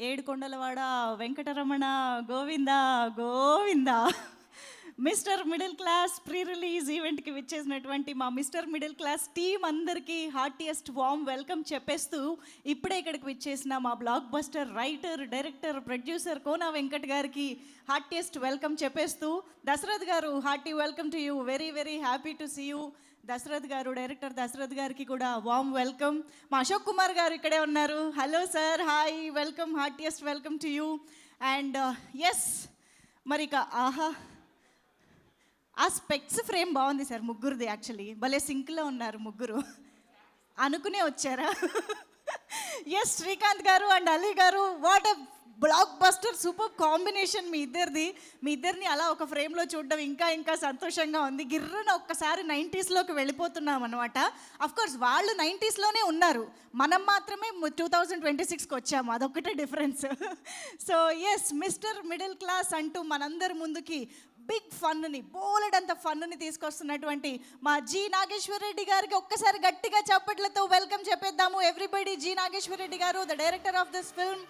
ఏడుకొండలవాడ Venkataramana Govinda Govinda. Mister middle class pre release ఈవెంట్కి విచ్చేసినటువంటి మా మిస్టర్ మిడిల్ క్లాస్ టీమ్ అందరికీ హార్టియెస్ట్ వార్మ్ వెల్కమ్ చెప్పేస్తూ ఇప్పుడే ఇక్కడికి విచ్చేసిన మా blockbuster writer, director, producer Kona Venkat గారికి హార్టియెస్ట్ వెల్కమ్ చెప్పేస్తూ, Dasaradh garu hearty welcome to you, very very happy to see you. Dasaradh garu, director Dashrath గారికి కూడా వామ్ వెల్కమ్. మా అశోక్ కుమార్ గారు ఇక్కడే ఉన్నారు. Hello sir, hi, welcome, heartiest welcome to you. And yes, మరి ఇక ఆహా, ఆ స్పెక్స్ ఫ్రేమ్ బాగుంది సార్ ముగ్గురిది. యాక్చువల్లీ భలే సింక్లో ఉన్నారు ముగ్గురు, అనుకునే వచ్చారా? Yes, Srikanth garu and Ali garu, what a blockbuster super combination మీ ఇద్దరిది. మీ ఇద్దరిని అలా ఒక ఫ్రేమ్లో చూడడం ఇంకా ఇంకా సంతోషంగా ఉంది. గిర్రన ఒక్కసారి 90స్లోకి వెళ్ళిపోతున్నాం అనమాట. అఫ్కోర్స్ వాళ్ళు 90స్లోనే ఉన్నారు, మనం మాత్రమే 2026కి వచ్చాము, అదొక్కటే difference. So yes, mister middle class అంటూ మనందరి ముందుకి బిగ్ ఫన్ని, బోలెడంత ఫన్ని తీసుకొస్తున్నటువంటి మా జి నాగేశ్వర్ రెడ్డి గారికి ఒక్కసారి గట్టిగా చప్పట్లతో వెల్కమ్ చెప్పేద్దాము. Everybody, G Nageshwar Reddy garu, the director of this film,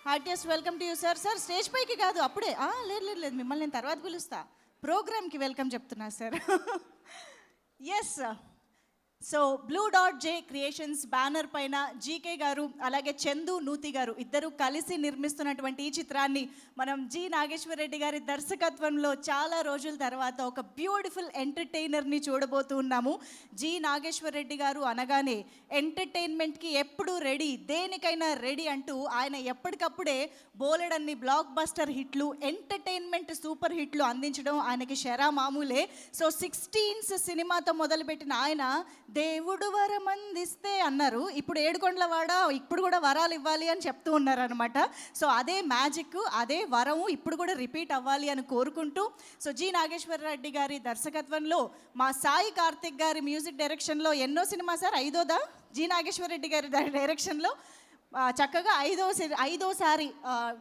heartiest welcome to you sir. Sir stage పైకి కాదు, అప్పుడే లేదు లేదు లేదు, మిమ్మల్ని నేను తర్వాత పిలుస్తా, ప్రోగ్రామ్కి వెల్కమ్ చెప్తున్నా sir. Yes, so blue dot J creations banner పైన జీకే గారు అలాగే చందు నూతి గారు ఇద్దరు కలిసి నిర్మిస్తున్నటువంటి ఈ చిత్రాన్ని మనం జి నాగేశ్వర్ రెడ్డి గారి దర్శకత్వంలో చాలా రోజుల తర్వాత ఒక బ్యూటిఫుల్ ఎంటర్టైనర్ని చూడబోతూ ఉన్నాము. జి నాగేశ్వర్ రెడ్డి గారు అనగానే ఎంటర్టైన్మెంట్కి ఎప్పుడూ రెడీ, దేనికైనా రెడీ అంటూ ఆయన ఎప్పటికప్పుడే బోలెడన్ని బ్లాక్ బస్టర్ హిట్లు, ఎంటర్టైన్మెంట్ సూపర్ హిట్లు అందించడం ఆయనకి శరా మామూలే. సో 16 సినిమాతో మొదలుపెట్టిన ఆయన దేవుడు వరం అందిస్తే అన్నారు, ఇప్పుడు ఏడుకొండలవాడ ఇప్పుడు కూడా వరాలు ఇవ్వాలి అని చెప్తూ ఉన్నారనమాట. సో అదే మ్యాజిక్, అదే వరము ఇప్పుడు కూడా రిపీట్ అవ్వాలి అని కోరుకుంటూ, సో జి నాగేశ్వర రెడ్డి గారి దర్శకత్వంలో మా సాయి కార్తిక్ గారి మ్యూజిక్ డైరెక్షన్లో ఎన్నో సినిమా సార్, ఐదోదా జి నాగేశ్వర రెడ్డి గారి డైరెక్షన్లో చక్కగా ఐదోసారి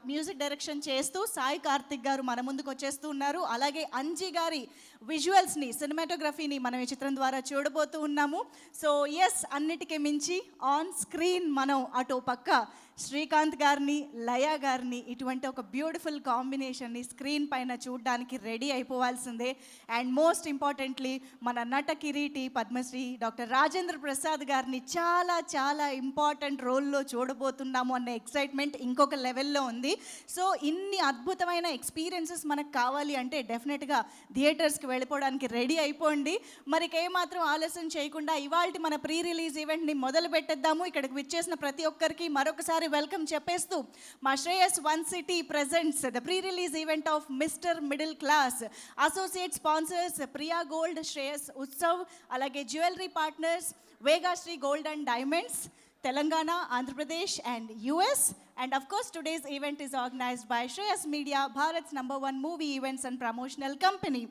మ్యూజిక్ డైరెక్షన్ చేస్తూ సాయి కార్తిక్ గారు మన ముందుకు వచ్చేస్తూ ఉన్నారు. అలాగే అంజీ గారి విజువల్స్ని, సినిమాటోగ్రఫీని మనం ఈ చిత్రం ద్వారా చూడబోతూ ఉన్నాము. సో ఎస్, అన్నిటికీ మించి ఆన్ స్క్రీన్ మనం అటు పక్క శ్రీకాంత్ గారిని, లయా గారిని, ఇటువంటి ఒక బ్యూటిఫుల్ కాంబినేషన్ని స్క్రీన్ పైన చూడడానికి రెడీ అయిపోవాల్సిందే. అండ్ మోస్ట్ ఇంపార్టెంట్లీ మన నట కిరీటి పద్మశ్రీ డాక్టర్ రాజేంద్ర ప్రసాద్ గారిని చాలా చాలా ఇంపార్టెంట్ రోల్లో చూడబోతున్నాము అనే ఎక్సైట్మెంట్ ఇంకొక లెవెల్లో ఉంది. సో ఇన్ని అద్భుతమైన ఎక్స్పీరియన్సెస్ మనకు కావాలి అంటే డెఫినెట్గా థియేటర్స్కి వెళ్ళిపోవడానికి రెడీ అయిపోండి. మరి ఏమాత్రం ఆలస్యం చేయకుండా ఇవాళ మన ప్రీ రిలీజ్ ఈవెంట్ని మొదలు పెట్టేద్దాము. ఇక్కడికి విచ్చేసిన ప్రతి ఒక్కరికి మరొకసారి వెల్కమ్ చెప్పేస్తూ, మా Shreyas one city presents the pre release event of mister middle class. Associate sponsors Priya gold, Shreyas Utsav, అలాగే jewellery partners Vega Sri gold and diamonds, Telangana, Andhra Pradesh and US. And of course today's event is organized by Shreyas Media, Bharat's #1 movie events and promotional company.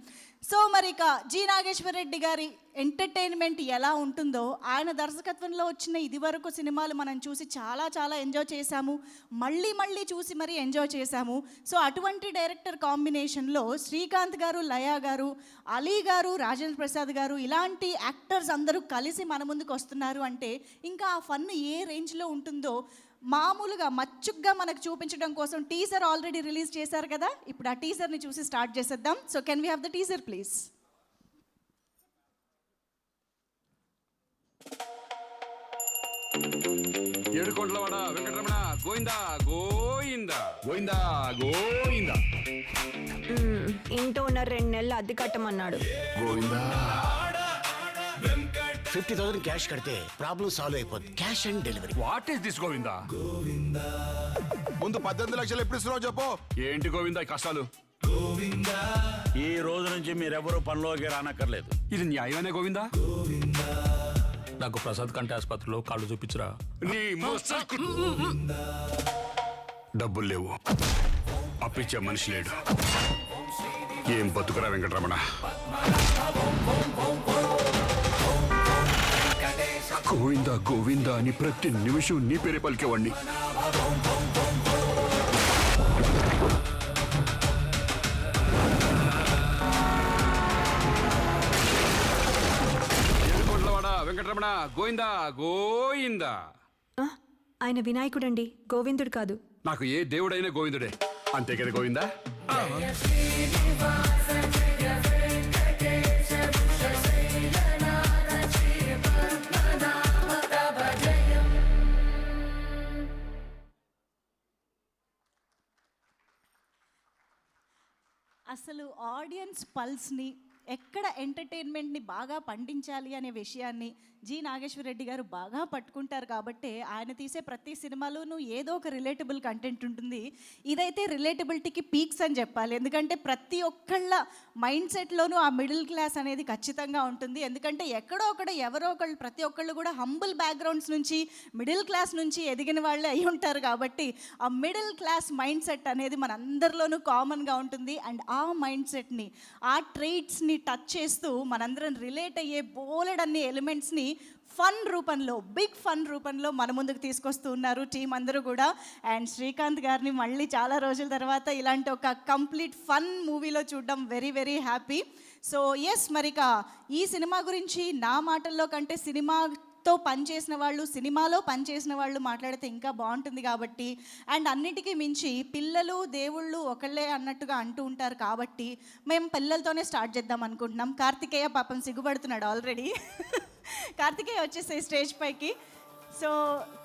So మరిక G Nageshwar Reddy గారి entertainment ఎలా ఉంటుందో, ఆయన దర్శకత్వంలో వచ్చిన ఇదివరకు సినిమాలు మనం చూసి చాలా చాలా ఎంజాయ్ చేశాము, మళ్ళీ మళ్ళీ చూసి మరీ ఎంజాయ్ చేశాము. సో అటువంటి డైరెక్టర్ కాంబినేషన్లో శ్రీకాంత్ గారు, లయా గారు, అలీ గారు, రాజేంద్ర ప్రసాద్ గారు ఇలాంటి యాక్టర్స్ అందరూ కలిసి మన ముందుకు వస్తున్నారు అంటే ఇంకా ఆ ఫన్ ఏ రేంజ్లో ఉంటుందో మామూలుగా మచ్చుగ్గా మనకు చూపించడం కోసం టీజర్ ఆల్రెడీ రిలీజ్ చేశారు కదా, ఇప్పుడు ఆ టీజర్ని చూసి స్టార్ట్ చేసేద్దాం. So can we have the teaser please? ఏడుకొండలవాడ వెంకటరమణ గోవిందా గోవిందా గోవిందా గోవిందా. ఇంట్లో ఉన్న 2 నెలలు అద్దె కట్టమన్నాడు. గోవిందా 50,000 క్యాష్ కడితే ప్రాబ్లం సాల్వ్ అయిపోద్ది. Cash and delivery. What is this Govinda? ముందు 18 లక్షలు ఎప్పుడు ఇస్తున్నావు చెప్పు. ఏంటి గోవిందా ఈ కష్టాలు? ఈ రోజు నుంచి మీరెవరూ పనిలోకి రానక్కర్లేదు. ఇది న్యాయమేనే గోవిందా? నాకు ప్రసాద్ కంటి ఆసుపత్రిలో కాళ్ళు చూపించురా. నీ డబ్బులు లేవు, అప్పిచ్చే మనిషి లేడు, ఏం బతుకురా వెంకటరమణ. గోవిందా గోవిందా అని ప్రతి నిమిషం నీ పేరే పలికేవాడిని. వెంకటరమణ గోవిందా గోవిందా. ఆయన వినాయకుడండి, గోవిందుడు కాదు. నాకు ఏ దేవుడైనా గోవిందుడే, అంతే కదా గోవిందా? అసలు ఆడియన్స్ పల్స్ని, ఎక్కడ ఎంటర్టైన్మెంట్ని బాగా పండించాలి అనే విషయాన్ని జి నాగేశ్వరరెడ్డి గారు బాగా పట్టుకుంటారు కాబట్టి ఆయన తీసే ప్రతి సినిమాలోనూ ఏదో ఒక రిలేటబుల్ కంటెంట్ ఉంటుంది. ఇదైతే రిలేటబిలిటీకి పీక్స్ అని చెప్పాలి. ఎందుకంటే ప్రతి ఒక్కళ్ళ మైండ్ సెట్లోనూ ఆ మిడిల్ క్లాస్ అనేది ఖచ్చితంగా ఉంటుంది. ఎందుకంటే ఎక్కడో ఒకడు ఎవరో ఒకళ్ళు, ప్రతి ఒక్కళ్ళు కూడా హంబుల్ బ్యాక్గ్రౌండ్స్ నుంచి, మిడిల్ క్లాస్ నుంచి ఎదిగిన వాళ్ళే అయి ఉంటారు. కాబట్టి ఆ మిడిల్ క్లాస్ మైండ్ సెట్ అనేది మన అందరిలోనూ కామన్గా ఉంటుంది. అండ్ ఆ మైండ్ సెట్ని, ఆ ట్రైట్స్ని టచ్ చేస్తూ మనందరం రిలేట్ అయ్యే బోలెడన్ని ఎలిమెంట్స్ని ఫన్ రూపంలో, బిగ్ ఫన్ రూపంలో మన ముందుకు తీసుకొస్తూ ఉన్నారు టీం అందరూ కూడా. అండ్ శ్రీకాంత్ గారిని మళ్ళీ చాలా రోజుల తర్వాత ఇలాంటి ఒక కంప్లీట్ ఫన్ మూవీలో చూడడం very very happy. So yes, మరిక ఈ సినిమా గురించి నా మాటల్లో కంటే సినిమాతో పనిచేసిన వాళ్ళు, సినిమాలో పనిచేసిన వాళ్ళు మాట్లాడితే ఇంకా బాగుంటుంది కాబట్టి, అండ్ అన్నిటికీ మించి పిల్లలు దేవుళ్ళు ఒకళ్ళే అన్నట్టుగా అంటూ ఉంటారు కాబట్టి మేము పిల్లలతోనే స్టార్ట్ చేద్దాం అనుకుంటున్నాం. కార్తికేయ పాపం సిగ్గుపడుతున్నాడు ఆల్రెడీ. కార్తికేయ వచ్చేసే స్టేజ్ పైకి. సో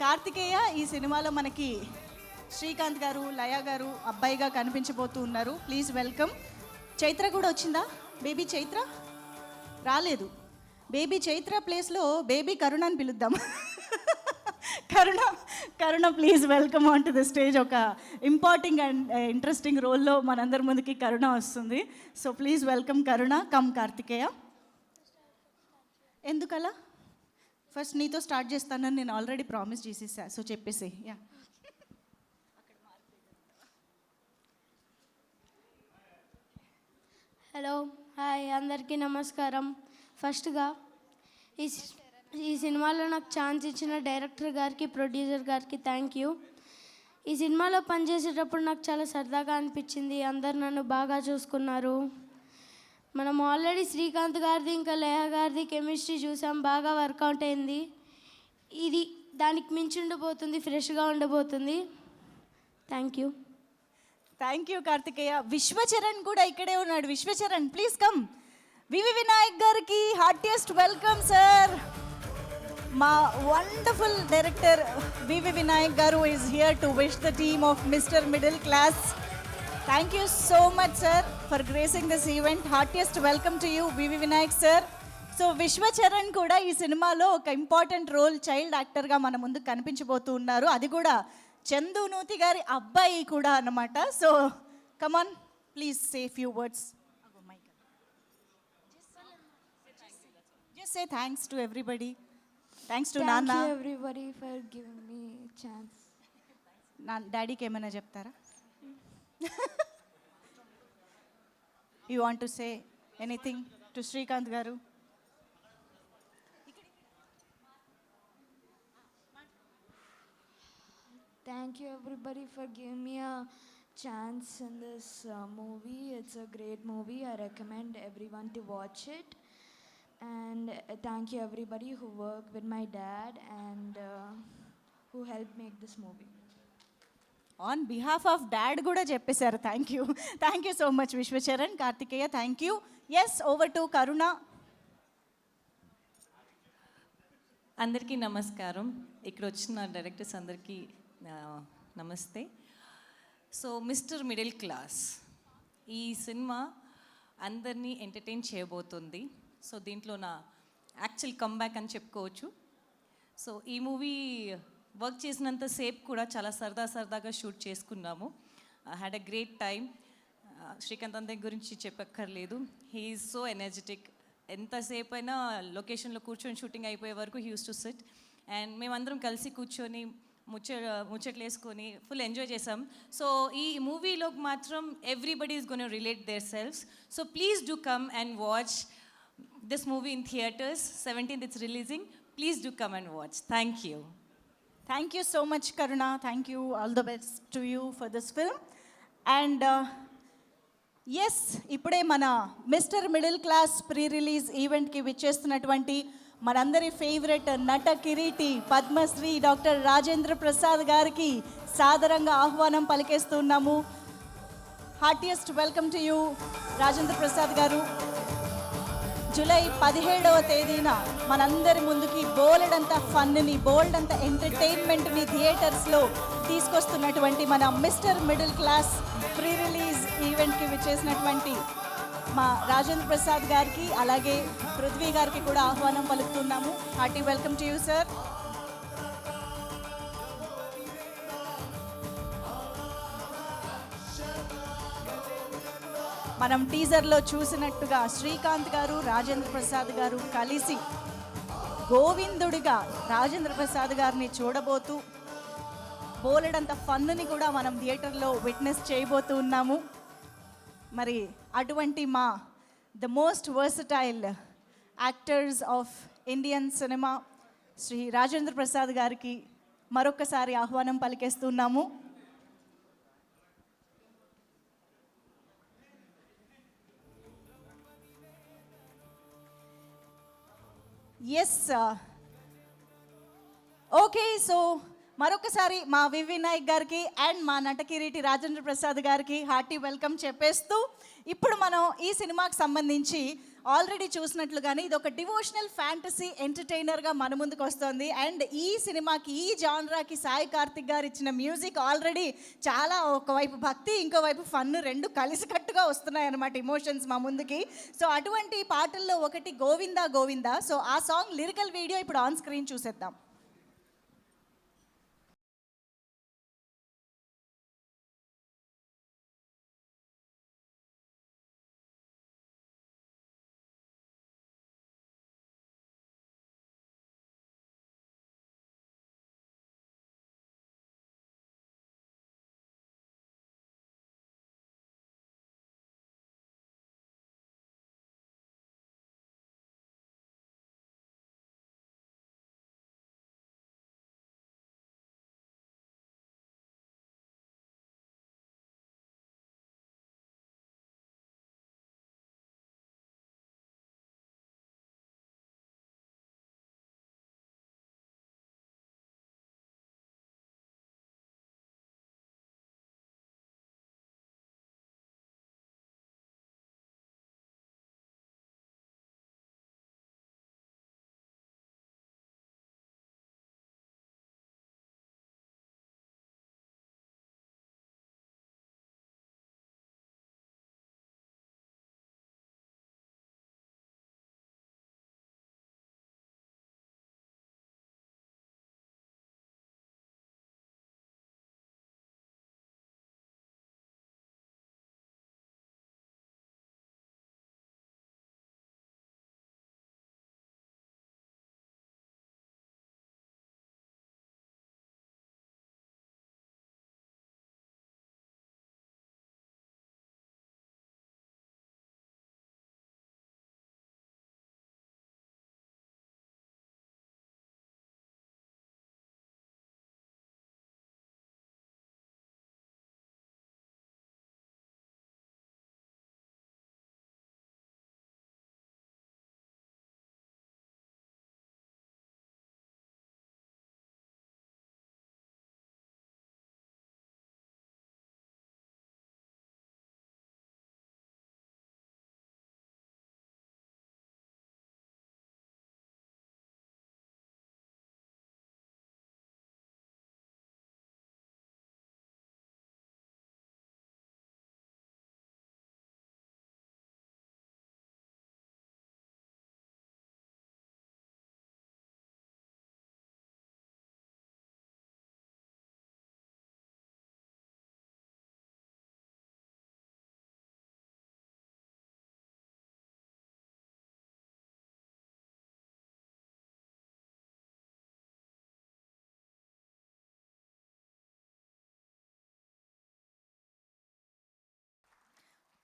కార్తికేయ ఈ సినిమాలో మనకి శ్రీకాంత్ గారు, లయ గారు అబ్బాయిగా కనిపించబోతూ ఉన్నారు. Please welcome. చైత్ర కూడా వచ్చిందా? బేబీ చైత్ర రాలేదు. బేబీ చైత్ర ప్లేస్లో బేబీ కరుణ అని పిలుద్దాం. Karuna please welcome on to the stage. ఒక ఇంపార్టెంట్ అండ్ ఇంట్రెస్టింగ్ రోల్లో మనందరి ముందుకి కరుణ వస్తుంది. So please welcome Karuna. Come Karthikeya. ఎందుకలా? ఫస్ట్ నీతో స్టార్ట్ చేస్తానని నేను ఆల్రెడీ ప్రామిస్ చేసేసా. సో చెప్పేసి యా. హలో, హాయ్, అందరికీ నమస్కారం. ఫస్ట్గా ఈ సినిమాలో నాకు ఛాన్స్ ఇచ్చిన డైరెక్టర్ గారికి, ప్రొడ్యూసర్ గారికి థ్యాంక్ యూ. ఈ సినిమాలో పనిచేసేటప్పుడు నాకు చాలా సరదాగా అనిపించింది. అందరు నన్ను బాగా చూసుకున్నారు. మనం ఆల్రెడీ శ్రీకాంత్ గారిది ఇంకా లేహ గారిది కెమిస్ట్రీ చూసాం, బాగా వర్కౌట్ అయింది. ఇది దానికి మించి ఉండబోతుంది, ఫ్రెష్గా ఉండబోతుంది. Thank you. Thank you Karthikeya. Vishwacharan కూడా ఇక్కడే ఉన్నాడు. Vishwacharan please come. VV Vinayak గారికి హార్టియెస్ట్ వెల్కమ్ సార్. మా wonderful director VV Vinayak garu is here to wish the team of mister middle class. Thank you so much sir for gracing this event. Heartiest welcome to you VV Vinayak sir. So Vishwacharan కూడా ఈ సినిమాలో ఒక important role, child యాక్టర్గా మన ముందు కనిపించబోతూ ఉన్నారు. అది కూడా చందు నూతి గారి అబ్బాయి కూడా అన్నమాట. So come on please say few words. Just say thanks to everybody. Thanks to Nana. Thank you everybody for giving me a chance. డాడీకి ఏమైనా చెప్తారా? You want to say anything to Srikanth garu? Thank you everybody for giving me a chance in this movie. It's a great movie. I recommend everyone to watch it. And thank you everybody who worked with my dad and who helped make this movie. On behalf of dad కూడా చెప్పేశారు. Thank you so much Vishwacharan. Karthikeya thank you. Yes, over to Karuna. అందరికీ నమస్కారం. ఇక్కడ వచ్చిన directors అందరికీ నమస్తే. So mister middle class ఈ cinema అందరినీ ఎంటర్టైన్ చేయబోతుంది. సో దీంట్లో నా యాక్చువల్ కమ్బ్యాక్ అని చెప్పుకోవచ్చు. సో ఈ మూవీ వర్క్ చేసినంత సేపు కూడా చాలా సరదాగా షూట్ చేసుకున్నాము. Had a great time. Srikanth అంత గురించి చెప్పక్కర్లేదు. He is so energetic. ఎంతసేపు అయినా లొకేషన్లో కూర్చొని షూటింగ్ అయిపోయే వరకు he use to SIT. And మేమందరం కలిసి కూర్చొని ముచ్చట్లు వేసుకొని ఫుల్ ఎంజాయ్ చేసాం. సో ఈ మూవీలో మాత్రం everybody is gonna relate their selves. So please do come and watch this movie in theatres. 17th it's releasing. Please do come and watch. Thank you. Thank you so much Karuna. Thank you. All the best to you for this film. And yes, ఇప్పుడే మన mister middle class pre release ఈవెంట్కి విచ్చేస్తున్నటువంటి మనందరి favourite నట కిరీటి Padmashri doctor Rajendra Prasad గారికి సాదరంగా ఆహ్వానం పలికేస్తున్నాము. Heartiest welcome to you Rajendra Prasad garu. July 17వ తేదీన మనందరి ముందుకి బోల్డంత ఫన్ని, బోల్డంత ఎంటర్టైన్మెంట్ని థియేటర్స్లో తీసుకొస్తున్నటువంటి మన mister middle class pre release ఈవెంట్కి విచ్చేసినటువంటి మా రాజేంద్ర ప్రసాద్ గారికి అలాగే పృథ్వీ గారికి కూడా ఆహ్వానం పలుకుతున్నాము. Hearty welcome to you sir. మనం టీజర్లో చూసినట్టుగా శ్రీకాంత్ గారు రాజేంద్ర ప్రసాద్ గారు కలిసి గోవిందుడిగా రాజేంద్ర ప్రసాద్ గారిని చూడబోతూ బోలెడంత ఫన్నుని కూడా మనం థియేటర్లో విట్నెస్ చేయబోతూ ఉన్నాము. మరి అటువంటి మా the most versatile actors of Indian cinema Shri Rajendra Prasad గారికి మరొకసారి ఆహ్వానం పలికేస్తున్నాము. ఎస్ ఓకే, సో మరొకసారి మా వివి నాయక్ గారికి అండ్ మా నటకిరీటి రాజేంద్ర ప్రసాద్ గారికి హార్టీ వెల్కమ్ చెప్పేస్తూ ఇప్పుడు మనం ఈ సినిమాకి సంబంధించి ఆల్రెడీ చూసినట్లుగానే ఇది ఒక డివోషనల్ ఫ్యాంటసీ ఎంటర్టైనర్గా మన ముందుకు వస్తుంది. అండ్ ఈ సినిమాకి ఈ జాన్రాకి సాయి కార్తిక్ గారు ఇచ్చిన మ్యూజిక్ ఆల్రెడీ చాలా ఒకవైపు భక్తి ఇంకోవైపు ఫన్ రెండు కలిసికట్టుగా వస్తున్నాయి అన్నమాట ఇమోషన్స్ మా ముందుకి. సో అటువంటి పాటల్లో ఒకటి గోవిందా గోవిందా. సో ఆ సాంగ్ లిరికల్ వీడియో ఇప్పుడు ఆన్ స్క్రీన్ చూసేద్దాం.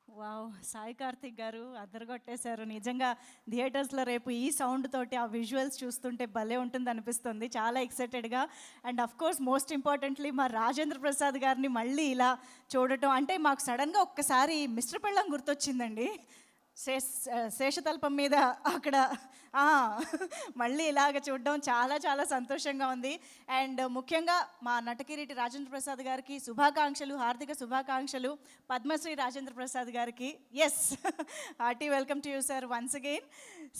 వావ్, సాయి కార్తిక్ గారు అదరగొట్టేశారు నిజంగా. థియేటర్స్లో రేపు ఈ సౌండ్ తోటి ఆ విజువల్స్ చూస్తుంటే భలే ఉంటుంది అనిపిస్తుంది, చాలా ఎక్సైటెడ్గా. And of course most importantly మా రాజేంద్ర ప్రసాద్ గారిని మళ్ళీ ఇలా చూడటం అంటే మాకు సడన్గా ఒక్కసారి మిస్టర్ పెళ్ళం గుర్తొచ్చిందండి. శేషతల్పం మీద అక్కడ ఆ, మళ్ళీ ఇలాగ చూడడం చాలా చాలా సంతోషంగా ఉంది. అండ్ ముఖ్యంగా మా నటకిరీటి రాజేంద్ర ప్రసాద్ గారికి శుభాకాంక్షలు, హార్దిక శుభాకాంక్షలు. పద్మశ్రీ రాజేంద్ర ప్రసాద్ గారికి yes hearty welcome to you sir once again.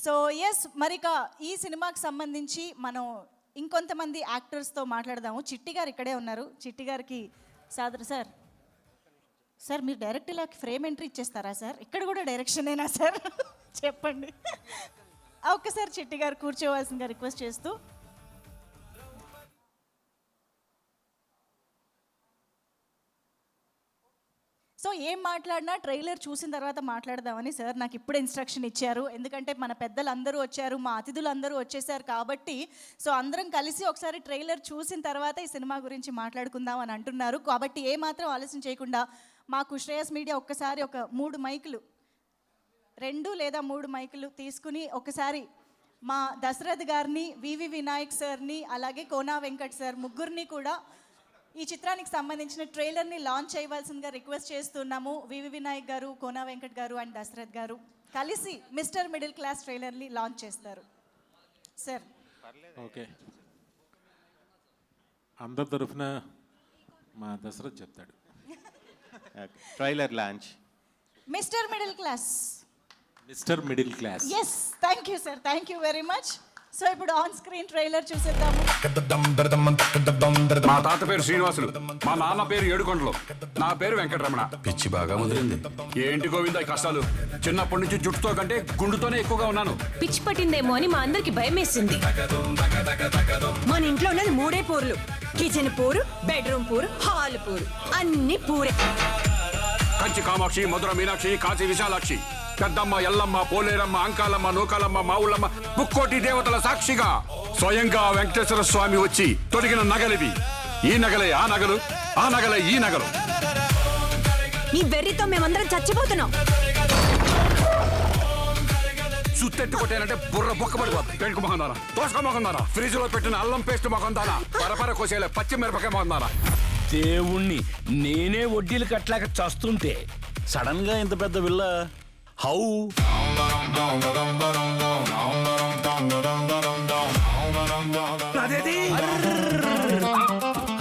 So yes, మరిక ఈ సినిమాకి సంబంధించి మనం ఇంకొంతమంది యాక్టర్స్తో మాట్లాడదాము. చిట్టి గారు ఇక్కడే ఉన్నారు. చిట్టి గారికి సాదర సార్. సార్ మీరు డైరెక్ట్ ఇలా ఫ్రేమ్ ఎంట్రీ ఇచ్చేస్తారా సార్? ఇక్కడ కూడా డైరెక్షనేనా సార్? చెప్పండి. ఒక్కసారి చిట్టి గారు కూర్చోవాల్సిందిగా రిక్వెస్ట్ చేస్తూ. సో ఏం మాట్లాడినా ట్రైలర్ చూసిన తర్వాత మాట్లాడదామని సార్ నాకు ఇప్పుడే ఇన్స్ట్రక్షన్ ఇచ్చారు. ఎందుకంటే మన పెద్దలందరూ వచ్చారు, మా అతిథులందరూ వచ్చేసారు కాబట్టి సో అందరం కలిసి ఒకసారి ట్రైలర్ చూసిన తర్వాత ఈ సినిమా గురించి మాట్లాడుకుందాం అని అంటున్నారు. కాబట్టి ఏమాత్రం ఆలస్యం చేయకుండా మాకు శ్రేయస్ మీడియా ఒక్కసారి ఒక 3 మైకులు, 2 లేదా 3 మైకులు తీసుకుని ఒకసారి మా దశరథ్ గారిని, వివి వినాయక్ సార్ని, అలాగే కోనా వెంకట్ సార్ ముగ్గురిని కూడా ఈ చిత్రానికి సంబంధించిన ట్రైలర్ని లాంచ్ చేయవలసిందిగా రిక్వెస్ట్ చేస్తున్నాము. వివి వినాయక్ గారు, కోనా వెంకట్ గారు అండ్ దశరథ్ గారు కలిసి మిస్టర్ మిడిల్ క్లాస్ ట్రైలర్ని లాంచ్ చేస్తారు. సార్. ఓకే, అందరి తరఫున మా దశరథ్ చెప్తాడు. Trailer launch mister middle class. Mister middle class. Yes, thank you sir, thank you very much. So ఇప్పుడు ఆన్ స్క్రీన్ ట్రైలర్ చూసేద్దాము. మా తాత పేరు శ్రీనివాసులు, మా నాన్న పేరు ఏడుకొండలు, నా పేరు వెంకటరమణ. పిచ్చి బాగా ముదిరింది. ఏంటి గోవింద ఈ కష్టాలు? చిన్నప్పటి నుంచి జుట్టుతో కంటే గుండుతోనే ఎక్కువగా ఉన్నాను. పిచ్చి పట్టిందేమో అని మా అందరికి భయం వేసింది. మన ఇంట్లో ఉన్నది 3 పూర్లు. కిచెన్ పూరు, బెడ్రూమ్ పూరు, హాల్ పూరు, అన్ని పూరే. కంచి కామాక్షి, మధుర మీనాక్షి, కాశీ విశాలాక్షి, పెద్దమ్మ, ఎల్లమ్మ, పోలేరమ్మ, అంకాలమ్మ, నూకాలమ్మ, మావులమ్మ, ముక్కోటి దేవతల సాక్షిగా స్వయంగా వెంకటేశ్వర స్వామి వచ్చి తొడిగిన నగలివి. ఈ నగలే ఆ నగలు, ఆ నగలే ఈ నగలు. నీ వెర్రితో మేమందరం చచ్చిపోతున్నాం. సుత్తెట్టు కొట్టానంటే బుర్ర బొక్క పడిపోతుంది. పెంకు మొహందానా, దోసక మొహందానా, ఫ్రిడ్జ్ లో పెట్టిన అల్లం పేస్ట్ మొహందానా, పరపర కోసేలే పచ్చిమిరపకాయ మొహందానా. దేవుణ్ణి నేనే వడ్డీలు కట్టలేక చస్తుంటే సడన్ గా ఇంత పెద్ద విల్ల హౌ?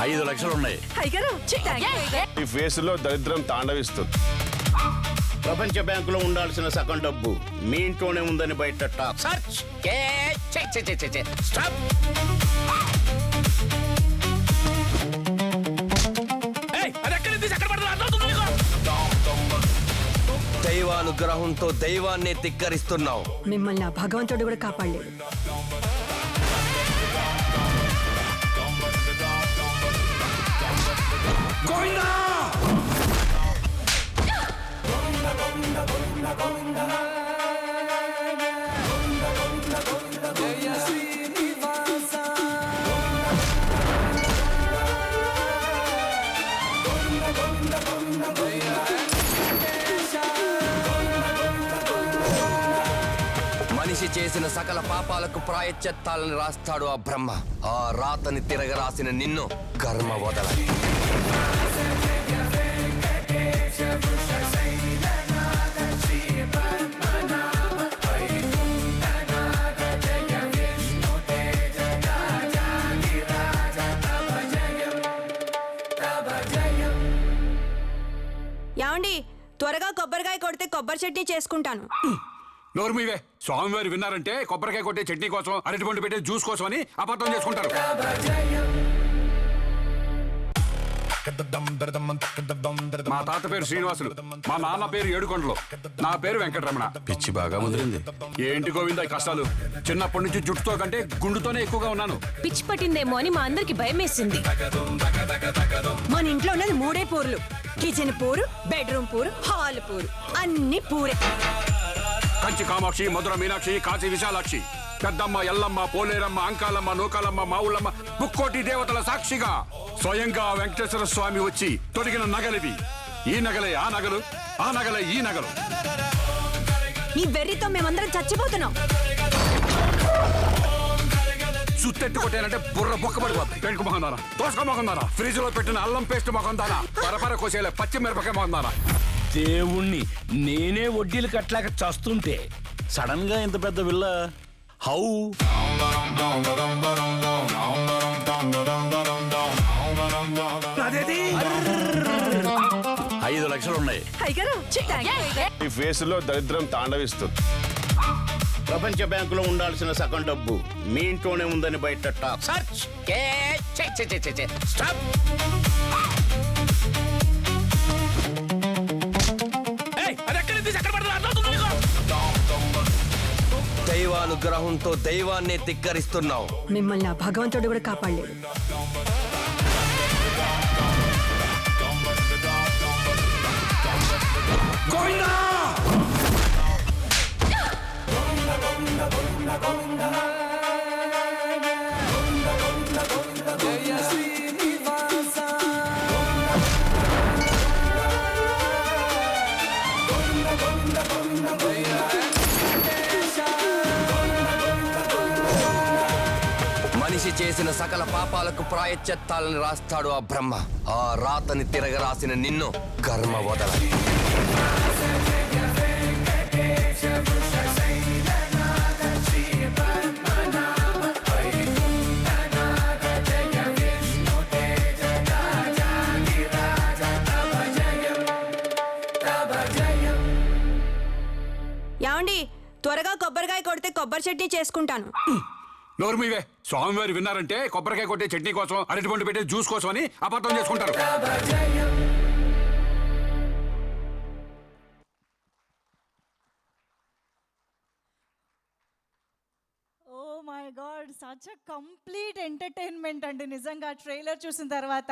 5 లక్షలు ఉన్నాయి. ఈ ఫేస్ లో దరిద్రం తాండవిస్తుంది. ప్రపంచ బ్యాంకులో ఉండాల్సిన సగం డబ్బు మీ ఇంట్లోనే ఉందని బయట టాక్. సర్చ్. స్టాప్. దైవానుగ్రహంతో దైవాన్ని ధిక్కరిస్తున్నావు. మిమ్మల్ని ఆ భగవంతుడు కూడా కాపాడలేడు. మనిషి చేసిన సకల పాపాలకు ప్రాయశ్చిత్తాలను రాస్తాడు ఆ బ్రహ్మ. ఆ రాతని తిరగరాసిన నిన్ను కర్మ వదలాలి. యాండి, త్వరగా కొబ్బరికాయ కొడితే కొబ్బరి చట్నీ చేసుకుంటాను. నోరు మీవే. స్వామివారు విన్నారంటే కొబ్బరికాయ కొట్టే చట్నీ కోసం, అరటిపండు పెట్టే జ్యూస్ కోసం అని అబద్ధం చేసుకుంటారు. మా తాత పేరు శ్రీనివాసులు, మా నాన్న పేరు ఏడుకొండలు, నా పేరు వెంకటరమణ. పిచ్చి బాగా ముదిరింది. ఏంటి గోవింద ఈ కష్టాలు? చిన్నప్పటి నుంచి జుట్టుతో కంటే గుండుతోనే ఎక్కువగా ఉన్నాను. పిచ్చి పట్టిందేమో అని మా అందరికి భయం వేసింది. మన ఇంట్లో ఉన్నది 3 పూర్లు. కిచెన్ పూరు, బెడ్రూమ్ పూరు, హాల్ పూరు, అన్ని పూరే. కంచి కామాక్షి, మధుర మీనాక్షి, కాశీ విశాలాక్షి, పెద్దమ్మ, ఎల్లమ్మ, పోలేరమ్మ, అంకాలమ్మ, నూకాలమ్మ, మావులమ్మ, ముక్కోటి దేవతల సాక్షిగా స్వయంగా వెంకటేశ్వర స్వామి వచ్చి తొడిగిన నగలివి. ఈ నగలే ఆ నగలు, ఆ నగలే ఈ నగలు. నీ వెర్రితో మేమందరం చచ్చిపోతున్నాం. సుత్తెట్టు కొట్టానంటే బుర్ర బొక్క పడిపోతుంది. పెంకు మొహందానా, దోసక మొహందానా, ఫ్రిడ్జ్ లో పెట్టిన అల్లం పేస్ట్ మొహందానా, పరపర కోసేలే పచ్చిమిరపకాయ మొహందానా. దేవుణ్ణి నేనే వడ్డీలు కట్టలేక చస్తుంటే సడన్ గా ఇంత పెద్ద విల్ల హౌ? 5 లక్షలు ఉన్నాయి. ఈ ఫేస్ లో దరిద్రం తాండవిస్తుంది. ప్రపంచ బ్యాంకులో ఉండాల్సిన సగం డబ్బు మీ ఇంట్లోనే ఉందని బయట టాక్. Search stop. దైవానుగ్రహంతో దైవాన్ని ధిక్కరిస్తున్నావు. మిమ్మల్ని ఆ భగవంతుడు కూడా కాపాడలేడు. మనిషి చేసిన సకల పాపాలకు ప్రాయశ్చిత్తాలను రాస్తాడు ఆ బ్రహ్మ. ఆ రాతని తిరగరాసిన నిన్ను కర్మ వదలాలి. యాండి త్వరగా కొబ్బరికాయ కొడితే కొబ్బరి చట్నీ చేసుకుంటాను. నోరు మీవే. స్వామివారు విన్నారంటే కొబ్బరికాయ కొట్టే చట్నీ కోసం, అరటిపండు పెట్టే జ్యూస్ కోసం అని అబద్ధం చేసుకుంటారు. Oh my god, such a complete entertainment అండి నిజంగా ట్రైలర్ చూసిన తర్వాత.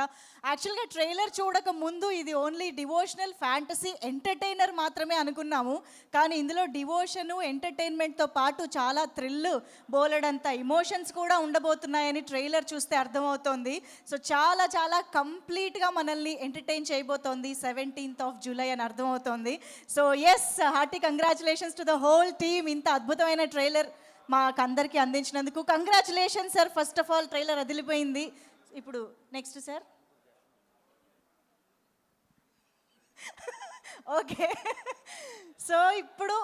యాక్చువల్గా ట్రైలర్ చూడక ముందు ఇది ఓన్లీ డివోషనల్ ఫ్యాంటసీ ఎంటర్టైనర్ మాత్రమే అనుకున్నాము. కానీ ఇందులో డివోషను ఎంటర్టైన్మెంట్తో పాటు చాలా థ్రిల్, బోలెడంత ఇమోషన్స్ కూడా ఉండబోతున్నాయని ట్రైలర్ చూస్తే అర్థమవుతోంది. సో చాలా చాలా కంప్లీట్గా మనల్ని ఎంటర్టైన్ చేయబోతోంది 17th of July అని అర్థమవుతోంది. So yes, hearty congratulations to the whole team. ఇంత అద్భుతమైన ట్రైలర్ మాకు అందరికీ అందించినందుకు congratulation sir. First of all trailer అదిలిపోయింది. ఇప్పుడు నెక్స్ట్ సార్. ఓకే, సో ఇప్పుడు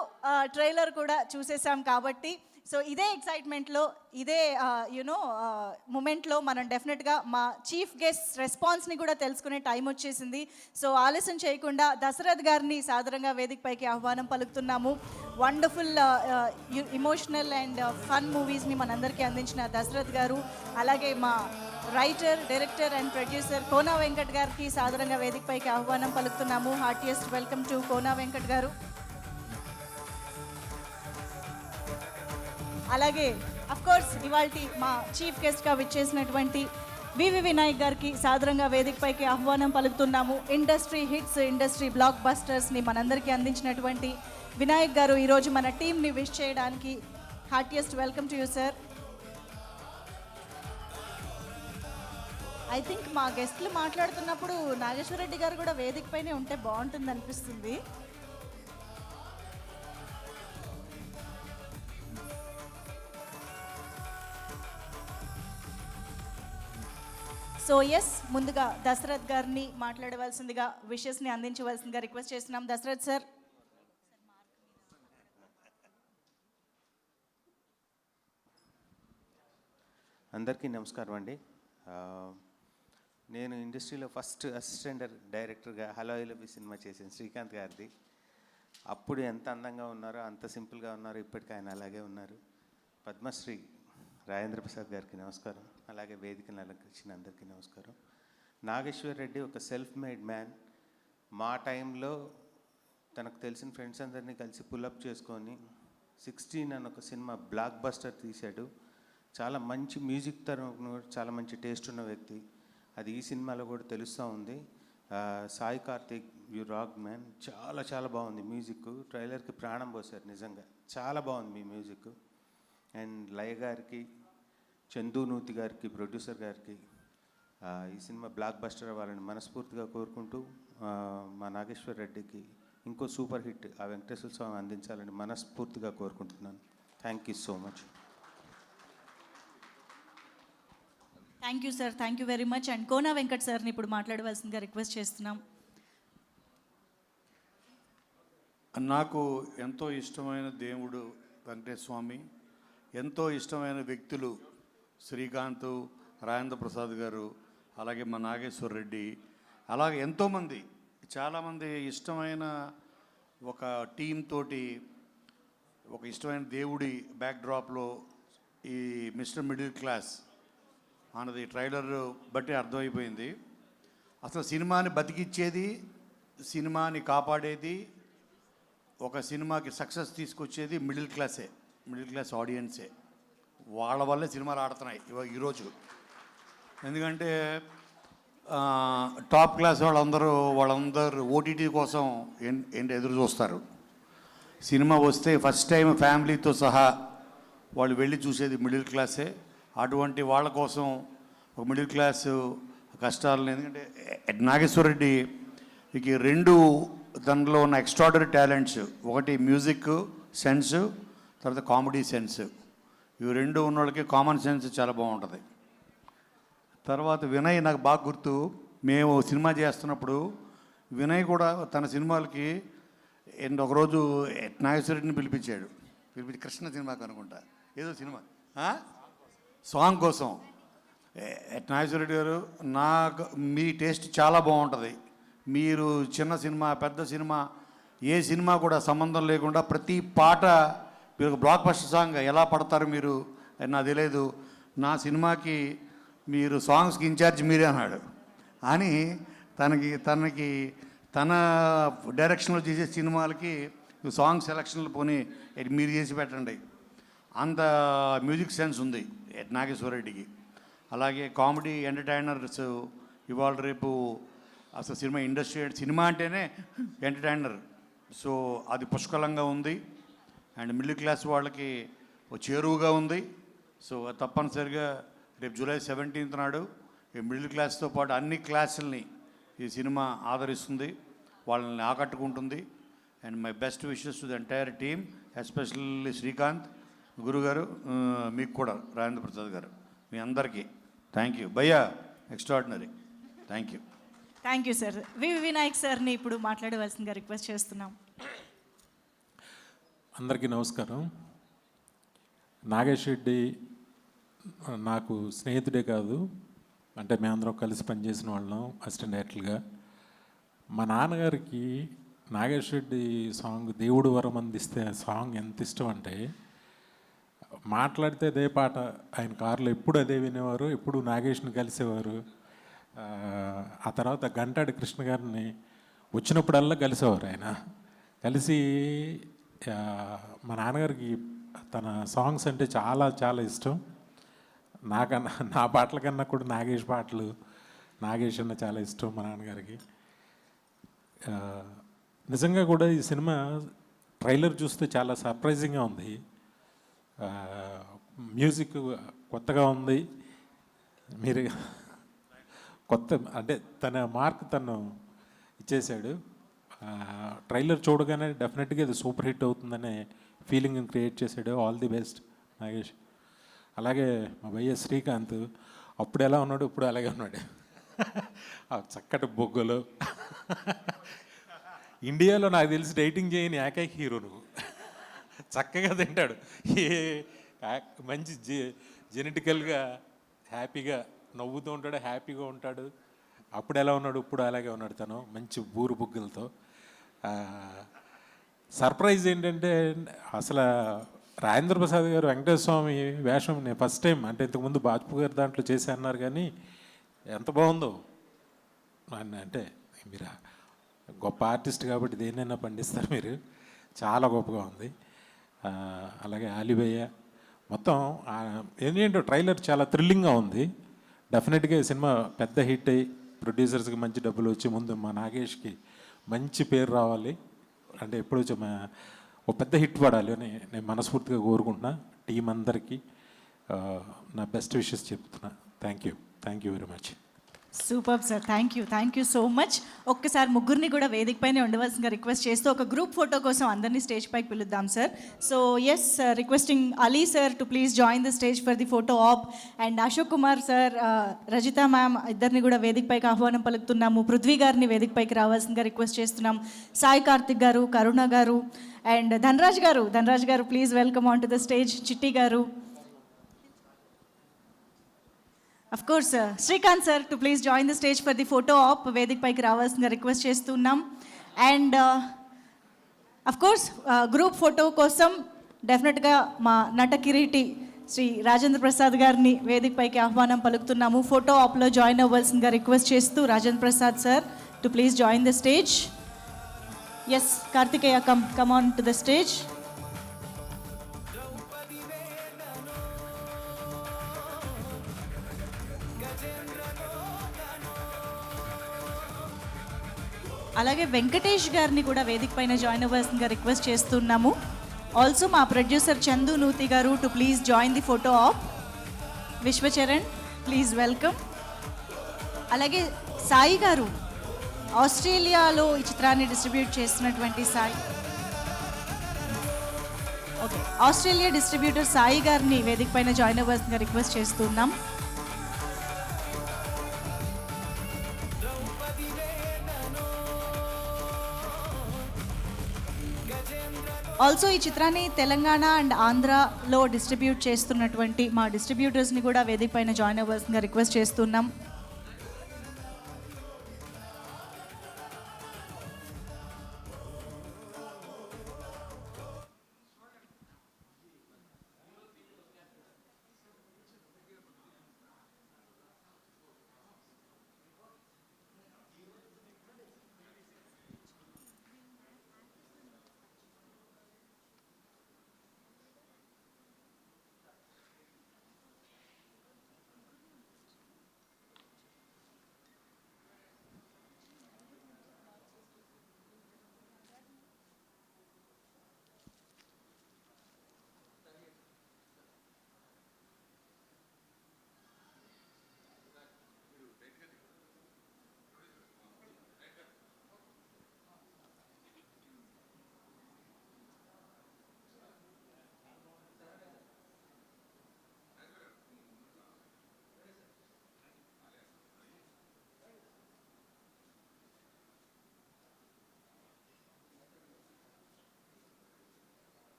ట్రైలర్ కూడా చూసేసాం కాబట్టి సో ఇదే ఎక్సైట్మెంట్లో, ఇదే యునో మూమెంట్లో మనం డెఫినెట్గా మా చీఫ్ గెస్ట్ రెస్పాన్స్ని కూడా తెలుసుకునే టైం వచ్చేసింది. సో ఆలస్యం చేయకుండా దశరథ్ గారిని సాదరంగా వేదికపైకి ఆహ్వానం పలుకుతున్నాము. వండర్ఫుల్ ఇమోషనల్ అండ్ ఫన్ మూవీస్ని మనందరికీ అందించిన దశరథ్ గారు, అలాగే మా writer, director and producer Kona Venkat గారికి సాదరంగా వేదికపైకి ఆహ్వానం పలుకుతున్నాము. Heartiest welcome to Kona Venkat garu. అలాగే అఫ్కోర్స్ ఇవాల్టి మా చీఫ్ గెస్ట్గా విచ్చేసినటువంటి వివి వినాయక్ గారికి సాదరంగా వేదికపైకి ఆహ్వానం పలుకుతున్నాము. ఇండస్ట్రీ హిట్స్, ఇండస్ట్రీ బ్లాక్ బస్టర్స్ని మనందరికీ అందించినటువంటి వినాయక్ గారు ఈరోజు మన టీంని విష్ చేయడానికి. Heartiest welcome to you sir. I think మా గెస్ట్లు మాట్లాడుతున్నప్పుడు నాగేశ్వర రెడ్డి గారు కూడా వేదికపైనే ఉంటే బాగుంటుంది అనిపిస్తుంది. సో ఎస్, ముందుగా దశరథ్ గారిని మాట్లాడవలసిందిగా, విషెస్ని అందించవలసిందిగా రిక్వెస్ట్ చేస్తున్నాం. దశరథ్ సార్. అందరికీ నమస్కారం అండి. నేను ఇండస్ట్రీలో ఫస్ట్ అసిస్టెంట్ డైరెక్టర్గా హలో ఎలబి సినిమా చేసిన శ్రీకాంత్ గారిది. అప్పుడు ఎంత అందంగా ఉన్నారో అంత సింపుల్గా ఉన్నారు, ఇప్పటికీ ఆయన అలాగే ఉన్నారు. పద్మశ్రీ రాజేంద్ర ప్రసాద్ గారికి నమస్కారం, అలాగే వేదికను అలంకరించిన అందరికీ నమస్కారం. నాగేశ్వర్ రెడ్డి ఒక సెల్ఫ్ మేడ్ మ్యాన్. మా టైంలో తనకు తెలిసిన ఫ్రెండ్స్ అందరినీ కలిసి పుల్అప్ చేసుకొని 16 అని ఒక సినిమా బ్లాక్ బస్టర్ తీశాడు. చాలా మంచి మ్యూజిక్ తరఫున చాలా మంచి టేస్ట్ ఉన్న వ్యక్తి. అది ఈ సినిమాలో కూడా తెలుస్తూ ఉంది. Sai Karthik, you rock man. చాలా చాలా బాగుంది మ్యూజిక్. ట్రైలర్కి ప్రాణం పోసారు, నిజంగా చాలా బాగుంది మీ మ్యూజిక్. అండ్ లయ గారికి, చందూనూతి గారికి, ప్రొడ్యూసర్ గారికి ఈ సినిమా బ్లాక్ బస్టర్ అవ్వాలని మనస్ఫూర్తిగా కోరుకుంటూ, మా నాగేశ్వర్ రెడ్డికి ఇంకో సూపర్ హిట్ ఆ వెంకటేశ్వర స్వామి అందించాలని మనస్ఫూర్తిగా కోరుకుంటున్నాను. Thank you so much. Thank you sir, thank you very much. And Kona Venkat సార్ని ఇప్పుడు మాట్లాడవలసిందిగా రిక్వెస్ట్ చేస్తున్నాం. నాకు ఎంతో ఇష్టమైన దేవుడు వెంకటేశ్వర స్వామి, ఎంతో ఇష్టమైన వ్యక్తులు శ్రీకాంత్, రాజేంద్ర ప్రసాద్ గారు, అలాగే మా నాగేశ్వర రెడ్డి, అలాగే ఎంతోమంది చాలామంది ఇష్టమైన ఒక టీం తోటి ఒక ఇష్టమైన దేవుడి బ్యాక్డ్రాప్లో ఈ మిస్టర్ మిడిల్ క్లాస్ అన్నది ట్రైలర్ బట్టి అర్థమైపోయింది. అసలు సినిమాని బతికిచ్చేది, సినిమాని కాపాడేది, ఒక సినిమాకి సక్సెస్ తీసుకొచ్చేది మిడిల్ క్లాసే, మిడిల్ క్లాస్ ఆడియన్సే. వాళ్ళ వల్లే సినిమాలు ఆడుతున్నాయి ఈరోజు. ఎందుకంటే టాప్ క్లాస్ వాళ్ళందరూ ఓటీటీ కోసం ఏంటి ఎదురు చూస్తారు. సినిమా వస్తే ఫస్ట్ టైం ఫ్యామిలీతో సహా వాళ్ళు వెళ్ళి చూసేది మిడిల్ క్లాసే. అటువంటి వాళ్ళ కోసం ఒక మిడిల్ క్లాస్ కష్టాలను, ఎందుకంటే నాగేశ్వర రెడ్డికి రెండు దానిలో ఉన్న ఎక్స్ట్రాడనరీ టాలెంట్స్, ఒకటి మ్యూజిక్ సెన్స్, తర్వాత కామెడీ సెన్స్. ఇవి రెండు ఉన్న వాళ్ళకి కామన్ సెన్స్ చాలా బాగుంటుంది. తర్వాత వినయ్ నాకు బాగా గుర్తు, మేము సినిమా చేస్తున్నప్పుడు వినయ్ కూడా తన సినిమాలకి ఒకరోజు నాగేశ్వర రెడ్డిని పిలిపించి కృష్ణ సినిమాకి అనుకుంటా ఏదో సినిమా సాంగ్ కోసం. నాగేశ్వర రెడ్డి గారు, మీ టేస్ట్ చాలా బాగుంటుంది, మీరు చిన్న సినిమా పెద్ద సినిమా ఏ సినిమా కూడా సంబంధం లేకుండా ప్రతి పాట మీరు బ్లాక్ బస్టర్ సాంగ్ ఎలా పడతారు మీరు నాకు తెలియదు, నా సినిమాకి మీరు సాంగ్స్కి ఇన్ఛార్జ్ మీరే అన్నాడు. అని తన డైరెక్షన్లో చేసే సినిమాలకి సాంగ్ సెలక్షన్లు పోనీ మీరు చేసి పెట్టండి, అంత మ్యూజిక్ సెన్స్ ఉంది నాగేశ్వర రెడ్డికి. అలాగే కామెడీ ఎంటర్టైనర్స్ ఇవాళ రేపు అసలు సినిమా అంటేనే ఎంటర్టైనర్. సో అది పుష్కలంగా ఉంది అండ్ మిడిల్ క్లాస్ వాళ్ళకి చేరువుగా ఉంది. సో తప్పనిసరిగా రేపు జూలై 17th నాడు ఈ మిడిల్ క్లాస్తో పాటు అన్ని క్లాసుల్ని ఈ సినిమా ఆదరిస్తుంది, వాళ్ళని ఆకట్టుకుంటుంది. And my best wishes to the entire team, especially Srikanth గురుగారు, మీకు కూడా రాజేంద్ర ప్రసాద్ గారు, మీ అందరికీ థ్యాంక్ యూ. భయ్యా extraordinary, thank you. Thank you sir. Vinayak సార్ని ఇప్పుడు మాట్లాడవలసిందిగా రిక్వెస్ట్ చేస్తున్నాం. అందరికీ నమస్కారం. నాగేష్ రెడ్డి నాకు స్నేహితుడే కాదు, అంటే మేమందరం కలిసి పనిచేసిన వాళ్ళం అసిస్టెంట్ డైరెక్టర్గా. మా నాన్నగారికి నాగేష్ రెడ్డి సాంగ్ దేవుడు వరం అందిస్తే సాంగ్ ఎంత ఇష్టం అంటే, మాట్లాడితే అదే పాట, ఆయన కారులో ఎప్పుడు అదే వినేవారు, ఎప్పుడు నాగేష్ని కలిసేవారు. ఆ తర్వాత గంటాడి కృష్ణ గారిని వచ్చినప్పుడల్లా కలిసేవారు. ఆయన కలిసి మా నాన్నగారికి తన సాంగ్స్ అంటే చాలా చాలా ఇష్టం. నా పాటల కన్నా కూడా నాగేష్ అన్న చాలా ఇష్టం మా నాన్నగారికి. నిజంగా కూడా ఈ సినిమా ట్రైలర్ చూస్తే చాలా సర్ప్రైజింగ్గా ఉంది. మ్యూజిక్ కొత్తగా ఉంది, మీరు కొత్త అంటే తన మార్క్ తను ఇచ్చేశాడు. ట్రైలర్ చూడగానే డెఫినెట్గా ఇది సూపర్ హిట్ అవుతుందనే ఫీలింగ్ క్రియేట్ చేశాడు. All the best Nagesh. అలాగే మా భయ్య శ్రీకాంత్ అప్పుడు ఎలా ఉన్నాడు, ఇప్పుడు అలాగే ఉన్నాడు. ఆ చక్కటి బొగ్గలు. ఇండియాలో నాకు తెలిసి డైటింగ్ చేయని ఏకైక హీరో నువ్వు. చక్కగా తింటాడు, మంచి జెనెటికల్గా హ్యాపీగా నవ్వుతూ ఉంటాడు, హ్యాపీగా ఉంటాడు. అప్పుడు ఎలా ఉన్నాడు, ఇప్పుడు అలాగే ఉన్నాడు. తను మంచి బూరు బుగ్గలతో. సర్ప్రైజ్ ఏంటంటే, అసలు రాజేంద్ర ప్రసాద్ గారు వెంకటేశ్వర స్వామి వేషం నేను ఫస్ట్ టైం, అంటే ఇంతకుముందు బాజ్పూ గారు దాంట్లో చేసి అన్నారు, కానీ ఎంత బాగుందో. అంటే మీరు గొప్ప ఆర్టిస్ట్ కాబట్టి దేన్నైనా పండిస్తారు మీరు, చాలా గొప్పగా ఉంది. అలాగే ఆలిబయ్య మొత్తం ఏంటంటే ట్రైలర్ చాలా థ్రిల్లింగ్గా ఉంది. డెఫినెట్గా ఈ సినిమా పెద్ద హిట్ అయ్యి ప్రొడ్యూసర్స్కి మంచి డబ్బులు వచ్చి ముందు మా నాగేష్కి మంచి పేరు రావాలి, అంటే ఎప్పుడు ఓ పెద్ద హిట్ పడాలి అని నేను మనస్ఫూర్తిగా కోరుకుంటున్నా. టీం అందరికీ నా బెస్ట్ విషెస్ చెప్తున్నా. Thank you very much. Super sir, thank you so much. ఒక్కసారి ముగ్గురిని కూడా వేదిక పైన ఉండవలసిందిగా రిక్వెస్ట్ చేస్తూ ఒక గ్రూప్ ఫోటో కోసం అందరినీ స్టేజ్ పైకి పిలుద్దాం sir. So yes, requesting Ali sir to please join the stage for the photo op, and Ashok Kumar sir, Rajitha ma'am ఇద్దరిని కూడా వేదిక పైకి ఆహ్వానం పలుకుతున్నాము. పృథ్వీ గారిని వేదిక పైకి రావాల్సిందిగా రిక్వెస్ట్ చేస్తున్నాం. సాయి కార్తిక్ గారు, కరుణ గారు, అండ్ ధనరాజ్ గారు please welcome on to the stage. చిట్టి గారు, of course Srikanth sir to please join the stage for the photo ఆప్, వేదిక పైకి రావాల్సిందిగా రిక్వెస్ట్ చేస్తున్నాం. And of course group photo కోసం డెఫినెట్గా మా నట కిరీటి శ్రీ రాజేంద్ర ప్రసాద్ గారిని వేదిక పైకి ఆహ్వానం పలుకుతున్నాము. ఫోటో ఆప్లో జాయిన్ అవ్వాల్సిందిగా రిక్వెస్ట్ చేస్తూ Rajendra Prasad sir to please join the stage. Yes, Karthikeya come on to the stage. అలాగే వెంకటేష్ గారిని కూడా వేదిక పైన జాయిన్ అవ్వాల్సిందిగా రిక్వెస్ట్ చేస్తున్నాము. ఆల్సో మా producer Chandu Nuthi garu to please join the photo op. Vishwacharan please welcome. అలాగే సాయి గారు, ఆస్ట్రేలియాలో ఈ చిత్రాన్ని డిస్ట్రిబ్యూట్ చేస్తున్నటువంటి Sai, okay, Australia distributor Sai గారిని వేదిక పైన జాయిన్ అవ్వాల్సిందిగా రిక్వెస్ట్ చేస్తున్నాం. ఆల్సో ఈ చిత్రాన్ని తెలంగాణ అండ్ ఆంధ్రాలో డిస్ట్రిబ్యూట్ చేస్తున్నటువంటి మా డిస్ట్రిబ్యూటర్స్ని కూడా వేదిక పైన జాయిన్ అవ్వాల్సిందిగా రిక్వెస్ట్ చేస్తున్నాం.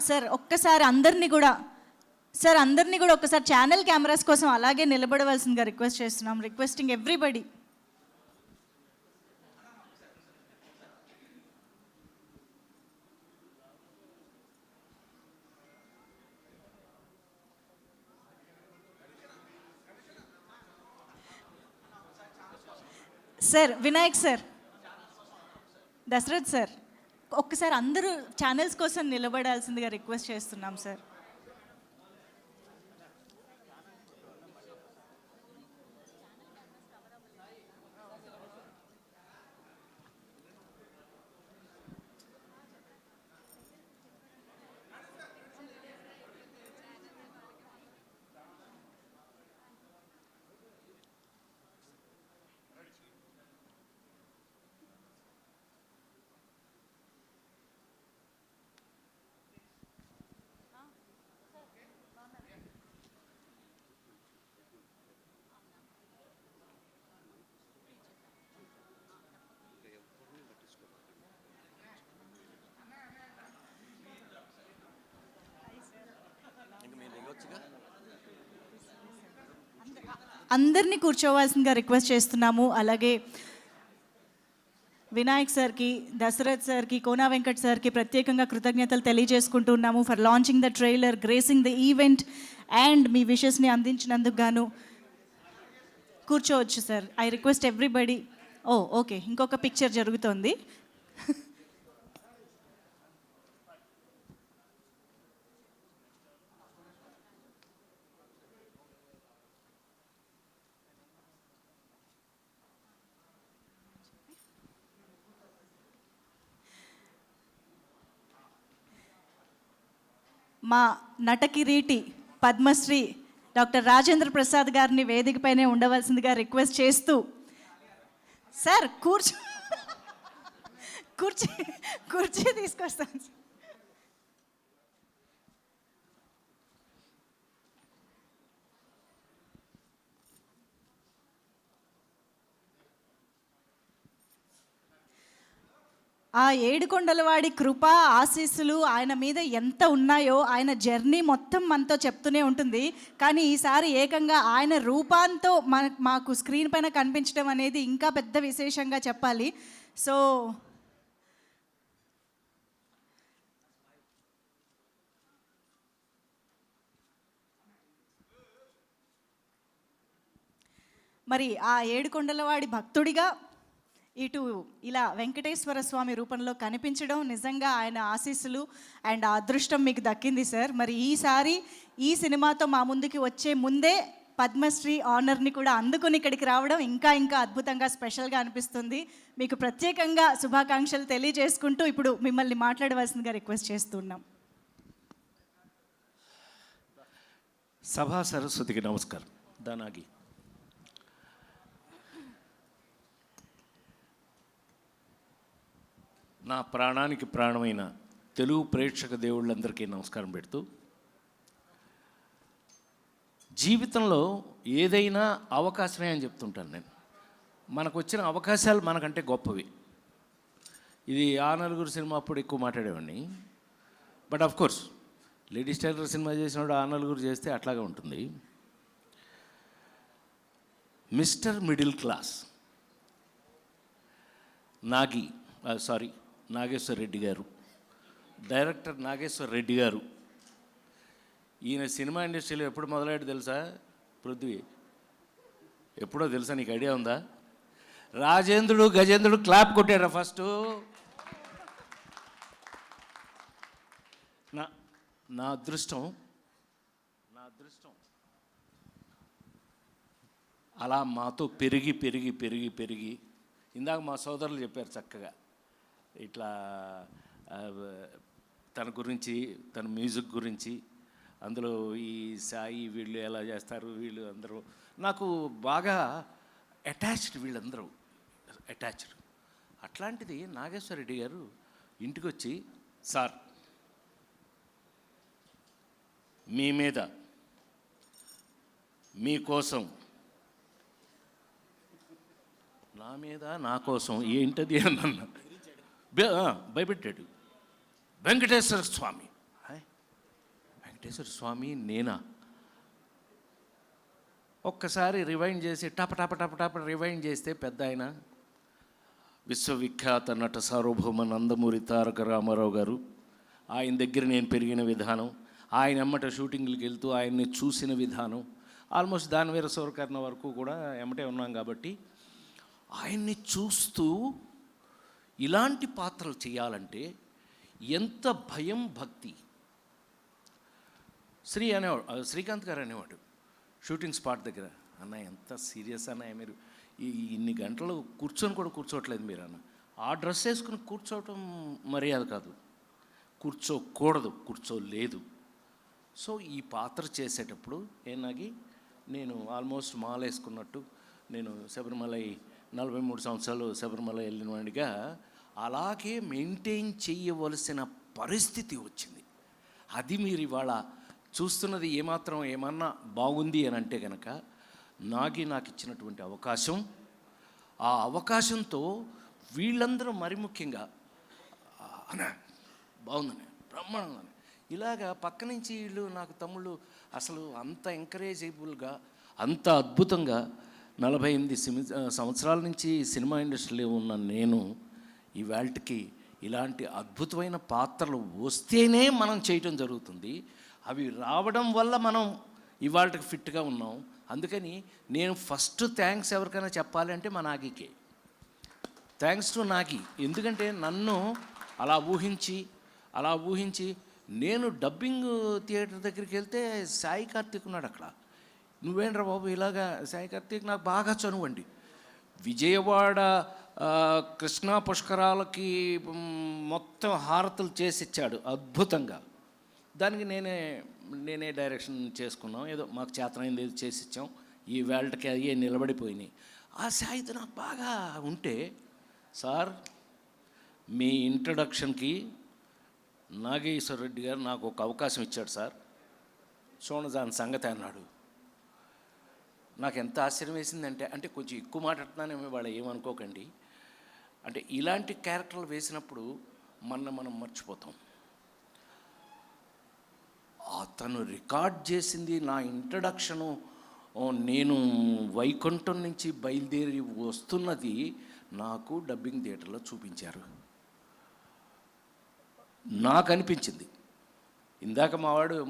సార్ ఒక్కసారి అందరినీ కూడా ఒక్కసారి ఛానల్ కెమెరాస్ కోసం అలాగే నిలబడవలసిందిగా రిక్వెస్ట్ చేస్తున్నాం. Requesting everybody. Sir Vinayak sir, Dashrath sir, ఒక్కసారి అందరూ ఛానల్స్ కోసం నిలబడాల్సిందిగా రిక్వెస్ట్ చేస్తున్నాం సార్. అందరినీ కూర్చోవాల్సిందిగా రిక్వెస్ట్ చేస్తున్నాము. అలాగే వినాయక్ సార్కి, దశరథ్ సార్కి, కోనా వెంకట్ సార్కి ప్రత్యేకంగా కృతజ్ఞతలు తెలియజేసుకుంటున్నాము for launching the trailer, gracing the event and మీ విషెస్ని అందించినందుకు గాను. కూర్చోవచ్చు sir. I request everybody. Okay, ఇంకొక పిక్చర్ జరుగుతోంది. మా నటకిరీటి పద్మశ్రీ డాక్టర్ రాజేంద్ర ప్రసాద్ గారిని వేదికపైనే ఉండవలసిందిగా రిక్వెస్ట్ చేస్తూ, సార్ కుర్చీ తీసుకొస్తాను. ఆ ఏడుకొండలవాడి కృప ఆశీస్సులు ఆయన మీద ఎంత ఉన్నాయో ఆయన జర్నీ మొత్తం మనతో చెప్తూనే ఉంటుంది. కానీ ఈసారి ఏకంగా ఆయన రూపాంతో మాకు స్క్రీన్ పైన కనిపించడం అనేది ఇంకా పెద్ద విశేషంగా చెప్పాలి. సో మరి ఆ ఏడుకొండలవాడి భక్తుడిగా ఇటు ఇలా వెంకటేశ్వర స్వామి రూపంలో కనిపించడం నిజంగా ఆయన ఆశీస్సులు అండ్ అదృష్టం మీకు దక్కింది సార్. మరి ఈసారి ఈ సినిమాతో మా ముందుకి వచ్చే ముందే పద్మశ్రీ ఆనర్ని కూడా అందుకుని ఇక్కడికి రావడం ఇంకా అద్భుతంగా స్పెషల్గా అనిపిస్తుంది. మీకు ప్రత్యేకంగా శుభాకాంక్షలు తెలియజేసుకుంటూ ఇప్పుడు మిమ్మల్ని మాట్లాడవలసిందిగా రిక్వెస్ట్ చేస్తున్నాం. సభా సరస్వతికి నమస్కారం. దానాగి నా ప్రాణానికి ప్రాణమైన తెలుగు ప్రేక్షక దేవుళ్ళందరికీ నమస్కారం పెడుతూ, జీవితంలో ఏదైనా అవకాశమే అని చెప్తుంటాను నేను. మనకు వచ్చిన అవకాశాలు మనకంటే గొప్పవి. ఇది ఆ నలుగురు సినిమా అప్పుడు ఎక్కువ మాట్లాడేవాడిని. But of course ladies tailor cinema చేసినప్పుడు ఆ నలుగురు చేస్తే అట్లాగే ఉంటుంది. Mister middle class Nageshwara Reddy garu, director Nageswara Reddy గారు. ఈయన సినిమా ఇండస్ట్రీలో ఎప్పుడు మొదలయ్యాడు తెలుసా? పృథ్వీ, ఎప్పుడో తెలుసా? నీకు ఐడియా ఉందా? రాజేంద్రుడు గజేంద్రుడు క్లాప్ కొట్టారా ఫస్ట్? నా అదృష్టం అలా మాతో పెరిగి ఇందాక మా సోదరులు చెప్పారు చక్కగా ఇట్లా తన గురించి, తన మ్యూజిక్ గురించి, అందులో ఈ సాయి వీళ్ళు ఎలా చేస్తారు, వీళ్ళు అందరూ నాకు బాగా అటాచ్డ్, వీళ్ళందరూ అటాచ్డ్. అట్లాంటిది నాగేశ్వర రెడ్డి గారు ఇంటికి వచ్చి, సార్ మీ మీద మీకోసం, నా మీద నా కోసం ఏంటది అన్న భయపెట్టాడు. వెంకటేశ్వర స్వామి నేనా? ఒక్కసారి రివైండ్ చేసి టప రివైండ్ చేస్తే పెద్ద ఆయన, విశ్వవిఖ్యాత నట సార్వభౌమ నందమూరి తారక రామారావు గారు, ఆయన దగ్గర నేను పెరిగిన విధానం, ఆయన ఎమ్మట షూటింగ్లకు వెళ్తూ ఆయన్ని చూసిన విధానం, ఆల్మోస్ట్ దానివీర సూరకర్ణ వరకు కూడా ఎమ్మటే ఉన్నాం కాబట్టి ఆయన్ని చూస్తూ ఇలాంటి పాత్రలు చేయాలంటే ఎంత భయం, భక్తి. శ్రీకాంత్ గారు అనేవాడు షూటింగ్ స్పాట్ దగ్గర, అన్నయ్య ఎంత సీరియస్ అన్నయ్య మీరు, ఇన్ని గంటలు కూర్చొని కూడా కూర్చోవట్లేదు మీరు అన్న. ఆ డ్రెస్ వేసుకుని కూర్చోవటం మర్యాద కాదు, కూర్చోకూడదు, కూర్చోలేదు. సో ఈ పాత్ర చేసేటప్పుడు నేను ఆల్మోస్ట్ మాల వేసుకున్నట్టు, నేను శబరిమల 43 సంవత్సరాలు శబరిమల వెళ్ళిన వాడిగా అలాగే మెయింటైన్ చేయవలసిన పరిస్థితి వచ్చింది. అది మీరు ఇవాళ చూస్తున్నది ఏమన్నా బాగుంది అని అంటే కనుక నాకు ఇచ్చినటువంటి అవకాశం, ఆ అవకాశంతో వీళ్ళందరూ మరి ముఖ్యంగా బాగుందని, బ్రహ్మాండంగా, ఇలాగా పక్క నుంచి వీళ్ళు నాకు తమ్ముళ్ళు అసలు అంత ఎంకరేజబుల్గా, అంత అద్భుతంగా 48 సంవత్సరాల నుంచి సినిమా ఇండస్ట్రీలో ఉన్న నేను ఇవాళకి ఇలాంటి అద్భుతమైన పాత్రలు వస్తేనే మనం చేయటం జరుగుతుంది. అవి రావడం వల్ల మనం ఇవాళకి ఫిట్గా ఉన్నాం. అందుకని నేను ఫస్ట్ థ్యాంక్స్ ఎవరికైనా చెప్పాలి అంటే మా నాగికే. Thanks to Nagi. ఎందుకంటే నన్ను అలా ఊహించి నేను డబ్బింగ్ థియేటర్ దగ్గరికి వెళ్తే సాయి కార్తీక్ ఉన్నాడు అక్కడ. నువ్వేంట్రా బాబు ఇలాగా? సాయి కార్తీక్ నాకు బాగా చనువండి. విజయవాడ కృష్ణా పుష్కరాలకి మొత్తం హారతులు చేసిచ్చాడు అద్భుతంగా. దానికి నేనే డైరెక్షన్ చేసుకున్నాం. ఏదో మాకు చేతనైంది ఏదో చేసిచ్చాం. ఈ వేళకి అయ్యే నిలబడిపోయినాయి. ఆ సాయితో నాకు బాగా ఉంటే, సార్ మీ ఇంట్రడక్షన్కి నాగేశ్వర రెడ్డి గారు నాకు ఒక అవకాశం ఇచ్చాడు సార్, చూడండి దాని సంగతి అన్నాడు. నాకు ఎంత ఆశ్చర్యం వేసిందంటే, అంటే కొంచెం ఎక్కువ మాట్లాడుతున్నానేమో వాళ్ళు ఏమనుకోకండి. అంటే ఇలాంటి క్యారెక్టర్లు వేసినప్పుడు మనం మర్చిపోతాం. అతను రికార్డ్ చేసింది నా ఇంట్రడక్షను. నేను వైకుంఠం నుంచి బయలుదేరి వస్తున్నది నాకు డబ్బింగ్ థియేటర్లో చూపించారు. నాకు అనిపించింది, ఇందాక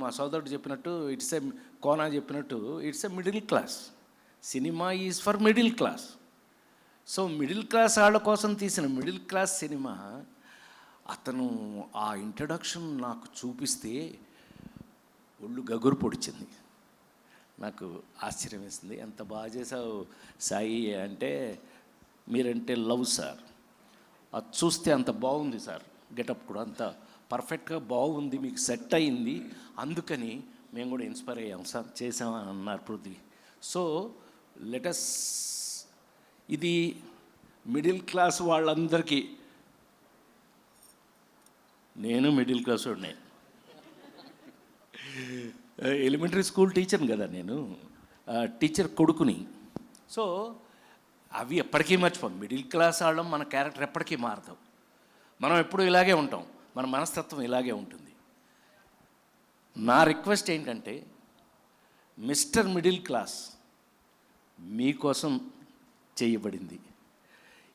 మా సోదరుడు చెప్పినట్టు కోనా చెప్పినట్టు it's a middle class cinema, is for middle class. So middle class వాళ్ళ కోసం తీసిన మిడిల్ క్లాస్ సినిమా అతను ఆ ఇంట్రడక్షన్ నాకు చూపిస్తే ఒళ్ళు గగురు పొడిచింది. నాకు ఆశ్చర్యం వేసింది. ఎంత బాగా చేసావు సాయి అంటే, మీరంటే లవ్ సార్, అది చూస్తే అంత బాగుంది సార్, గెటప్ కూడా అంత పర్ఫెక్ట్గా బాగుంది, మీకు సెట్ అయింది, అందుకని మేము కూడా ఇన్స్పైర్ అయ్యాం సార్, చేసామని అన్నారు పృథ్వీ. సో లెటస్, ఇది మిడిల్ క్లాస్ వాళ్ళందరికీ, నేను మిడిల్ క్లాస్ వాడినే, ఎలిమెంటరీ స్కూల్ టీచర్ని కదా నేను, టీచర్ కొడుకుని. సో అవి ఎప్పటికీ మర్చిపోం. మిడిల్ క్లాస్ వాళ్ళం, మన క్యారెక్టర్ ఎప్పటికీ మారతాం. మనం ఎప్పుడు ఇలాగే ఉంటాం, మన మనస్తత్వం ఇలాగే ఉంటుంది. నా రిక్వెస్ట్ ఏంటంటే, మిస్టర్ మిడిల్ క్లాస్ మీకోసం చేయబడింది.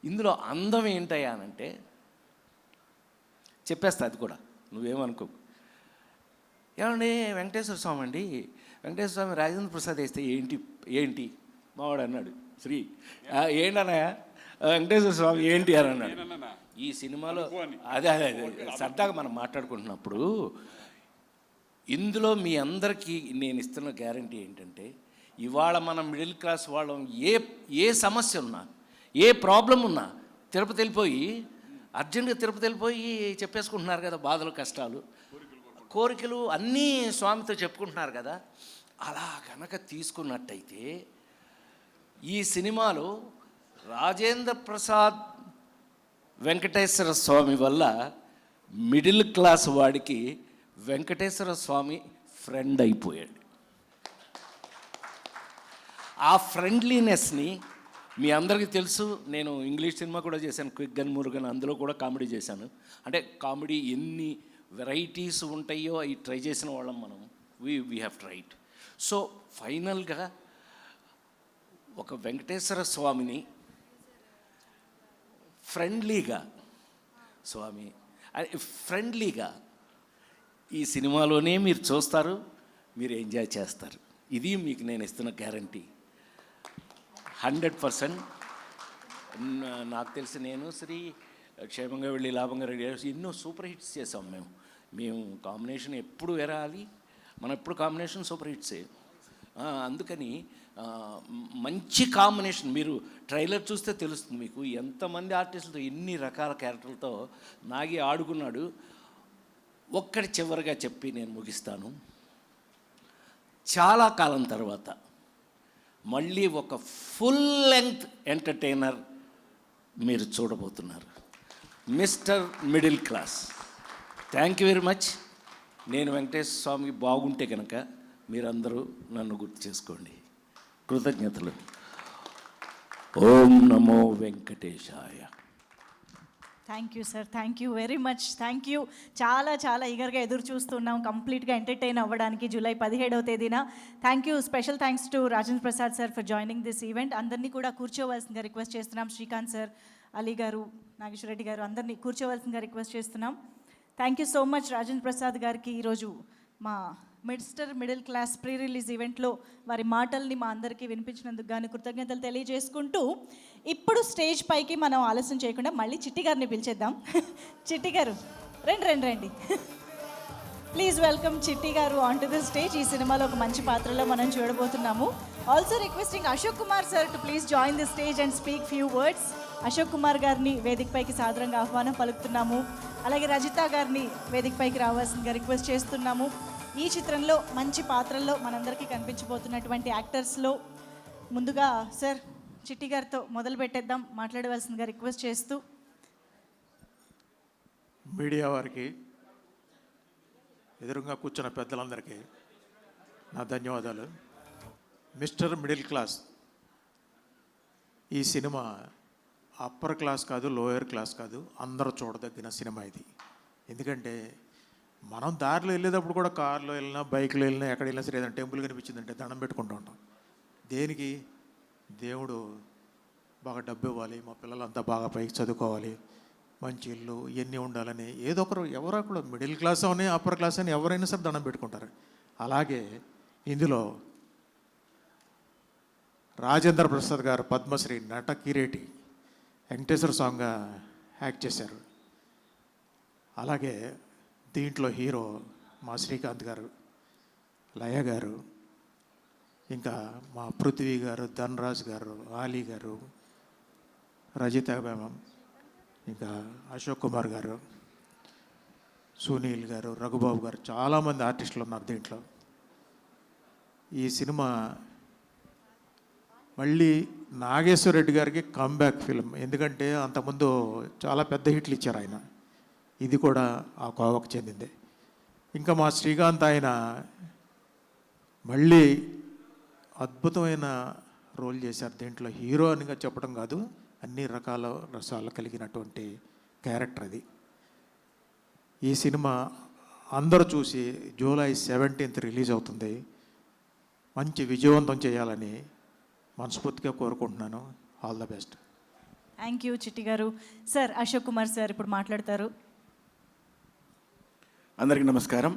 ఇందులో అందం ఏంటయ్యానంటే, చెప్పేస్తా అది కూడా, నువ్వేమనుకో. ఏమండి వెంకటేశ్వర స్వామి అండి, వెంకటేశ్వర స్వామి రాజేంద్ర ప్రసాద్ వేస్తే ఏంటి మావాడు అన్నాడు. శ్రీ ఏంటన్నయ్య వెంకటేశ్వర స్వామి ఏంటి అని అన్నాడు. ఈ సినిమాలో అదే సరదాగా మనం మాట్లాడుకుంటున్నప్పుడు, ఇందులో మీ అందరికీ నేను ఇస్తున్న గ్యారంటీ ఏంటంటే, ఇవాళ మనం మిడిల్ క్లాస్ వాళ్ళం ఏ సమస్య ఉన్నా, ఏ ప్రాబ్లం ఉన్నా తిరుపతి వెళ్ళిపోయి, అర్జెంటుగా తిరుపతి వెళ్ళిపోయి చెప్పేసుకుంటున్నారు కదా, బాధలు కష్టాలు కోరికలు అన్నీ స్వామితో చెప్పుకుంటున్నారు కదా. అలా కనుక తీసుకున్నట్టయితే ఈ సినిమాలో రాజేంద్ర ప్రసాద్ వెంకటేశ్వర స్వామి వల్ల మిడిల్ క్లాస్ వాడికి వెంకటేశ్వర స్వామి ఫ్రెండ్ అయిపోయాడు. ఆ ఫ్రెండ్లీనెస్ని మీ అందరికీ తెలుసు. నేను ఇంగ్లీష్ సినిమా కూడా చేశాను, క్విక్ గన్ మురుగన్, అందులో కూడా కామెడీ చేశాను. అంటే కామెడీ ఎన్ని వెరైటీస్ ఉంటాయో అవి ట్రై చేసిన వాళ్ళం మనం. We have tried. సో ఫైనల్గా ఒక వెంకటేశ్వర స్వామిని ఫ్రెండ్లీగా, స్వామి ఫ్రెండ్లీగా ఈ సినిమాలోనే మీరు చూస్తారు, మీరు ఎంజాయ్ చేస్తారు. ఇది మీకు నేను ఇస్తున్న గ్యారంటీ 100%. నాకు తెలిసి నేను శ్రీ క్షేమంగా వెళ్ళి లాభంగా రెడీ ఎన్నో సూపర్ హిట్స్ చేసాం మేము కాంబినేషన్ ఎప్పుడు ఎరాలి, మనం ఎప్పుడు కాంబినేషన్ సూపర్ హిట్సే. అందుకని మంచి కాంబినేషన్. మీరు ట్రైలర్ చూస్తే తెలుస్తుంది మీకు ఎంతమంది ఆర్టిస్టులతో, ఎన్ని రకాల క్యారెక్టర్లతో నాగి ఆడుకున్నాడు. ఒక్కటి చివరిగా చెప్పి నేను ముగిస్తాను. చాలా కాలం తర్వాత మళ్ళీ ఒక ఫుల్ లెంగ్త్ ఎంటర్టైనర్ మీరు చూడబోతున్నారు, mister middle class. Thank you very much. నేను వెంకటేశ్వర స్వామికి బాగుంటే కనుక మీరందరూ నన్ను గుర్తు చేసుకోండి. కృతజ్ఞతలు. ఓం నమో వెంకటేశాయ. Thank you sir, thank you very much. Thank you. చాలా ఈగర్గా ఎదురు చూస్తున్నాం కంప్లీట్గా ఎంటర్టైన్ అవ్వడానికి జూలై 17వ తేదీన. Thank you. Special thanks to Rajendra Prasad sir for joining this event. అందరినీ కూడా కూర్చోవలసిందిగా రిక్వెస్ట్ చేస్తున్నాం. శ్రీకాంత్ సార్, అలీ గారు, నాగేశ్వర రెడ్డి గారు అందరినీ కూర్చోవలసిందిగా రిక్వెస్ట్ చేస్తున్నాం. Thank you so much Rajendra Prasad గారికి ఈరోజు మా మిడిల్ క్లాస్ ప్రీ రిలీజ్ ఈవెంట్లో వారి మాటల్ని మా అందరికీ వినిపించినందుకు గాను కృతజ్ఞతలు తెలియజేసుకుంటూ ఇప్పుడు స్టేజ్ పైకి మనం ఆలస్యం చేయకుండా మళ్ళీ చిట్టి గారిని పిలిచేద్దాం. చిట్టి గారు రండి. ప్లీజ్ వెల్కమ్ చిట్టి గారు ఆన్ టు ద స్టేజ్. ఈ సినిమాలో ఒక మంచి పాత్రలో మనం చూడబోతున్నాము. Also requesting Ashok Kumar sir to please join the stage and speak few words. Ashok Kumar గారిని వేదికపైకి సాదరంగా ఆహ్వానం పలుకుతున్నాము. అలాగే రజిత గారిని వేదికపైకి రావాల్సిందిగా రిక్వెస్ట్ చేస్తున్నాము. ఈ చిత్రంలో మంచి పాత్రల్లో మనందరికీ కనిపించబోతున్నటువంటి యాక్టర్స్లో ముందుగా సార్ చిట్టి గారితో మొదలు పెట్టేద్దాం, మాట్లాడవలసిందిగా రిక్వెస్ట్ చేస్తూ. మీడియా వారికి, ఎదురుగా కూర్చున్న పెద్దలందరికీ నా ధన్యవాదాలు. మిస్టర్ మిడిల్ క్లాస్ ఈ సినిమా అప్పర్ క్లాస్ కాదు, లోయర్ క్లాస్ కాదు, అందరూ చూడదగిన సినిమా ఇది. ఎందుకంటే మనం దారిలో వెళ్ళేటప్పుడు కూడా కార్లో వెళ్ళినా, బైక్లో వెళ్ళినా, ఎక్కడ వెళ్ళినా సరే ఏదైనా టెంపుల్ కనిపించిందంటే దండం పెట్టుకుంటూ ఉంటాం. దేనికి? దేవుడు బాగా డబ్బు ఇవ్వాలి, మా పిల్లలంతా బాగా పైకి చదువుకోవాలి, మంచి ఇల్లు ఇవన్నీ ఉండాలని ఏదో ఒకరు ఎవరో ఒకరు మిడిల్ క్లాస్ అని అప్పర్ క్లాస్ అని ఎవరైనా సరే దండం పెట్టుకుంటారు. అలాగే ఇందులో రాజేంద్ర ప్రసాద్ గారు పద్మశ్రీ నట కిరీటి వెంకటేశ్వర స్వామిగా యాక్ట్ చేశారు. అలాగే దీంట్లో హీరో మా శ్రీకాంత్ గారు, లయ గారు, ఇంకా మా పృథ్వీ గారు, ధనరాజ్ గారు, ఆలీ గారు, రజిత మేమం, ఇంకా అశోక్ కుమార్ గారు, సునీల్ గారు, రఘుబాబు గారు, చాలామంది ఆర్టిస్టులు ఉన్నారు దీంట్లో. ఈ సినిమా మళ్ళీ నాగేశ్వర రెడ్డి గారికి కమ్బ్యాక్ ఫిల్మ్. ఎందుకంటే అంతకుముందు చాలా పెద్ద హిట్లు ఇచ్చారు ఆయన, ఇది కూడా ఆ కోవకు చెందిందే. ఇంకా మా శ్రీకాంత్ ఆయన మళ్ళీ అద్భుతమైన రోల్ చేశారు దీంట్లో. హీరో అనిగా చెప్పడం కాదు, అన్ని రకాల రసాలు కలిగినటువంటి క్యారెక్టర్ అది. ఈ సినిమా అందరూ చూసి జూలై 17th రిలీజ్ అవుతుంది. మంచి విజయవంతం చేయాలని మనస్ఫూర్తిగా కోరుకుంటున్నాను. All the best. Thank you చిట్టి గారు. సార్ అశోక్ కుమార్ సార్ ఇప్పుడు మాట్లాడతారు. అందరికీ నమస్కారం.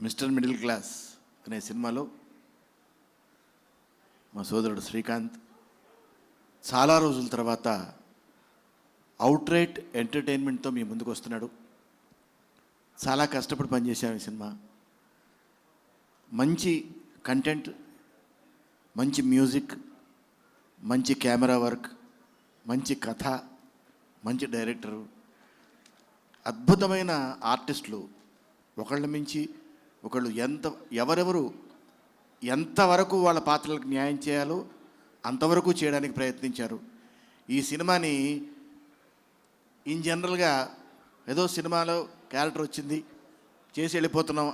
మిస్టర్ మిడిల్ క్లాస్ అనే సినిమాలో మా సోదరుడు శ్రీకాంత్ చాలా రోజుల తర్వాత అవుట్రైట్ ఎంటర్టైన్మెంట్తో మీ ముందుకు వస్తున్నాడు. చాలా కష్టపడి పనిచేసాము ఈ సినిమా. మంచి కంటెంట్, మంచి మ్యూజిక్, మంచి కెమెరా వర్క్, మంచి కథ, మంచి డైరెక్టరు, అద్భుతమైన ఆర్టిస్టులు, ఒకళ్ళ మించి ఒకళ్ళు ఎవరెవరు ఎంతవరకు వాళ్ళ పాత్రలకు న్యాయం చేయాలో అంతవరకు చేయడానికి ప్రయత్నించారు. ఈ సినిమాని ఇన్ జనరల్గా ఏదో సినిమాలో క్యారెక్టర్ వచ్చింది చేసి వెళ్ళిపోతున్నాం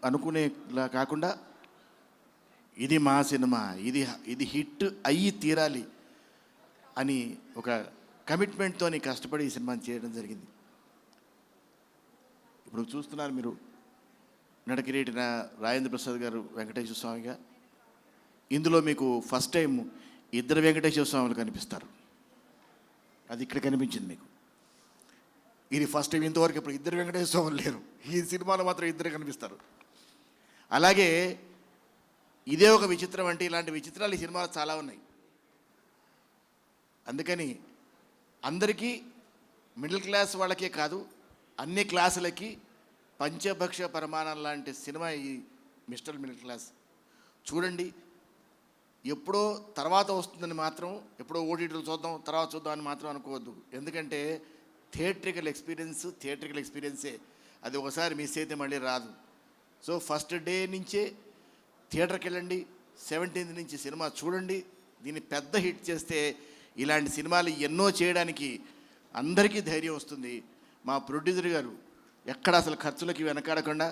అనుకునేలా కాకుండా ఇది మా సినిమా, ఇది హిట్ అయ్యి తీరాలి అని ఒక కమిట్మెంట్తో కష్టపడి ఈ సినిమాని చేయడం జరిగింది. ఇప్పుడు చూస్తున్నారు మీరు, నట కిరీటి రాజేంద్ర ప్రసాద్ గారు వెంకటేశ్వర స్వామిగా. ఇందులో మీకు ఫస్ట్ టైం ఇద్దరు వెంకటేశ్వర స్వాములు కనిపిస్తారు. అది ఇక్కడ కనిపించింది మీకు. ఇది ఫస్ట్ టైం. ఇంతవరకు ఇప్పుడు ఇద్దరు వెంకటేశ్వర స్వాములు లేరు. ఈ సినిమాలో మాత్రం ఇద్దరు కనిపిస్తారు. అలాగే ఇదే ఒక విచిత్రం అంటే ఇలాంటి విచిత్రాలు ఈ సినిమాలో చాలా ఉన్నాయి. అందుకని అందరికీ, మిడిల్ క్లాస్ వాళ్ళకే కాదు అన్ని క్లాసులకి పంచభక్ష పరమాణం లాంటి సినిమా ఈ మిస్టర్ మిడిల్ క్లాస్. చూడండి, ఎప్పుడో తర్వాత వస్తుందని మాత్రం, ఎప్పుడో ఓటీటీలు తర్వాత చూద్దాం అని మాత్రం అనుకోవద్దు. ఎందుకంటే థియేట్రికల్ ఎక్స్పీరియన్సే. అది ఒకసారి మిస్ అయితే మళ్ళీ రాదు. సో ఫస్ట్ డే నుంచే థియేటర్కి వెళ్ళండి, 17th నుంచి సినిమా చూడండి. దీన్ని పెద్ద హిట్ చేస్తే ఇలాంటి సినిమాలు ఎన్నో చేయడానికి అందరికీ ధైర్యం వస్తుంది. మా ప్రొడ్యూసర్ గారు ఎక్కడ అసలు ఖర్చులకి వెనకాడకుండా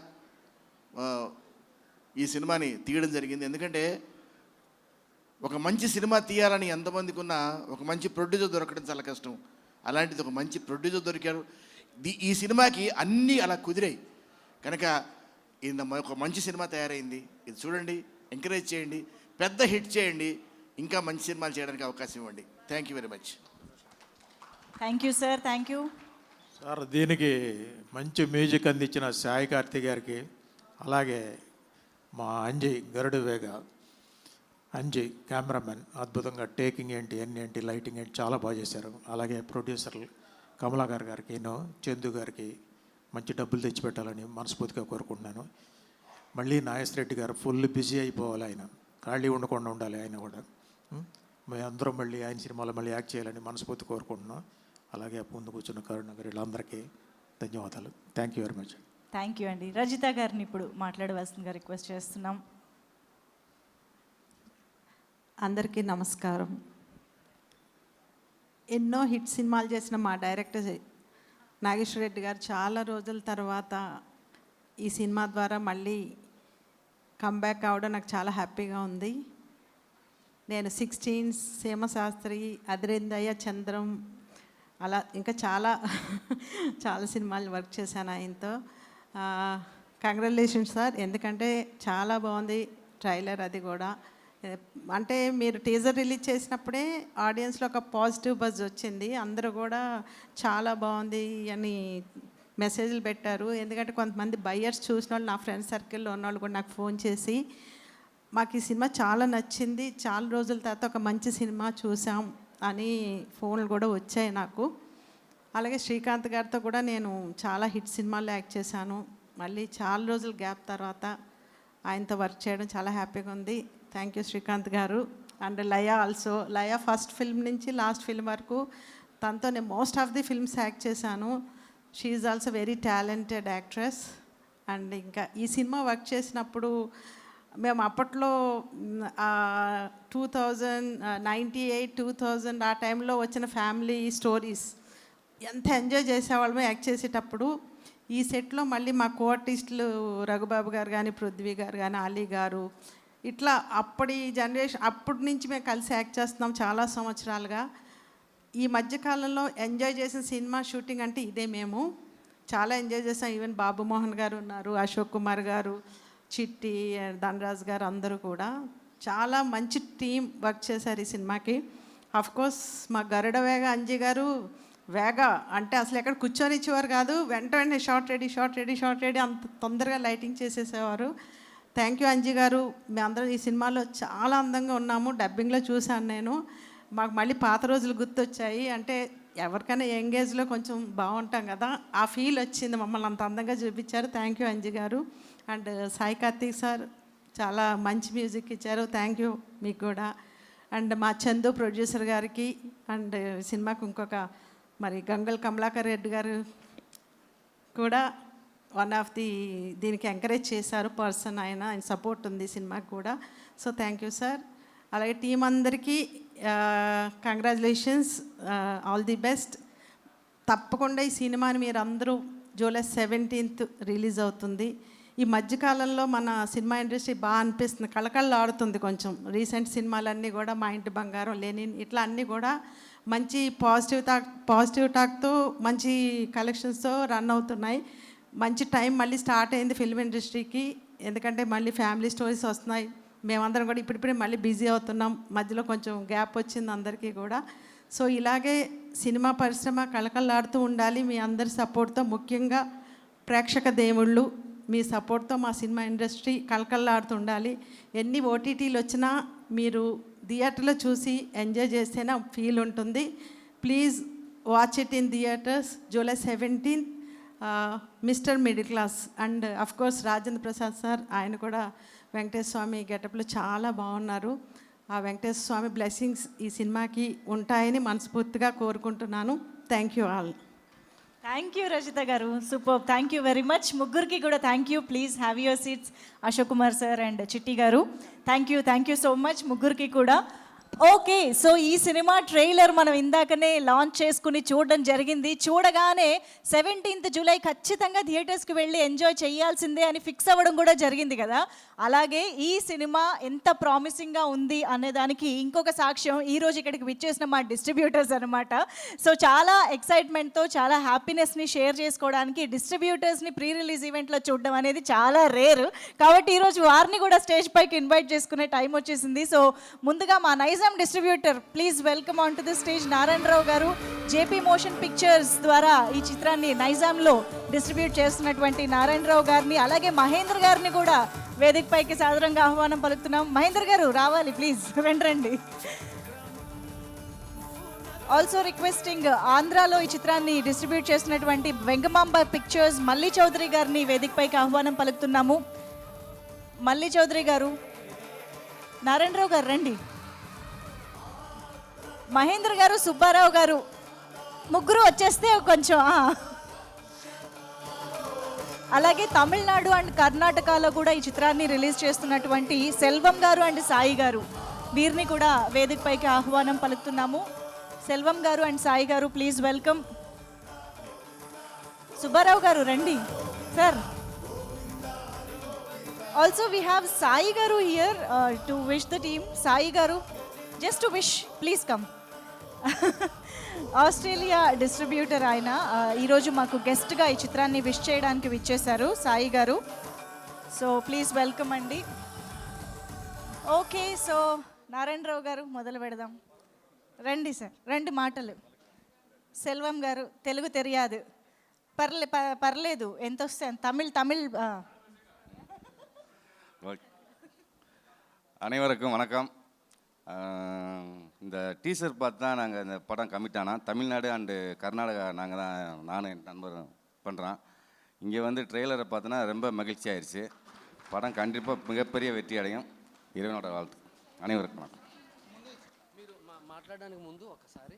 ఈ సినిమాని తీయడం జరిగింది. ఎందుకంటే ఒక మంచి సినిమా తీయాలని ఎంతమందికి ఉన్నా ఒక మంచి ప్రొడ్యూసర్ దొరకడం చాలా కష్టం. అలాంటిది ఒక మంచి ప్రొడ్యూసర్ దొరికారు. ఈ సినిమాకి అన్నీ అలా కుదిరాయి కనుక ఒక మంచి సినిమా తయారైంది. ఇది చూడండి, ఎంకరేజ్ చేయండి, పెద్ద హిట్ చేయండి. ఇంకా మంచి సినిమాలు చేయడానికి అవకాశం ఇవ్వండి. Thank you very much. Thank you sir, thank you. Sir దీనికి మంచి మ్యూజిక్ అందించిన సాయి కార్తిక్ గారికి, అలాగే మా అంజయ్ గరుడు వేగ అంజయ్ కెమెరామెన్ అద్భుతంగా టేకింగ్ ఏంటి ఎన్ని ఏంటి లైటింగ్ ఏంటి చాలా బాగా చేశారు. అలాగే ప్రొడ్యూసర్ కమలాకర్ గారికి చందు గారికి మంచి డబ్బులు తెచ్చిపెట్టాలని మనస్ఫూర్తిగా కోరుకుంటున్నాను. మళ్ళీ నాగేశ్వర రెడ్డి గారు ఫుల్ బిజీ అయిపోవాలి, ఆయన ఖాళీ ఉండకుండా ఉండాలి. ఆయన కూడా మేము అందరం మళ్ళీ ఆయన సినిమాలో మళ్ళీ యాక్ట్ చేయాలని మనస్ఫూర్తి కోరుకుంటున్నాం. అలాగే ముందు కూర్చున్న కరుణ గారు వీళ్ళందరికీ ధన్యవాదాలు. Thank you very much. Thank you అండి. రజిత గారిని ఇప్పుడు మాట్లాడవలసిందిగా రిక్వెస్ట్ చేస్తున్నాం. అందరికీ నమస్కారం. ఎన్నో హిట్ సినిమాలు చేసిన మా డైరెక్టర్ నాగేశ్వర రెడ్డి గారు చాలా రోజుల తర్వాత ఈ సినిమా ద్వారా మళ్ళీ కంబ్యాక్ కావడం నాకు చాలా హ్యాపీగా ఉంది. నేను 16 సీమశాస్త్రి, అదిరిందయ్య, చంద్రం, అలా ఇంకా చాలా చాలా సినిమాలు వర్క్ చేశాను ఆయనతో. కంగ్రాచులేషన్స్ సార్, ఎందుకంటే చాలా బాగుంది ట్రైలర్. అది కూడా అంటే మీరు టీజర్ రిలీజ్ చేసినప్పుడే ఆడియన్స్లో ఒక పాజిటివ్ బజ్ వచ్చింది. అందరూ కూడా చాలా బాగుంది అని మెసేజ్లు పెట్టారు. ఎందుకంటే కొంతమంది బయ్యర్స్ చూసిన వాళ్ళు, నా ఫ్రెండ్స్ సర్కిల్లో ఉన్న వాళ్ళు కూడా నాకు ఫోన్ చేసి మాకు ఈ సినిమా చాలా నచ్చింది, చాలా రోజుల తర్వాత ఒక మంచి సినిమా చూసాం అని ఫోన్లు కూడా వచ్చాయి నాకు. అలాగే శ్రీకాంత్ గారితో కూడా నేను చాలా హిట్ సినిమాల్లో యాక్ట్ చేశాను. మళ్ళీ చాలా రోజుల గ్యాప్ తర్వాత ఆయనతో వర్క్ చేయడం చాలా హ్యాపీగా ఉంది. Thank you Srikanth garu. And Laya also, Laya first film నుంచి లాస్ట్ ఫిల్మ్ వరకు తనతో నేను most of the films act చేశాను. She is also very talented actress. And ఇంకా ఈ సినిమా వర్క్ చేసినప్పుడు మేము అప్పట్లో 1998, 2000 ఆ టైంలో వచ్చిన ఫ్యామిలీ స్టోరీస్ ఎంత ఎంజాయ్ చేసేవాళ్ళమో యాక్ట్ చేసేటప్పుడు. ఈ సెట్లో మళ్ళీ మా కో ఆర్టిస్టులు రఘుబాబు గారు కానీ, పృథ్వీ గారు కానీ, అలీ గారు, ఇట్లా అప్పటి జనరేషన్, అప్పటి నుంచి మేము కలిసి యాక్ట్ చేస్తున్నాం చాలా సంవత్సరాలుగా. ఈ మధ్యకాలంలో ఎంజాయ్ చేసిన సినిమా షూటింగ్ అంటే ఇదే. మేము చాలా ఎంజాయ్ చేసాం. ఈవెన్ బాబు మోహన్ గారు ఉన్నారు, అశోక్ కుమార్ గారు, చిట్టి, ధనరాజ్ గారు, అందరూ కూడా చాలా మంచి టీం వర్క్ చేశారు ఈ సినిమాకి. కోర్స్ మా గరుడ వేగ అంజీ గారు వేగ అంటే అసలు ఎక్కడ కూర్చొని ఇచ్చేవారు కాదు, వెంట వెంటనే short ready, short ready, short ready, అంత తొందరగా లైటింగ్ చేసేసేవారు. థ్యాంక్ యూ అంజీ గారు. మేమందరం ఈ సినిమాలో చాలా అందంగా ఉన్నాము. డబ్బింగ్లో చూశాను నేను. మాకు మళ్ళీ పాత రోజులు గుర్తొచ్చాయి. అంటే ఎవరికైనా యంగేజ్లో కొంచెం బాగుంటాం కదా, ఆ ఫీల్ వచ్చింది. మమ్మల్ని అంత అందంగా చూపించారు. థ్యాంక్ యూ అంజీ గారు. అండ్ సాయి కార్తీక్ సార్ చాలా మంచి మ్యూజిక్ ఇచ్చారు. థ్యాంక్ యూ మీకు కూడా. అండ్ మా చందు ప్రొడ్యూసర్ గారికి, అండ్ సినిమాకు ఇంకొక మరి గంగల్ కమలాకర్ రెడ్డి గారు కూడా వన్ ఆఫ్ ది దీనికి ఎంకరేజ్ చేశారు పర్సన్. ఆయన సపోర్ట్ ఉంది సినిమాకి కూడా. So thank you sir. అలాగే టీం అందరికీ కంగ్రాచులేషన్స్, ఆల్ ది బెస్ట్. తప్పకుండా ఈ సినిమాని మీరు అందరూ జూలై 17th రిలీజ్ అవుతుంది. ఈ మధ్యకాలంలో మన సినిమా ఇండస్ట్రీ బాగా అనిపిస్తుంది, కళకళలాడుతుంది కొంచెం. రీసెంట్ సినిమాలన్నీ కూడా మా ఇంటి బంగారం, లెనిన్, ఇట్లా అన్నీ కూడా మంచి పాజిటివ్ టాక్తో మంచి కలెక్షన్స్తో రన్ అవుతున్నాయి. మంచి టైం మళ్ళీ స్టార్ట్ అయింది ఫిల్మ్ ఇండస్ట్రీకి. ఎందుకంటే మళ్ళీ ఫ్యామిలీ స్టోరీస్ వస్తున్నాయి. మేమందరం కూడా ఇప్పుడిప్పుడే మళ్ళీ బిజీ అవుతున్నాం. మధ్యలో కొంచెం గ్యాప్ వచ్చింది అందరికీ కూడా. సో ఇలాగే సినిమా పరిశ్రమ కళకళలాడుతూ ఉండాలి మీ అందరి సపోర్ట్తో. ముఖ్యంగా ప్రేక్షక దేవుళ్ళు మీ సపోర్ట్తో మా సినిమా ఇండస్ట్రీ కళకళలాడుతూ ఉండాలి. ఎన్ని ఓటీటీలు వచ్చినా మీరు థియేటర్లో చూసి ఎంజాయ్ చేస్తేనే ఫీల్ ఉంటుంది. Please watch it in theatres. July 17th mister middle class. And course Rajendra Prasad sir, ఆయన కూడా వెంకటేశ్వర స్వామి గెటప్లో చాలా బాగున్నారు. ఆ వెంకటేశ్వర స్వామి బ్లెస్సింగ్స్ ఈ సినిమాకి ఉంటాయని మనస్ఫూర్తిగా కోరుకుంటున్నాను. Thank you all. Thank you Rajitha garu, super. Thank you very much. ముగ్గురికి కూడా thank you. Please have your seats. Ashok Kumar sir and Chitti garu, thank you so much ముగ్గురికి కూడా. ఓకే, సో ఈ సినిమా ట్రైలర్ మనం ఇందాకనే లాంచ్ చేసుకుని చూడడం జరిగింది. చూడగానే 17th జూలై ఖచ్చితంగా థియేటర్స్కి వెళ్ళి ఎంజాయ్ చేయాల్సిందే అని ఫిక్స్ అవ్వడం కూడా జరిగింది కదా. అలాగే ఈ సినిమా ఎంత ప్రామిసింగ్గా ఉంది అనేదానికి ఇంకొక సాక్ష్యం ఈరోజు ఇక్కడికి విచ్చేసిన మా డిస్ట్రిబ్యూటర్స్ అనమాట. సో చాలా ఎక్సైట్మెంట్తో, చాలా హ్యాపీనెస్ని షేర్ చేసుకోవడానికి డిస్ట్రిబ్యూటర్స్ని ప్రీ రిలీజ్ ఈవెంట్లో చూడడం అనేది చాలా రేర్. కాబట్టి ఈరోజు వారిని కూడా స్టేజ్ పైకి ఇన్వైట్ చేసుకునే టైం వచ్చేసింది. సో ముందుగా మా Nizam Nizam distributor, please welcome on to the stage Narayana Rao garu. JP motion pictures ద్వారా ఈ చిత్రాన్ని నైజాంలో డిస్ట్రిబ్యూట్ చేస్తున్నటువంటి నారాయణరావు గారిని, అలాగే మహేంద్ర గారిని కూడా వేదికపైకి సాదరంగా ఆహ్వానం పలుకుతున్నాం. మహేంద్ర గారు రావాలి ప్లీజ్, రండి. ఆల్సో రిక్వెస్టింగ్ ఆంధ్రాలో ఈ చిత్రాన్ని డిస్ట్రిబ్యూట్ చేసినటువంటి వెంగమాంబ పిక్చర్స్ మల్లి చౌదరి గారిని వేదికపైకి ఆహ్వానం పలుకుతున్నాము. మల్లి చౌదరి గారు, నారాయణరావు గారు రండి. మహేంద్ర గారు, సుబ్బారావు గారు, ముగ్గురు వచ్చేస్తే కొంచెం. అలాగే తమిళనాడు అండ్ కర్ణాటకలో కూడా ఈ చిత్రాన్ని రిలీజ్ చేస్తున్నటువంటి సెల్వం గారు అండ్ సాయి గారు, వీరిని కూడా వేదికపైకి ఆహ్వానం పలుకుతున్నాము. సెల్వం గారు అండ్ సాయి గారు, ప్లీజ్ వెల్కమ్. సుబ్బారావు గారు రండి sir. Also we have Sai garu here to wish the team. Sai garu, just to wish, please come. Australia distributor ఆయన ఈరోజు మాకు గెస్ట్గా ఈ చిత్రాన్ని విష్ చేయడానికి విచ్చేశారు సాయి గారు. సో ప్లీజ్ వెల్కమ్ అండి. ఓకే, సో నారాయణరావు గారు మొదలు పెడదాం. రండి సార్, రండి. మాటలు సెల్వం గారు, తెలుగు తెలియదు, పర్లేదు, ఎంత వస్తే తమిళ్. அனைவருக்கும் வணக்கம். இந்த டீசர் பார்த்து தான் நாங்கள் இந்த படம் கமிட் ஆனால் தமிழ்நாடு அண்டு கர்நாடகா நாங்கள் தான், நானும் என் நண்பரும் பண்ணுறோம். இங்கே வந்து ட்ரெய்லரை பார்த்தோன்னா ரொம்ப மகிழ்ச்சி ஆயிடுச்சு. படம் கண்டிப்பாக மிகப்பெரிய வெற்றி அடையும். இறைவனோட வாழ்த்து. அனைவருக்கும் வணக்கம். మీరు మాట్లాడడానికి ముందు ఒకసారి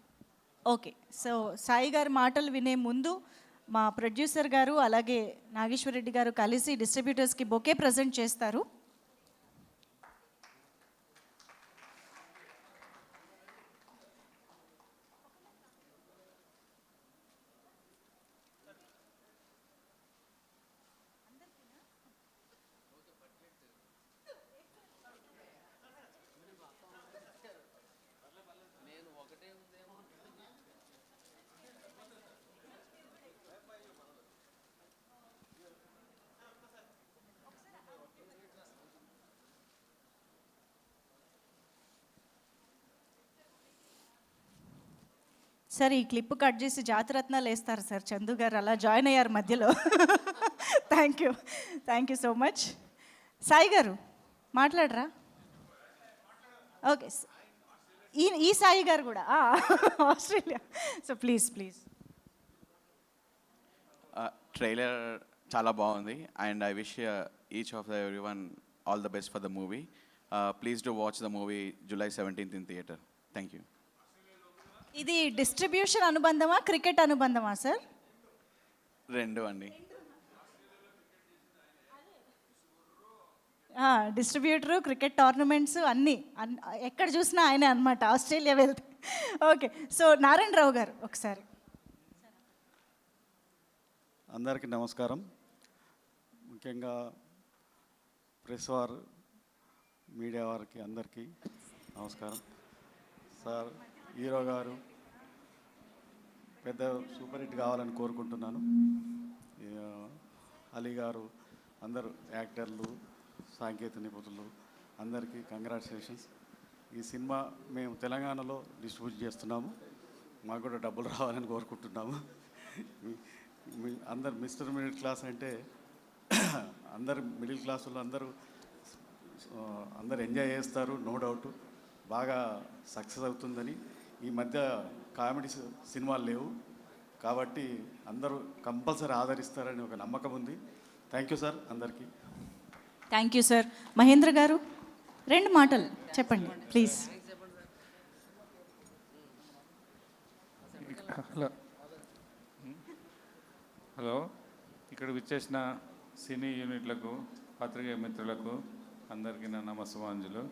ఓకే, సో సాయి గారి మాటలు వినే ముందు మా ప్రొడ్యూసర్ గారు అలాగే నాగేశ్వరరెడ్డి గారు కలిసి డిస్ట్రిబ్యూటర్స్కి బొకే ప్రజెంట్ చేస్తారు. సార్ ఈ క్లిప్ కట్ చేసి జాతిరత్నాలు వేస్తారు సార్. చందు గారు అలా జాయిన్ అయ్యారు మధ్యలో. Thank you so much. Sai గారు మాట్లాడరా? ఓకే, ఈ సాయి గారు కూడా ఆస్ట్రేలియా. So please. ట్రైలర్ చాలా బాగుంది and I wish each of the every one all the best for the movie. Please do watch the movie July 17th in theatre. Thank you. ఇది distribution అనుబంధమా, cricket అనుబంధమా sir? రెండు అండి. Distributor, cricket tournaments అన్నీ ఎక్కడ చూసినా ఆయనే అనమాట, Australia వెళ్తే. Okay, so Narayana Rao గారు ఒకసారి. అందరికీ నమస్కారం. ముఖ్యంగా ప్రెస్ వారు, మీడియా వారికి అందరికీ నమస్కారం. సార్, హీరో గారు పెద్ద సూపర్ హిట్ కావాలని కోరుకుంటున్నాను. అలీ గారు, అందరూ యాక్టర్లు, సాంకేతిక నిపుణులు అందరికీ కంగ్రాచులేషన్స్. ఈ సినిమా మేము తెలంగాణలో డిస్ట్రిబ్యూట్ చేస్తున్నాము. మాకు కూడా డబ్బులు రావాలని కోరుకుంటున్నాము. అందరు మిస్టర్ మిడిల్ క్లాస్ అంటే అందరు మిడిల్ క్లాస్ వాళ్ళు అందరూ ఎంజాయ్ చేస్తారు, నో డౌట్. బాగా సక్సెస్ అవుతుందని. ఈ మధ్య కామెడీ సినిమాలు లేవు కాబట్టి అందరూ కంపల్సరీ ఆదరిస్తారని ఒక నమ్మకం ఉంది. థ్యాంక్ యూ సార్ అందరికీ. Thank you sir. Mahendra garu 2 మాటలు చెప్పండి ప్లీజ్. హలో, ఇక్కడ విచ్చేసిన సినీ యూనిట్లకు, పత్రికా మిత్రులకు అందరికీ నా నమస్కారాంజలు.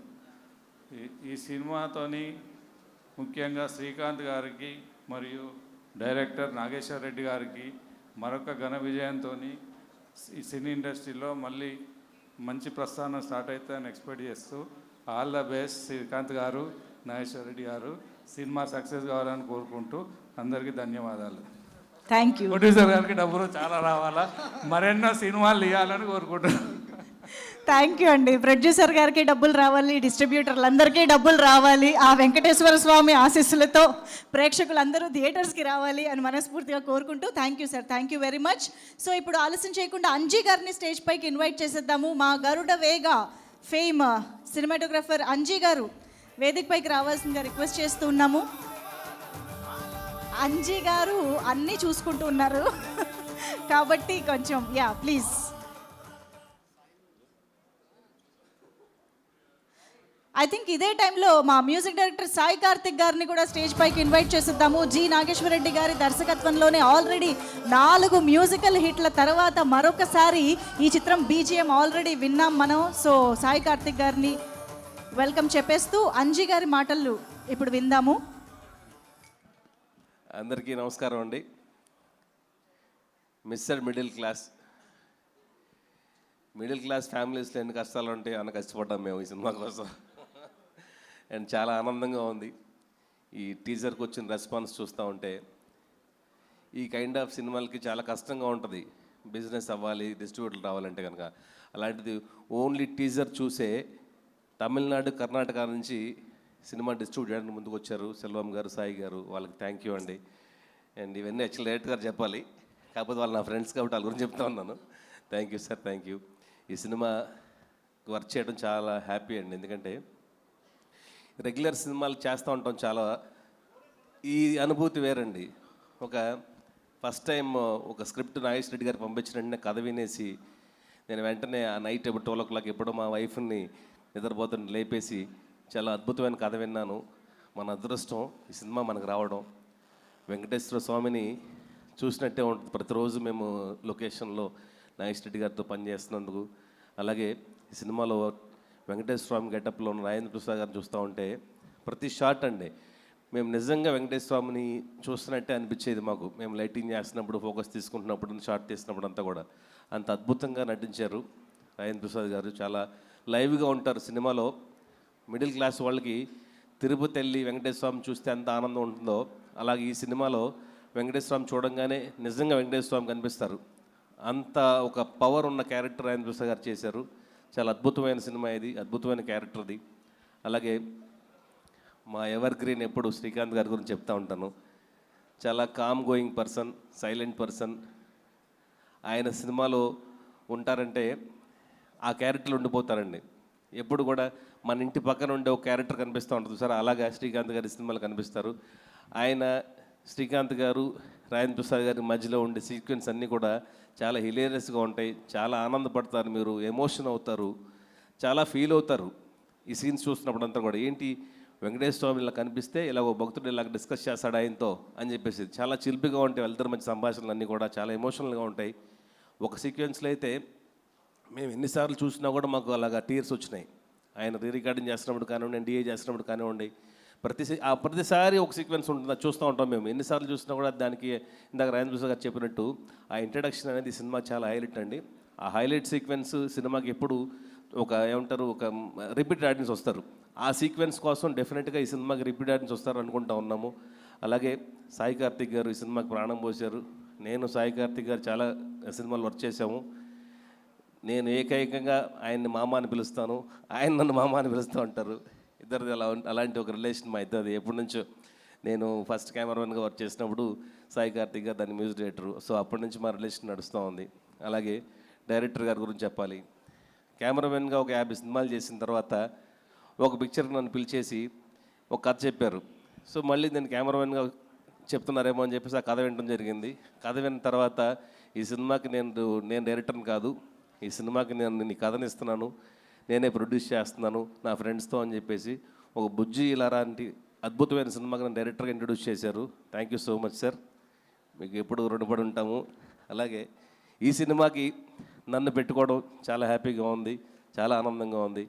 ఈ సినిమాతోని ముఖ్యంగా శ్రీకాంత్ గారికి మరియు డైరెక్టర్ నాగేశ్వర రెడ్డి గారికి మరొక ఘన విజయంతో ఈ సినీ ఇండస్ట్రీలో మళ్ళీ మంచి ప్రస్థానం స్టార్ట్ అవుతుందని ఎక్స్పెక్ట్ చేస్తూ ఆల్ ద బెస్ట్ శ్రీకాంత్ గారు, నాగేశ్వర రెడ్డి గారు. సినిమా సక్సెస్ కావాలని కోరుకుంటూ అందరికీ ధన్యవాదాలు. Thank you. ప్రొడ్యూసర్ గారికి డబ్బులు చాలా రావాలా, మరెన్నో సినిమాలు తీయాలని కోరుకుంటున్నాను. థ్యాంక్ యూ అండి. ప్రొడ్యూసర్ గారికి డబ్బులు రావాలి, డిస్ట్రిబ్యూటర్లందరికీ డబ్బులు రావాలి, ఆ వెంకటేశ్వర స్వామి ఆశీస్సులతో ప్రేక్షకులందరూ థియేటర్స్కి రావాలి అని మనస్ఫూర్తిగా కోరుకుంటూ thank you sir, thank you very much. So ఇప్పుడు ఆలస్యం చేయకుండా అంజీ గారిని స్టేజ్ పైకి ఇన్వైట్ చేసేద్దాము. మా గరుడ వేగ ఫేమ్ సినిమాటోగ్రఫర్ అంజీ గారు వేదిక పైకి రావాల్సిందిగా రిక్వెస్ట్ చేస్తూ ఉన్నాము. అంజీ గారు అన్నీ చూసుకుంటూ ఉన్నారు కాబట్టి కొంచెం ప్లీజ్. ఐ థింక్ ఇదే టైంలో మా మ్యూజిక్ డైరెక్టర్ సాయి కార్తిక్ గారిని కూడా స్టేజ్ పైకి ఇన్వైట్ చేసిద్దాము. జి నాగేశ్వరరెడ్డి గారి దర్శకత్వంలోనే ఆల్రెడీ 4 మ్యూజికల్ హిట్ల తర్వాత మరొకసారి ఈ చిత్రం బీజిఎం ఆల్రెడీ విన్నాం మనం. సో సాయి కార్తిక్ గారిని వెల్కమ్ చెప్పేస్తూ అంజీ గారి మాటలు ఇప్పుడు విందాము. అందరికీ నమస్కారం అండి. మిస్టర్ మిడిల్ క్లాస్ ఫ్యామిలీస్లో ఎన్ని కష్టాలు ఉంటాయి అన్న కష్టపడ్డాం మేము ఈ సినిమా కోసం. అండ్ చాలా ఆనందంగా ఉంది ఈ టీజర్కి వచ్చిన రెస్పాన్స్ చూస్తూ ఉంటే. ఈ కైండ్ ఆఫ్ సినిమాలకి చాలా కష్టంగా ఉంటుంది, బిజినెస్ అవ్వాలి, డిస్ట్రిబ్యూటర్లు రావాలంటే కనుక. అలాంటిది ఓన్లీ టీజర్ చూసే తమిళనాడు, కర్ణాటక నుంచి సినిమా డిస్ట్రిబ్యూట్ చేయడానికి ముందుకు వచ్చారు సెల్వం గారు, సాయి గారు. వాళ్ళకి థ్యాంక్ యూ అండి. అండ్ ఇవన్నీ యాక్చువల్ డైరెక్టర్ గారు చెప్పాలి, కాకపోతే వాళ్ళు నా ఫ్రెండ్స్ కాబట్టి వాళ్ళ గురించి చెప్తా ఉన్నాను. Thank you sir, thank you. ఈ సినిమా వర్క్ చేయడం చాలా హ్యాపీ అండి. ఎందుకంటే రెగ్యులర్ సినిమాలు చేస్తూ ఉంటాం చాలా, ఈ అనుభూతి వేరండి. ఫస్ట్ టైం ఒక స్క్రిప్ట్ నాగేష్ రెడ్డి గారు పంపించిన వెంటనే కథ వినేసి నేను వెంటనే ఆ నైట్ 12 o'clock ఎప్పుడో మా వైఫ్ని నిద్రపోతుంటే లేపేసి చాలా అద్భుతమైన కథ విన్నాను. మన అదృష్టం ఈ సినిమా మనకు రావడం. వెంకటేశ్వర స్వామిని చూసినట్టే ఉంటుంది ప్రతిరోజు మేము లొకేషన్లో నాగేష్ రెడ్డి గారితో పనిచేస్తున్నందుకు. అలాగే ఈ సినిమాలో వెంకటేశ్వర స్వామి గెటప్లో ఉన్న రాజేంద్ర ప్రసాద్ గారిని చూస్తూ ఉంటే ప్రతి షాట్ అండి మేము నిజంగా వెంకటేశ్వర స్వామిని చూస్తున్నట్టే అనిపించేది మాకు. మేము లైటింగ్ చేస్తున్నప్పుడు, ఫోకస్ తీసుకుంటున్నప్పుడు, షాట్ తీసినప్పుడు అంతా కూడా అంత అద్భుతంగా నటించారు రాజేంద్ర ప్రసాద్ గారు. చాలా లైవ్గా ఉంటారు సినిమాలో. మిడిల్ క్లాస్ వాళ్ళకి తిరుపతి వెళ్ళి వెంకటేశ్వర స్వామి చూస్తే ఎంత ఆనందం ఉంటుందో అలాగే ఈ సినిమాలో వెంకటేశ్వర స్వామి చూడంగానే నిజంగా వెంకటేశ్వర స్వామి కనిపిస్తారు. అంత ఒక పవర్ ఉన్న క్యారెక్టర్ రాజేంద్ర ప్రసాద్ గారు చేశారు. చాలా అద్భుతమైన సినిమా ఇది, అద్భుతమైన క్యారెక్టర్ది. అలాగే మా ఎవర్ గ్రీన్ ఎప్పుడు శ్రీకాంత్ గారి గురించి చెప్తా ఉంటాను. చాలా calm going person, silent person. ఆయన సినిమాలో ఉంటారంటే ఆ క్యారెక్టర్లు ఉండిపోతారండి. ఎప్పుడు కూడా మన ఇంటి పక్కన ఉండే ఒక క్యారెక్టర్ కనిపిస్తూ ఉంటుంది సార్, అలాగా శ్రీకాంత్ గారి సినిమాలు కనిపిస్తారు. ఆయన శ్రీకాంత్ గారు రాజేంద్ర ప్రసాద్ గారి మధ్యలో ఉండే సీక్వెన్స్ అన్నీ కూడా చాలా హిలేరియస్గా ఉంటాయి. చాలా ఆనందపడతారు, మీరు ఎమోషన్ అవుతారు, చాలా ఫీల్ అవుతారు ఈ సీన్స్ చూస్తున్నప్పుడు అంతా కూడా. ఏంటి వెంకటేశ్వర స్వామి ఇలా కనిపిస్తే ఇలా ఓ భక్తుడు ఇలాగ డిస్కస్ చేస్తాడు ఆయనతో అని చెప్పేసి చాలా చిలిపిగా ఉంటాయి. వాళ్ళిద్దరి మధ్య సంభాషణలు అన్నీ కూడా చాలా ఎమోషనల్గా ఉంటాయి. ఒక సీక్వెన్స్లో అయితే మేము ఎన్నిసార్లు చూసినా కూడా మాకు అలాగా టీయర్స్ వచ్చినాయి. ఆయన రీ రికార్డింగ్ చేస్తున్నప్పుడు కానివ్వండి, ఎన్డీఏ చేస్తున్నప్పుడు కానివ్వండి, ప్రతిసారి ఒక సీక్వెన్స్ ఉంటుంది, అది చూస్తూ ఉంటాం మేము. ఎన్నిసార్లు చూసినా కూడా దానికి ఇందాక రాజేంద్ర ప్రసాద్ గారు చెప్పినట్టు ఆ ఇంట్రడక్షన్ అనేది సినిమా చాలా హైలైట్ అండి. ఆ హైలైట్ సీక్వెన్స్ సినిమాకి ఎప్పుడు ఒక రిపీట్ ఆడియన్స్ వస్తారు. ఆ సీక్వెన్స్ కోసం డెఫినెట్గా ఈ సినిమాకి రిపీట్ ఆడియన్స్ వస్తారు అనుకుంటా ఉన్నాము. అలాగే సాయి కార్తిక్ గారు ఈ సినిమాకి ప్రాణం పోశారు. నేను సాయి కార్తిక్ గారు చాలా సినిమాలు వర్క్ చేశాము. నేను ఏకైకంగా ఆయన్ని మామ అని పిలుస్తాను, ఆయన నన్ను మామ అని పిలుస్తూ ఉంటారు. ఇద్దరిది అలాంటి ఒక రిలేషన్ మా ఇద్దరిది ఎప్పటి నుంచో. నేను ఫస్ట్ కెమెరామెన్గా వర్క్ చేసినప్పుడు సాయి కార్తిక్ గారు దాని మ్యూజిక్ డైరెక్టరు. సో అప్పటి నుంచి మా రిలేషన్ నడుస్తూ ఉంది. అలాగే డైరెక్టర్ గారి గురించి చెప్పాలి. కెమెరామెన్గా ఒక 50 సినిమాలు చేసిన తర్వాత ఒక పిక్చర్కి నన్ను పిలిచేసి ఒక కథ చెప్పారు. సో మళ్ళీ నేను కెమెరామెన్గా చెప్తున్నారేమో అని చెప్పేసి ఆ కథ వినడం జరిగింది. కథ విన్న తర్వాత ఈ సినిమాకి నేను డైరెక్టర్ని కాదు, ఈ సినిమాకి నేను నీ కథని ఇస్తున్నాను, నేనే ప్రొడ్యూస్ చేస్తున్నాను నా ఫ్రెండ్స్తో అని చెప్పేసి ఒక బుజ్జి ఇలాంటి అద్భుతమైన సినిమాకి నన్ను డైరెక్టర్గా ఇంట్రడ్యూస్ చేశారు. Thank you so much sir, మీకు ఎప్పుడు రుణపడి ఉంటాము. అలాగే ఈ సినిమాకి నన్ను పెట్టుకోవడం చాలా హ్యాపీగా ఉంది, చాలా ఆనందంగా ఉంది.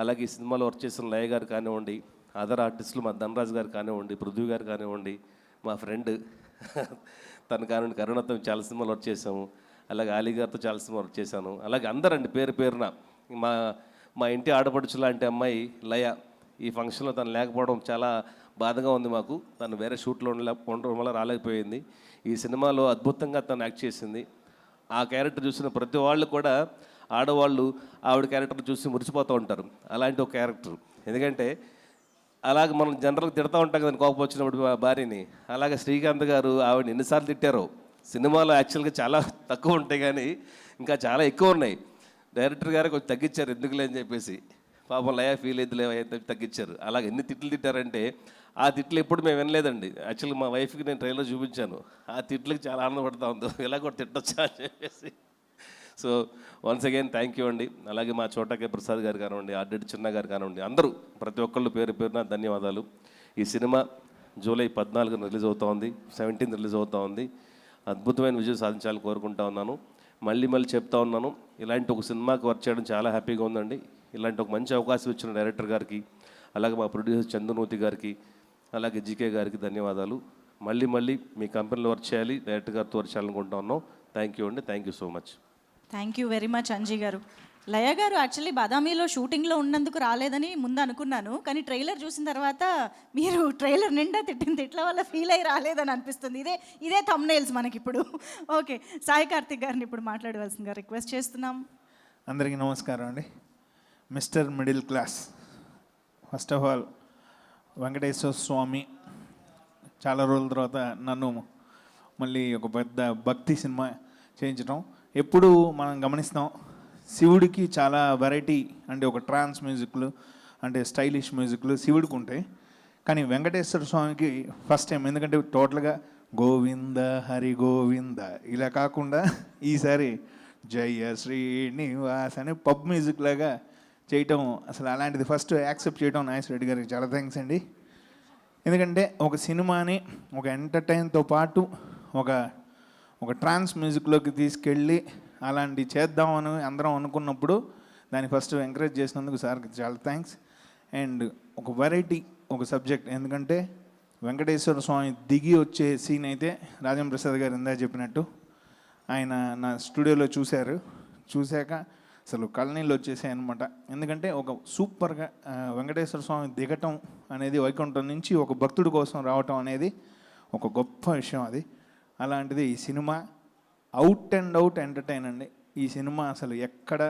అలాగే ఈ సినిమాలో వర్క్ చేసిన లయ గారు కానివ్వండి, అదర్ ఆర్టిస్టులు మా ధనరాజ్ గారు కానివ్వండి, పృథ్వీ గారు కానివ్వండి, మా ఫ్రెండ్ తను కానివ్వండి, కరుణతో చాలా సినిమాలు వర్క్ చేసాము. అలాగే ఆలీ గారితో చాలా సినిమా వర్క్ చేశాను. అలాగే అందరండి పేరు పేరున. మా ఇంటి ఆడపడుచు లాంటి అమ్మాయి లయ ఈ ఫంక్షన్లో తను లేకపోవడం చాలా బాధగా ఉంది మాకు. తను వేరే షూట్లో ఉండడం వల్ల రాలేకపోయింది. ఈ సినిమాలో అద్భుతంగా తను యాక్ట్ చేసింది. ఆ క్యారెక్టర్ చూసిన ప్రతి వాళ్ళు కూడా ఆడవాళ్ళు ఆవిడ క్యారెక్టర్ చూసి మురిసిపోతూ ఉంటారు. అలాంటి ఒక క్యారెక్టర్. ఎందుకంటే అలాగే మనం జనరల్గా తిడతా ఉంటాం కదండి కోపం వచ్చినప్పుడు భార్యని. అలాగే శ్రీకాంత్ గారు ఆవిడని ఎన్నిసార్లు తిట్టారో. సినిమాలో యాక్చువల్గా చాలా తక్కువ ఉంటాయి కానీ ఇంకా చాలా ఎక్కువ ఉన్నాయి. డైరెక్టర్ గారు కొంచెం తగ్గించారు, ఎందుకులే అని చెప్పేసి. పాపం లయ ఫీల్ అయ్యిలే తగ్గించారు. అలాగే ఎన్ని తిట్లు తిట్టారంటే ఆ తిట్లు ఎప్పుడు మేము వినలేదండి. యాక్చువల్గా మా వైఫ్కి నేను ట్రైలర్ చూపించాను. ఆ తిట్లకి చాలా ఆనందపడతా ఉందో ఇలా కూడా తిట్టొచ్చా అని చెప్పేసి. So once again thank you అండి. అలాగే మా చోటకే ప్రసాద్ గారు కానివ్వండి, ఆర్డెడ్ చిన్న గారు కానివ్వండి, అందరూ ప్రతి ఒక్కళ్ళు పేరు పేరున ధన్యవాదాలు. ఈ సినిమా జూలై 14 రిలీజ్ అవుతూ ఉంది, 17 రిలీజ్ అవుతూ ఉంది. అద్భుతమైన విజయం సాధించాలని కోరుకుంటా ఉన్నాను. మళ్ళీ చెప్తా ఉన్నాను, ఇలాంటి ఒక సినిమాకి వర్క్ చేయడం చాలా హ్యాపీగా ఉందండి. ఇలాంటి ఒక మంచి అవకాశం ఇచ్చిన డైరెక్టర్ గారికి, అలాగే మా ప్రొడ్యూసర్ చంద్రమూర్తి గారికి, అలాగే జీకే గారికి ధన్యవాదాలు. మళ్ళీ మీ కంపెనీలో వర్క్ చేయాలి, డైరెక్టర్ గారితో వర్క్ చేయాలనుకుంటా ఉన్నాం. థ్యాంక్ యూ అండి. Thank you so much. Thank you very much Anji గారు. లయ గారు యాక్చువల్లీ బాదామిలో షూటింగ్లో ఉన్నందుకు రాలేదని ముందు అనుకున్నాను, కానీ ట్రైలర్ చూసిన తర్వాత మీరు ట్రైలర్ నిండా తిట్టిన తిట్ల వల్ల ఫీల్ అయ్యి రాలేదని అనిపిస్తుంది. ఇదే థంబ్నెయిల్స్ మనకి ఇప్పుడు. ఓకే, సాయి కార్తిక్ గారిని ఇప్పుడు మాట్లాడవలసిందిగా రిక్వెస్ట్ చేస్తున్నాం. అందరికీ నమస్కారం అండి. Mister middle class, first of all Venkateswara Swamy చాలా రోజుల తర్వాత నన్ను మళ్ళీ ఒక పెద్ద భక్తి సినిమా చేయించడం. ఎప్పుడు మనం గమనిస్తాం శివుడికి చాలా వెరైటీ అంటే ఒక ట్రాన్స్ మ్యూజిక్లు అంటే స్టైలిష్ మ్యూజిక్లు శివుడికి ఉంటాయి, కానీ వెంకటేశ్వర స్వామికి ఫస్ట్ టైం. ఎందుకంటే టోటల్గా గోవింద హరి గోవింద ఇలా కాకుండా ఈసారి జయ శ్రీనివాస్ అని పబ్ మ్యూజిక్ లాగా చేయటం, అసలు అలాంటిది ఫస్ట్ యాక్సెప్ట్ చేయడం నాగేశ్వర రెడ్డి గారికి చాలా థ్యాంక్స్ అండి. ఎందుకంటే ఒక సినిమాని ఒక ఎంటర్టైన్తో పాటు ఒక ట్రాన్స్ మ్యూజిక్లోకి తీసుకెళ్ళి అలాంటి చేద్దామని అందరం అనుకున్నప్పుడు దాన్ని ఫస్ట్ ఎంకరేజ్ చేసినందుకు సార్కి చాలా థ్యాంక్స్. అండ్ ఒక వెరైటీ ఒక సబ్జెక్ట్, ఎందుకంటే వెంకటేశ్వర స్వామి దిగి వచ్చే సీన్ అయితే రాజేంద్ర ప్రసాద్ గారు ఇందా చెప్పినట్టు ఆయన నా స్టూడియోలో చూశాక అసలు కళ్ళనీళ్ళు వచ్చేసాయి అనమాట. ఎందుకంటే ఒక సూపర్గా వెంకటేశ్వర స్వామి దిగటం అనేది వైకుంఠం నుంచి ఒక భక్తుడి కోసం రావటం అనేది ఒక గొప్ప విషయం అది. అలాంటిది ఈ cinema out and out entertain అండి. ఈ సినిమా అసలు ఎక్కడ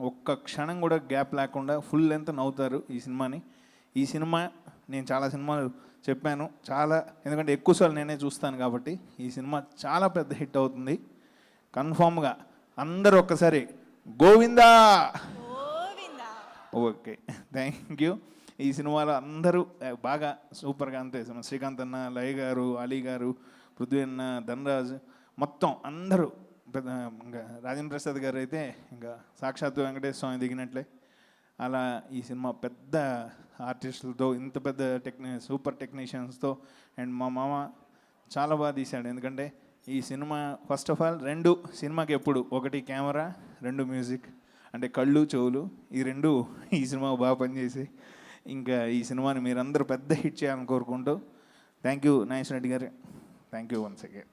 ఒక్క క్షణం కూడా గ్యాప్ లేకుండా ఫుల్ లెంత్ నవ్వుతారు ఈ సినిమాని. ఈ సినిమా నేను చాలా సినిమాలు చెప్పాను, ఎందుకంటే ఎక్కువసార్లు నేనే చూస్తాను కాబట్టి ఈ సినిమా చాలా పెద్ద హిట్ అవుతుంది కన్ఫామ్గా. అందరూ ఒక్కసారి గోవిందా. Okay, thank you. ఈ సినిమాలో అందరూ బాగా సూపర్గా అంతే, శ్రీకాంత్ అన్న, లయ గారు, అలీ గారు, పృథ్వీ అన్న, ధనరాజ్, మొత్తం అందరూ ఇంకా రాజేంద్ర ప్రసాద్ గారు అయితే ఇంకా సాక్షాత్తు వెంకటేశ్వర స్వామి దిగినట్లే. అలా ఈ సినిమా పెద్ద ఆర్టిస్టులతో, ఇంత పెద్ద సూపర్ టెక్నీషియన్స్తో, అండ్ మా మామ చాలా బాగా తీశాడు. ఎందుకంటే ఈ సినిమా ఫస్ట్ ఆఫ్ ఆల్ సినిమాకి ఎప్పుడు ఒకటి కెమెరా, 2 మ్యూజిక్, అంటే కళ్ళు చెవులు ఈ 2 ఈ సినిమా బాగా పనిచేసి ఇంకా ఈ సినిమాని మీరందరూ పెద్ద హిట్ చేయాలని కోరుకుంటూ థ్యాంక్ యూ నాగేశ్వర రెడ్డి గారు. Thank you once again.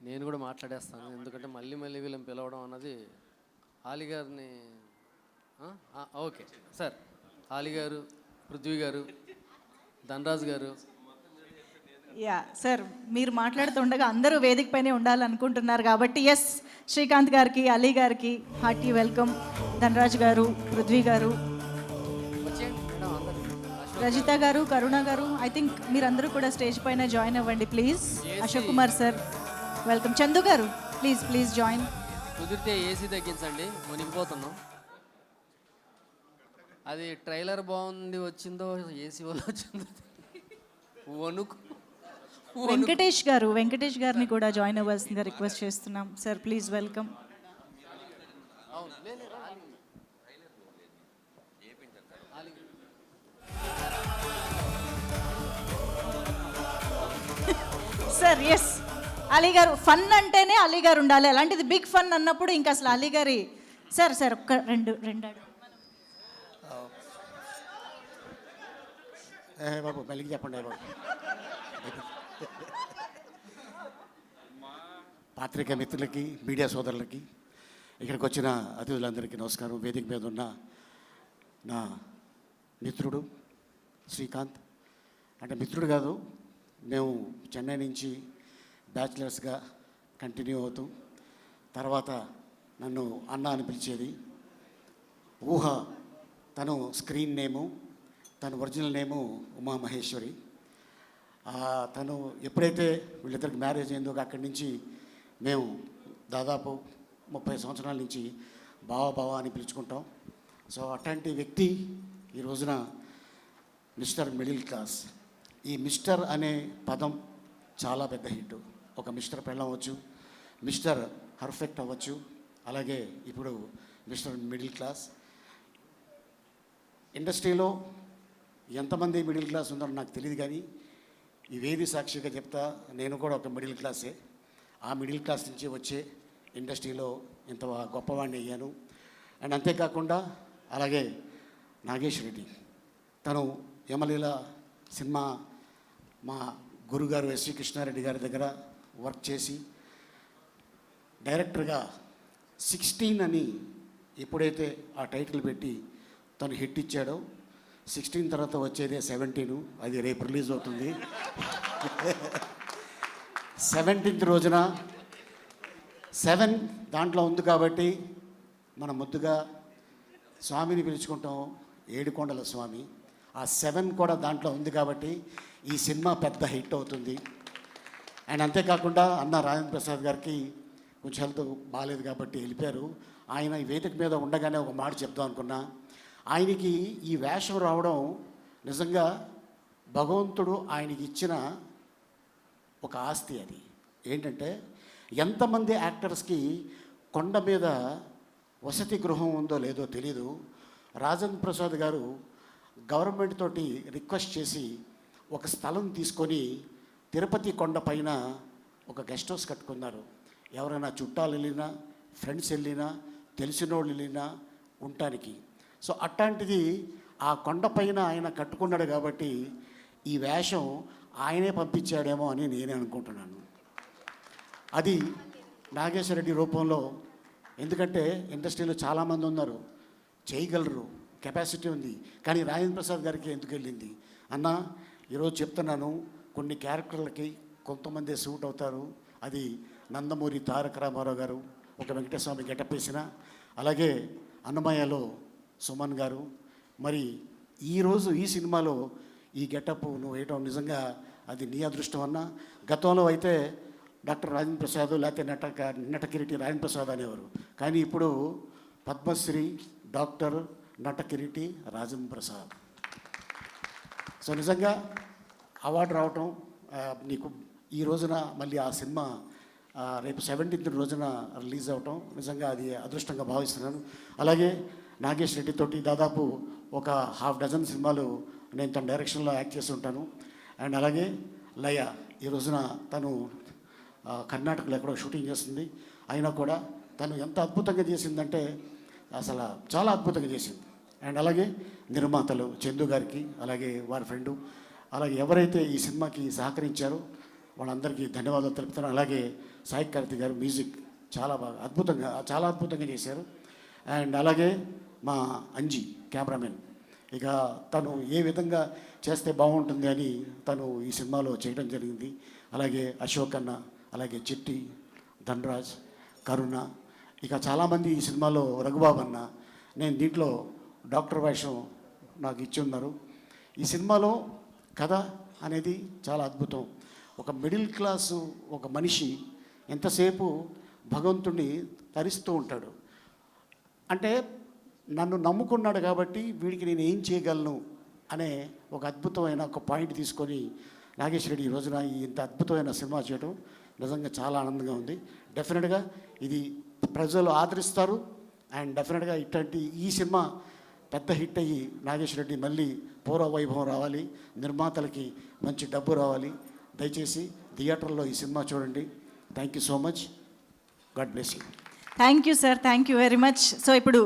నేను కూడా మాట్లాడేస్తాను, ఎందుకంటే మళ్ళీ వీళ్ళని పిలవడం అన్నది. ఆలీ గారిని ఓకే సార్, ఆలీ గారు, పృథ్వీ గారు, ధనరాజ్ గారు. యా సార్, మీరు మాట్లాడుతుండగా అందరూ వేదిక పైనే ఉండాలనుకుంటున్నారు కాబట్టి ఎస్, శ్రీకాంత్ గారికి, అలీ గారికి హార్టీ వెల్కమ్. ధనరాజ్ గారు, పృథ్వీ గారు, రజిత గారు, కరుణ గారు, ఐ థింక్ మీరందరూ కూడా స్టేజ్ పైన జాయిన్ అవ్వండి please. Ashok Kumar sir welcome. Chandu గారు ప్లీజ్ జాయిన్. కుదిరితే ఏసీ తగ్గించండి, మునిగిపోతున్నాం. అది ట్రైలర్ బాగుంది వచ్చిందో ఏసీ వల్ల వచ్చిందో వణుకు. వెంకటేష్ గారిని కూడా జాయిన్ అవ్వాల్సిందిగా రిక్వెస్ట్ చేస్తున్నాం sir. Please welcome. Sir yes, Ali గారు ఫన్ అంటేనే అలీ గారు ఉండాలి. అలాంటిది బిగ్ ఫన్ అన్నప్పుడు ఇంకా అసలు అలీ గారి సార్ ఒక్క రెండు బాబు మళ్ళీ చెప్పండి బాబు. పాత్రిక మిత్రులకి, మీడియా సోదరులకి, ఇక్కడికి వచ్చిన అతిథులందరికీ నమస్కారం. వేదిక మీద ఉన్న నా మిత్రుడు శ్రీకాంత్, అంటే మిత్రుడు కాదు, మేము చెన్నై నుంచి బ్యాచిలర్స్గా కంటిన్యూ అవుతూ తర్వాత నన్ను అన్న అని పిలిచేది. ఊహ తను స్క్రీన్ నేము, తను ఒరిజినల్ నేము ఉమా మహేశ్వరి. తను ఎప్పుడైతే వీళ్ళిద్దరికి మ్యారేజ్ అయిందో అక్కడి నుంచి మేము దాదాపు 30 సంవత్సరాల నుంచి బావ అని పిలుచుకుంటాం. సో అట్లాంటి వ్యక్తి ఈ రోజున మిస్టర్ మిడిల్ క్లాస్. ఈ మిస్టర్ అనే పదం చాలా పెద్ద హిట్. ఒక మిస్టర్ పెళ్ళం అవ్వచ్చు, మిస్టర్ పర్ఫెక్ట్ అవ్వచ్చు, అలాగే ఇప్పుడు మిస్టర్ మిడిల్ క్లాస్. ఇండస్ట్రీలో ఎంతమంది మిడిల్ క్లాస్ ఉందో నాకు తెలియదు, కానీ ఈ వేది సాక్షిగా చెప్తా, నేను కూడా ఒక మిడిల్ క్లాసే. ఆ మిడిల్ క్లాస్ నుంచి వచ్చే ఇండస్ట్రీలో ఇంత గొప్పవాడిని అయ్యాను. అండ్ అంతేకాకుండా అలాగే నాగేష్ రెడ్డి, తను యమలీల సినిమా మా గురుగారు ఎస్వి కృష్ణారెడ్డి గారి దగ్గర వర్క్ చేసి డైరెక్టర్గా 16 అని ఎప్పుడైతే ఆ టైటిల్ పెట్టి తను హిట్ ఇచ్చాడో, 16 తర్వాత వచ్చేదే 17, అది రేపు రిలీజ్ అవుతుంది. 17th రోజున 7 దాంట్లో ఉంది కాబట్టి మనం ముద్దుగా స్వామిని పిలుచుకుంటాం, ఏడుకొండల స్వామి. ఆ 7 కూడా దాంట్లో ఉంది కాబట్టి ఈ సినిమా పెద్ద హిట్ అవుతుంది. అండ్ అంతేకాకుండా అన్న రాజేంద్ర ప్రసాద్ గారికి కొంచెం హెల్త్ బాగాలేదు కాబట్టి వెళ్ళిపోయారు. ఆయన ఈ వేదిక మీద ఉండగానే ఒక మాట చెప్దాం అనుకున్నా. ఆయనకి ఈ వేషం రావడం నిజంగా భగవంతుడు ఆయనకి ఇచ్చిన ఒక ఆస్తి. అది ఏంటంటే, ఎంతమంది యాక్టర్స్కి కొండ మీద వసతి గృహం ఉందో లేదో తెలీదు. రాజేంద్ర ప్రసాద్ గారు గవర్నమెంట్ తోటి రిక్వెస్ట్ చేసి ఒక స్థలం తీసుకొని తిరుపతి కొండ పైన ఒక గెస్ట్ హౌస్ కట్టుకున్నారు. ఎవరైనా చుట్టాలు వెళ్ళినా, ఫ్రెండ్స్ వెళ్ళినా, తెలిసిన వాళ్ళు వెళ్ళినా ఉండటానికి. సో అట్లాంటిది ఆ కొండపైన ఆయన కట్టుకున్నాడు కాబట్టి ఈ వేషం ఆయనే పంపించాడేమో అని నేనే అనుకుంటున్నాను. అది నాగేశ్వరరెడ్డి రూపంలో. ఎందుకంటే ఇండస్ట్రీలో చాలామంది ఉన్నారు, చేయగలరు, కెపాసిటీ ఉంది, కానీ రాజేంద్ర ప్రసాద్ గారికి ఎందుకు వెళ్ళింది అన్న? ఈరోజు చెప్తున్నాను, కొన్ని క్యారెక్టర్లకి కొంతమంది సూట్ అవుతారు. అది నందమూరి తారక రామారావు గారు ఒక వెంకటస్వామి గెటప్ వేసిన, అలాగే అన్నమయ్యలో సుమన్ గారు. మరి ఈరోజు ఈ సినిమాలో ఈ గెటప్ నువ్వు వేయటం నిజంగా అది నీ అదృష్టం అన్న. గతంలో అయితే డాక్టర్ రాజేంద్ర ప్రసాద్ లేకపోతే నటకిరీటి రాజేంద్ర ప్రసాద్ అనేవారు, కానీ ఇప్పుడు పద్మశ్రీ డాక్టర్ నటకిరీటి రాజేంద్ర ప్రసాద్. సో నిజంగా అవార్డు రావటం నీకు ఈ రోజున మళ్ళీ ఆ సినిమా రేపు 17th రోజున రిలీజ్ అవటం నిజంగా అది అదృష్టంగా భావిస్తున్నాను. అలాగే నాగేష్ రెడ్డి తోటి దాదాపు ఒక 6 సినిమాలు నేను తన డైరెక్షన్లో యాక్ట్ చేసి ఉంటాను. అండ్ అలాగే లయ ఈ రోజున తను కర్ణాటకలో ఎక్కడో షూటింగ్ చేస్తుంది. అయినా కూడా తను ఎంత అద్భుతంగా చేసిందంటే అసలు చాలా అద్భుతంగా చేసింది. అండ్ అలాగే నిర్మాతలు చందు గారికి, అలాగే వారి ఫ్రెండు, అలాగే ఎవరైతే ఈ సినిమాకి సహకరించారో వాళ్ళందరికీ ధన్యవాదాలు తెలుపుతాను. అలాగే సాయి కార్తిక్ గారు మ్యూజిక్ చాలా బాగా అద్భుతంగా చేశారు. అండ్ అలాగే మా అంజీ కెమెరామెన్, ఇక తను ఏ విధంగా చేస్తే బాగుంటుంది అని తను ఈ సినిమాలో చేయడం జరిగింది. అలాగే అశోక్ అన్న, అలాగే చిట్టి, ధనరాజ్, కరుణ, ఇక చాలామంది ఈ సినిమాలో, రఘుబాబు అన్న. నేను దీంట్లో డాక్టర్ వేషం నాకు ఇచ్చి ఉన్నారు. ఈ సినిమాలో కథ అనేది చాలా అద్భుతం. ఒక మిడిల్ క్లాసు ఒక మనిషి ఎంతసేపు భగవంతుడిని తరిస్తూ ఉంటాడు. అంటే నన్ను నమ్ముకున్నాడు కాబట్టి వీడికి నేను ఏం చేయగలను అనే ఒక అద్భుతమైన ఒక పాయింట్ తీసుకొని నాగేష్ రెడ్డి ఈ రోజున ఇంత అద్భుతమైన సినిమా చేయడం నిజంగా చాలా ఆనందంగా ఉంది. డెఫినెట్గా ఇది ప్రజలు ఆదరిస్తారు. అండ్ డెఫినెట్గా ఇట్లాంటి ఈ సినిమా పెద్ద హిట్ అయ్యి నాగేష్ రెడ్డి మళ్ళీ పూర్వ వైభవం రావాలి, నిర్మాతలకి మంచి డబ్బు రావాలి. దయచేసి థియేటర్లో ఈ సినిమా చూడండి. Thank you so much. God bless you. Thank you sir, thank you very much. So ఇప్పుడు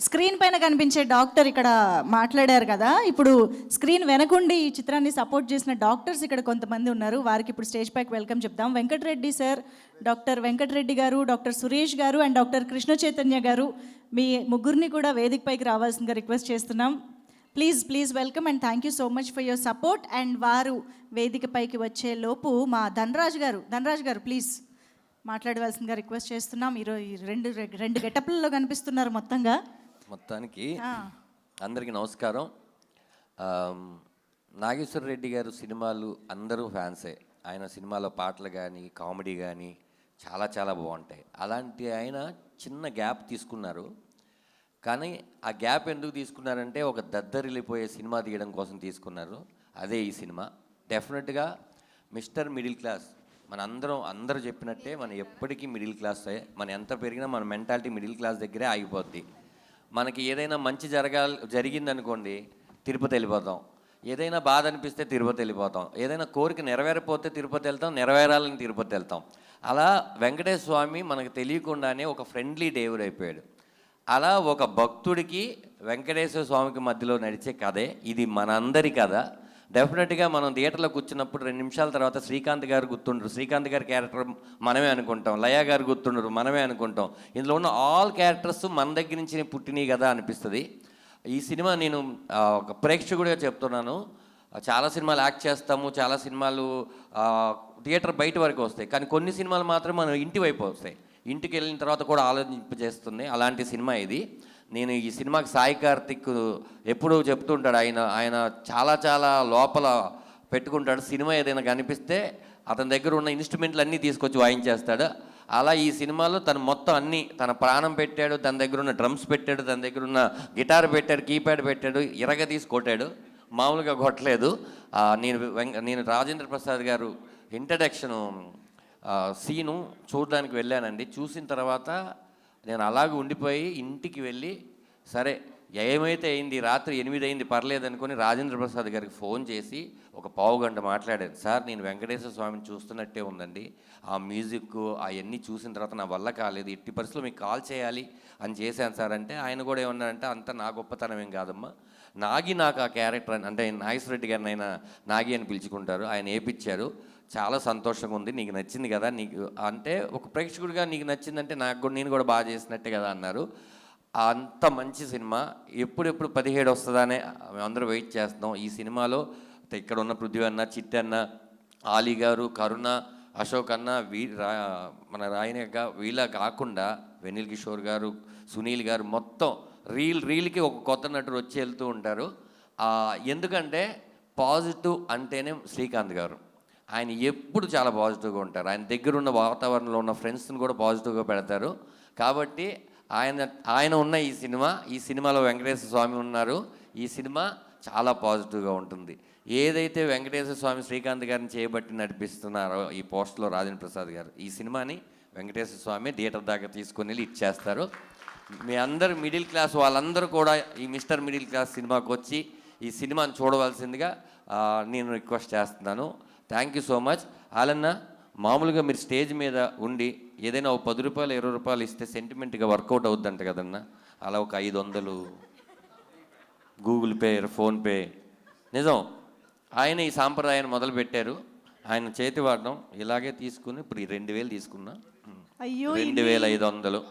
స్క్రీన్ పైన కనిపించే డాక్టర్ ఇక్కడ మాట్లాడారు కదా, ఇప్పుడు స్క్రీన్ వెనకుండి ఈ చిత్రాన్ని సపోర్ట్ చేసిన డాక్టర్స్ ఇక్కడ కొంతమంది ఉన్నారు. వారికి ఇప్పుడు స్టేజ్ పైకి వెల్కమ్ చెప్దాం. వెంకటరెడ్డి సార్, డాక్టర్ వెంకటరెడ్డి గారు, డాక్టర్ సురేష్ గారు అండ్ డాక్టర్ కృష్ణ చైతన్య గారు, మీ ముగ్గురిని కూడా వేదిక పైకి రావాల్సిందిగా రిక్వెస్ట్ చేస్తున్నాం. Please welcome and thank you so much for your support. And వారు వేదిక పైకి వచ్చే లోపు మా ధనరాజ్ గారు ప్లీజ్ మాట్లాడవలసిందిగా రిక్వెస్ట్ చేస్తున్నాం. ఈరోజు రెండు గెటప్లలో కనిపిస్తున్నారు మొత్తంగా. మొత్తానికి అందరికీ నమస్కారం. నాగేశ్వర రెడ్డి గారు సినిమాలు అందరూ ఫ్యాన్సే. ఆయన సినిమాలో పాటలు కానీ కామెడీ కానీ చాలా చాలా బాగుంటాయి. అలాంటి ఆయన చిన్న గ్యాప్ తీసుకున్నారు. కానీ ఆ గ్యాప్ ఎందుకు తీసుకున్నారంటే ఒక దద్దరిల్లిపోయే సినిమా తీయడం కోసం తీసుకున్నారు. అదే ఈ సినిమా. డెఫినెట్గా మిస్టర్ మిడిల్ క్లాస్ అందరూ చెప్పినట్టే మనం ఎప్పటికీ మిడిల్ క్లాసే. మనం ఎంత పెరిగినా మన మెంటాలిటీ మిడిల్ క్లాస్ దగ్గరే ఆగిపోద్ది. మనకి ఏదైనా మంచి జరిగిందనుకోండి తిరుపతి వెళ్ళిపోతాం, ఏదైనా బాధ అనిపిస్తే తిరుపతి వెళ్ళిపోతాం, ఏదైనా కోరిక నెరవేరపోతే తిరుపతి వెళ్తాం, నెరవేరాలని తిరుపతి వెళ్తాం. అలా వెంకటేశ్వర స్వామి మనకు తెలియకుండానే ఒక ఫ్రెండ్లీ దేవుడు అయిపోయాడు. అలా ఒక భక్తుడికి వెంకటేశ్వర స్వామికి మధ్యలో నడిచే కథే ఇది, మనందరి కథ. డెఫినెట్గా మనం థియేటర్లో కూర్చున్నప్పుడు 2 నిమిషాల తర్వాత శ్రీకాంత్ గారు గుర్తుండరు. శ్రీకాంత్ గారి క్యారెక్టర్ మనమే అనుకుంటాం, లయ గారు గుర్తుండరు, మనమే అనుకుంటాం. ఇందులో ఉన్న ఆల్ క్యారెక్టర్స్ మన దగ్గర నుంచి పుట్టినవి కదా అనిపిస్తుంది. ఈ సినిమా నేను ఒక ప్రేక్షకుడిగా చెప్తున్నాను. చాలా సినిమాలు యాక్ట్ చేస్తాము, చాలా సినిమాలు థియేటర్ బయట వరకు వస్తాయి, కానీ కొన్ని సినిమాలు మాత్రం మనం ఇంటి వైపు వస్తాయి. ఇంటికి వెళ్ళిన తర్వాత కూడా ఆలోచింపజేస్తుంది. అలాంటి సినిమా ఇది. నేను ఈ సినిమాకి సాయి కార్తిక్ ఎప్పుడూ చెప్తుంటాడు, ఆయన చాలా చాలా లోపల పెట్టుకుంటాడు. సినిమా ఏదైనా కనిపిస్తే అతని దగ్గర ఉన్న ఇన్స్ట్రుమెంట్లు అన్నీ తీసుకొచ్చి వాయించేస్తాడు. అలా ఈ సినిమాలో తను మొత్తం అన్నీ తన ప్రాణం పెట్టాడు. తన దగ్గర ఉన్న డ్రమ్స్ పెట్టాడు, తన దగ్గర ఉన్న గిటార్ పెట్టాడు, కీప్యాడ్ పెట్టాడు, తీసి కొట్టాడు, మామూలుగా కొట్టలేదు. నేను రాజేంద్ర ప్రసాద్ గారు ఇంట్రడక్షన్ సీను చూడడానికి వెళ్ళానండి. చూసిన తర్వాత నేను అలాగే ఉండిపోయి ఇంటికి వెళ్ళి సరే ఏమైతే అయింది, రాత్రి 8 అయింది పర్లేదు అనుకుని రాజేంద్ర ప్రసాద్ గారికి ఫోన్ చేసి ఒక పావు గంట మాట్లాడాను. సార్ నేను వెంకటేశ్వర స్వామిని చూస్తున్నట్టే ఉందండి, ఆ మ్యూజిక్ అవన్నీ చూసిన తర్వాత నా వల్ల కాలేదు, ఎట్టి పరిస్థితుల్లో మీకు కాల్ చేయాలి అని చేశాను సార్ అంటే ఆయన కూడా ఏమన్నారంటే అంత నా గొప్పతనం ఏం కాదమ్మా, నాకు ఆ క్యారెక్టర్ అంటే నాగేశ్వర రెడ్డి గారిని ఆయన నాగి అని పిలుచుకుంటారు, ఆయన వేయించారు, చాలా సంతోషంగా ఉంది, నీకు నచ్చింది కదా, నీకు అంటే ఒక ప్రేక్షకుడిగా నీకు నచ్చిందంటే నేను కూడా బాగా చేసినట్టే కదా అన్నారు. అంత మంచి సినిమా. ఎప్పుడెప్పుడు 17 వస్తుందనే అందరూ వెయిట్ చేస్తున్నాం. ఈ సినిమాలో ఇక్కడ ఉన్న పృథ్వీ అన్న, చిట్టి అన్న, ఆలీ గారు, కరుణ, అశోక్ అన్న, మన రాయనక్క వీళ్ళ కాకుండా వెనిల్ కిషోర్ గారు, సునీల్ గారు మొత్తం రీల్కి ఒక కొత్త నటుడు వచ్చి వెళ్తూ ఉంటారు. ఎందుకంటే పాజిటివ్ అంటేనే శ్రీకాంత్ గారు. ఆయన ఎప్పుడు చాలా పాజిటివ్గా ఉంటారు. ఆయన దగ్గర ఉన్న వాతావరణంలో ఉన్న ఫ్రెండ్స్ని కూడా పాజిటివ్గా పెడతారు. కాబట్టి ఆయన ఉన్న ఈ సినిమాలో వెంకటేశ్వర స్వామి ఉన్నారు. ఈ సినిమా చాలా పాజిటివ్గా ఉంటుంది. ఏదైతే వెంకటేశ్వర స్వామి శ్రీకాంత్ గారిని చేయబట్టి నడిపిస్తున్నారో ఈ పోస్ట్లో రాజేంద్ర ప్రసాద్ గారు, ఈ సినిమాని వెంకటేశ్వర స్వామి థియేటర్ దాకా తీసుకొని వెళ్ళి ఇచ్చేస్తారు. మీ అందరు మిడిల్ క్లాస్ వాళ్ళందరూ కూడా ఈ మిస్టర్ మిడిల్ క్లాస్ సినిమాకి వచ్చి ఈ సినిమాని చూడవలసిందిగా నేను రిక్వెస్ట్ చేస్తున్నాను. Thank you so much. ఆలన్న, మామూలుగా మీరు స్టేజ్ మీద ఉండి ఏదైనా ఒక 10 రూపాయలు 20 రూపాయలు ఇస్తే సెంటిమెంట్గా వర్కౌట్ అవుద్దంట కదన్నా, అలా ఒక 500 గూగుల్ పే, ఫోన్పే, నిజం ఆయన ఈ సాంప్రదాయాన్ని మొదలుపెట్టారు. ఆయన చేతి వాడడం ఇలాగే తీసుకుని ఇప్పుడు 2000 తీసుకున్నా, 2500.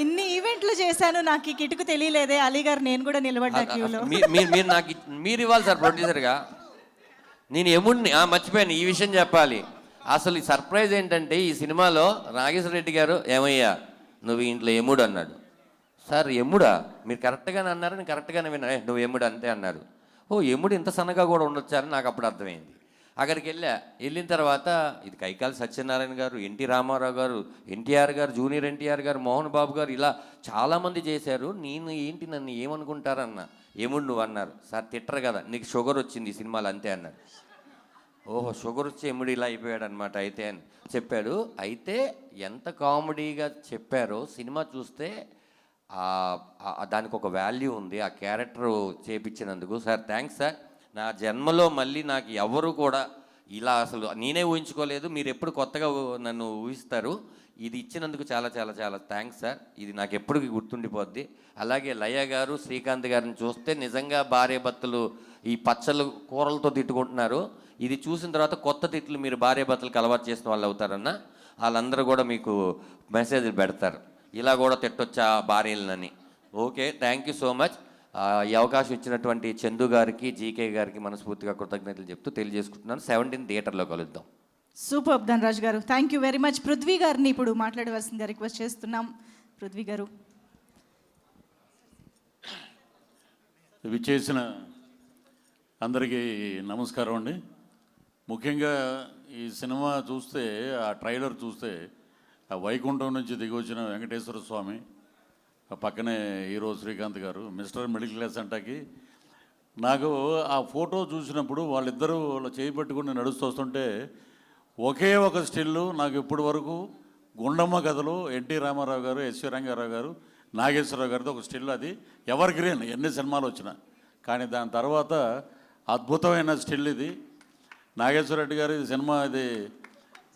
ఇన్ని ఈవెంట్లు చేశాను, నాకు ఈ కిటుకు తెలియలేదే అలీ గారు, నేను కూడా నిలబడ్డా క్యూలో. మీరు ఇవ్వాలి సార్ ప్రొడ్యూసర్గా. నేను యముడిని మర్చిపోయాను ఈ విషయం చెప్పాలి. అసలు ఈ సర్ప్రైజ్ ఏంటంటే ఈ సినిమాలో నాగేశ్వర రెడ్డి గారు ఏమయ్యా నువ్వు ఇంట్లో యముడు అన్నాడు. సార్ యముడా, మీరు కరెక్ట్గానే అన్నారు, నేను కరెక్ట్గానే విన్నా, నువ్వు యముడు అంతే అన్నారు. ఓ యముడు ఇంత సన్నగా కూడా ఉండొచ్చారని నాకు అప్పుడు అర్థమైంది. అక్కడికి వెళ్ళిన తర్వాత ఇది కైకాల సత్యనారాయణ గారు, ఎన్టీ రామారావు గారు, ఎన్టీఆర్ గారు, జూనియర్ ఎన్టీఆర్ గారు, మోహన్ బాబు గారు, ఇలా చాలామంది చేశారు. నేను ఏంటి నన్ను ఏమనుకుంటారన్న, యముడు నువ్వు అన్నారు. సార్ తిట్టరు కదా, నీకు షుగర్ వచ్చింది ఈ సినిమాలో అంతే అన్నారు. ఓహో షుగర్ వచ్చి యముడు ఇలా అయిపోయాడు అనమాట అయితే అని చెప్పాడు. అయితే ఎంత కామెడీగా చెప్పారో సినిమా చూస్తే దానికి ఒక వాల్యూ ఉంది ఆ క్యారెక్టర్ చేపించినందుకు. Sir thanks sir. నా జన్మలో మళ్ళీ నాకు ఎవరు కూడా ఇలా అసలు నేనే ఊహించుకోలేదు. మీరు ఎప్పుడు కొత్తగా నన్ను ఊహిస్తారు. ఇది ఇచ్చినందుకు చాలా చాలా చాలా థ్యాంక్స్ సార్. ఇది నాకు ఎప్పటికీ గుర్తుండిపోద్ది. అలాగే లయ గారు, శ్రీకాంత్ గారిని చూస్తే నిజంగా భార్య భర్తలు ఈ పచ్చళ్ళు కూరలతో తిట్టుకుంటున్నారు. ఇది చూసిన తర్వాత కొత్త తిట్లు మీరు భార్య భర్తలకు అలవాటు చేసిన వాళ్ళు అవుతారన్న. వాళ్ళందరూ కూడా మీకు మెసేజ్లు పెడతారు, ఇలా కూడా తిట్టొచ్చా భార్యలని. Okay, thank you so much. ఈ అవకాశం ఇచ్చినటువంటి చందు గారికి, జీకే గారికి మనస్ఫూర్తిగా కృతజ్ఞతలు చెప్తూ తెలియజేసుకుంటున్నాను. 17 థియేటర్లో కలుద్దాం. సూపర్ ధనరాజ్ గారు, thank you very much. Prithvi గారిని ఇప్పుడు మాట్లాడవలసిందిగా రిక్వెస్ట్ చేస్తున్నాం. పృథ్వీ గారు. విచ్చేసిన అందరికీ నమస్కారం అండి. ముఖ్యంగా ఈ సినిమా చూస్తే, ఆ ట్రైలర్ చూస్తే, ఆ వైకుంఠం నుంచి దిగి వచ్చిన వెంకటేశ్వర స్వామి, ఆ పక్కనే హీరో శ్రీకాంత్ గారు, మిస్టర్ మిడిల్ క్లాస్ అంటాకి నాకు ఆ ఫోటో చూసినప్పుడు వాళ్ళిద్దరూ చేయి పట్టుకుని నడుస్తూ వస్తుంటే ఒకే ఒక స్టిల్లు నాకు ఇప్పటి వరకు గుండమ్మ కథలో ఎన్టీ రామారావు గారు, ఎస్వి రంగారావు గారు, నాగేశ్వరరావు గారితో ఒక స్టిల్, అది ఎవర్ గ్రీన్, ఎన్ని సినిమాలు వచ్చినా. కానీ దాని తర్వాత అద్భుతమైన స్టిల్ ఇది. నాగేశ్వర రెడ్డి గారు, ఈ సినిమా ఇది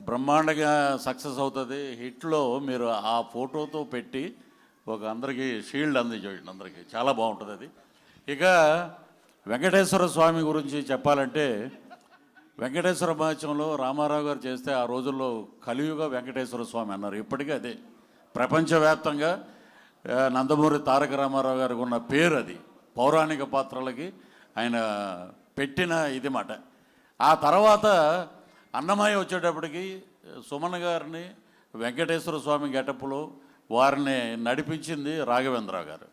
బ్రహ్మాండంగా సక్సెస్ అవుతుంది. హిట్లో మీరు ఆ ఫోటోతో పెట్టి ఒక అందరికీ షీల్డ్ అందించండి, అందరికీ చాలా బాగుంటుంది అది. ఇక వెంకటేశ్వర స్వామి గురించి చెప్పాలంటే, వెంకటేశ్వర మహత్యంలో రామారావు గారు చేస్తే ఆ రోజుల్లో కలియుగ వెంకటేశ్వర స్వామి అన్నారు. ఇప్పటికీ అదే ప్రపంచవ్యాప్తంగా నందమూరి తారక రామారావు గారికి ఉన్న పేరు అది. పౌరాణిక పాత్రలకి ఆయన పెట్టిన ఇది మాట. ఆ తర్వాత అన్నమయ్య వచ్చేటప్పటికి సుమన్ గారిని వెంకటేశ్వర స్వామి గెటప్లో వారిని నడిపించింది రాఘవేంద్రరావు గారు,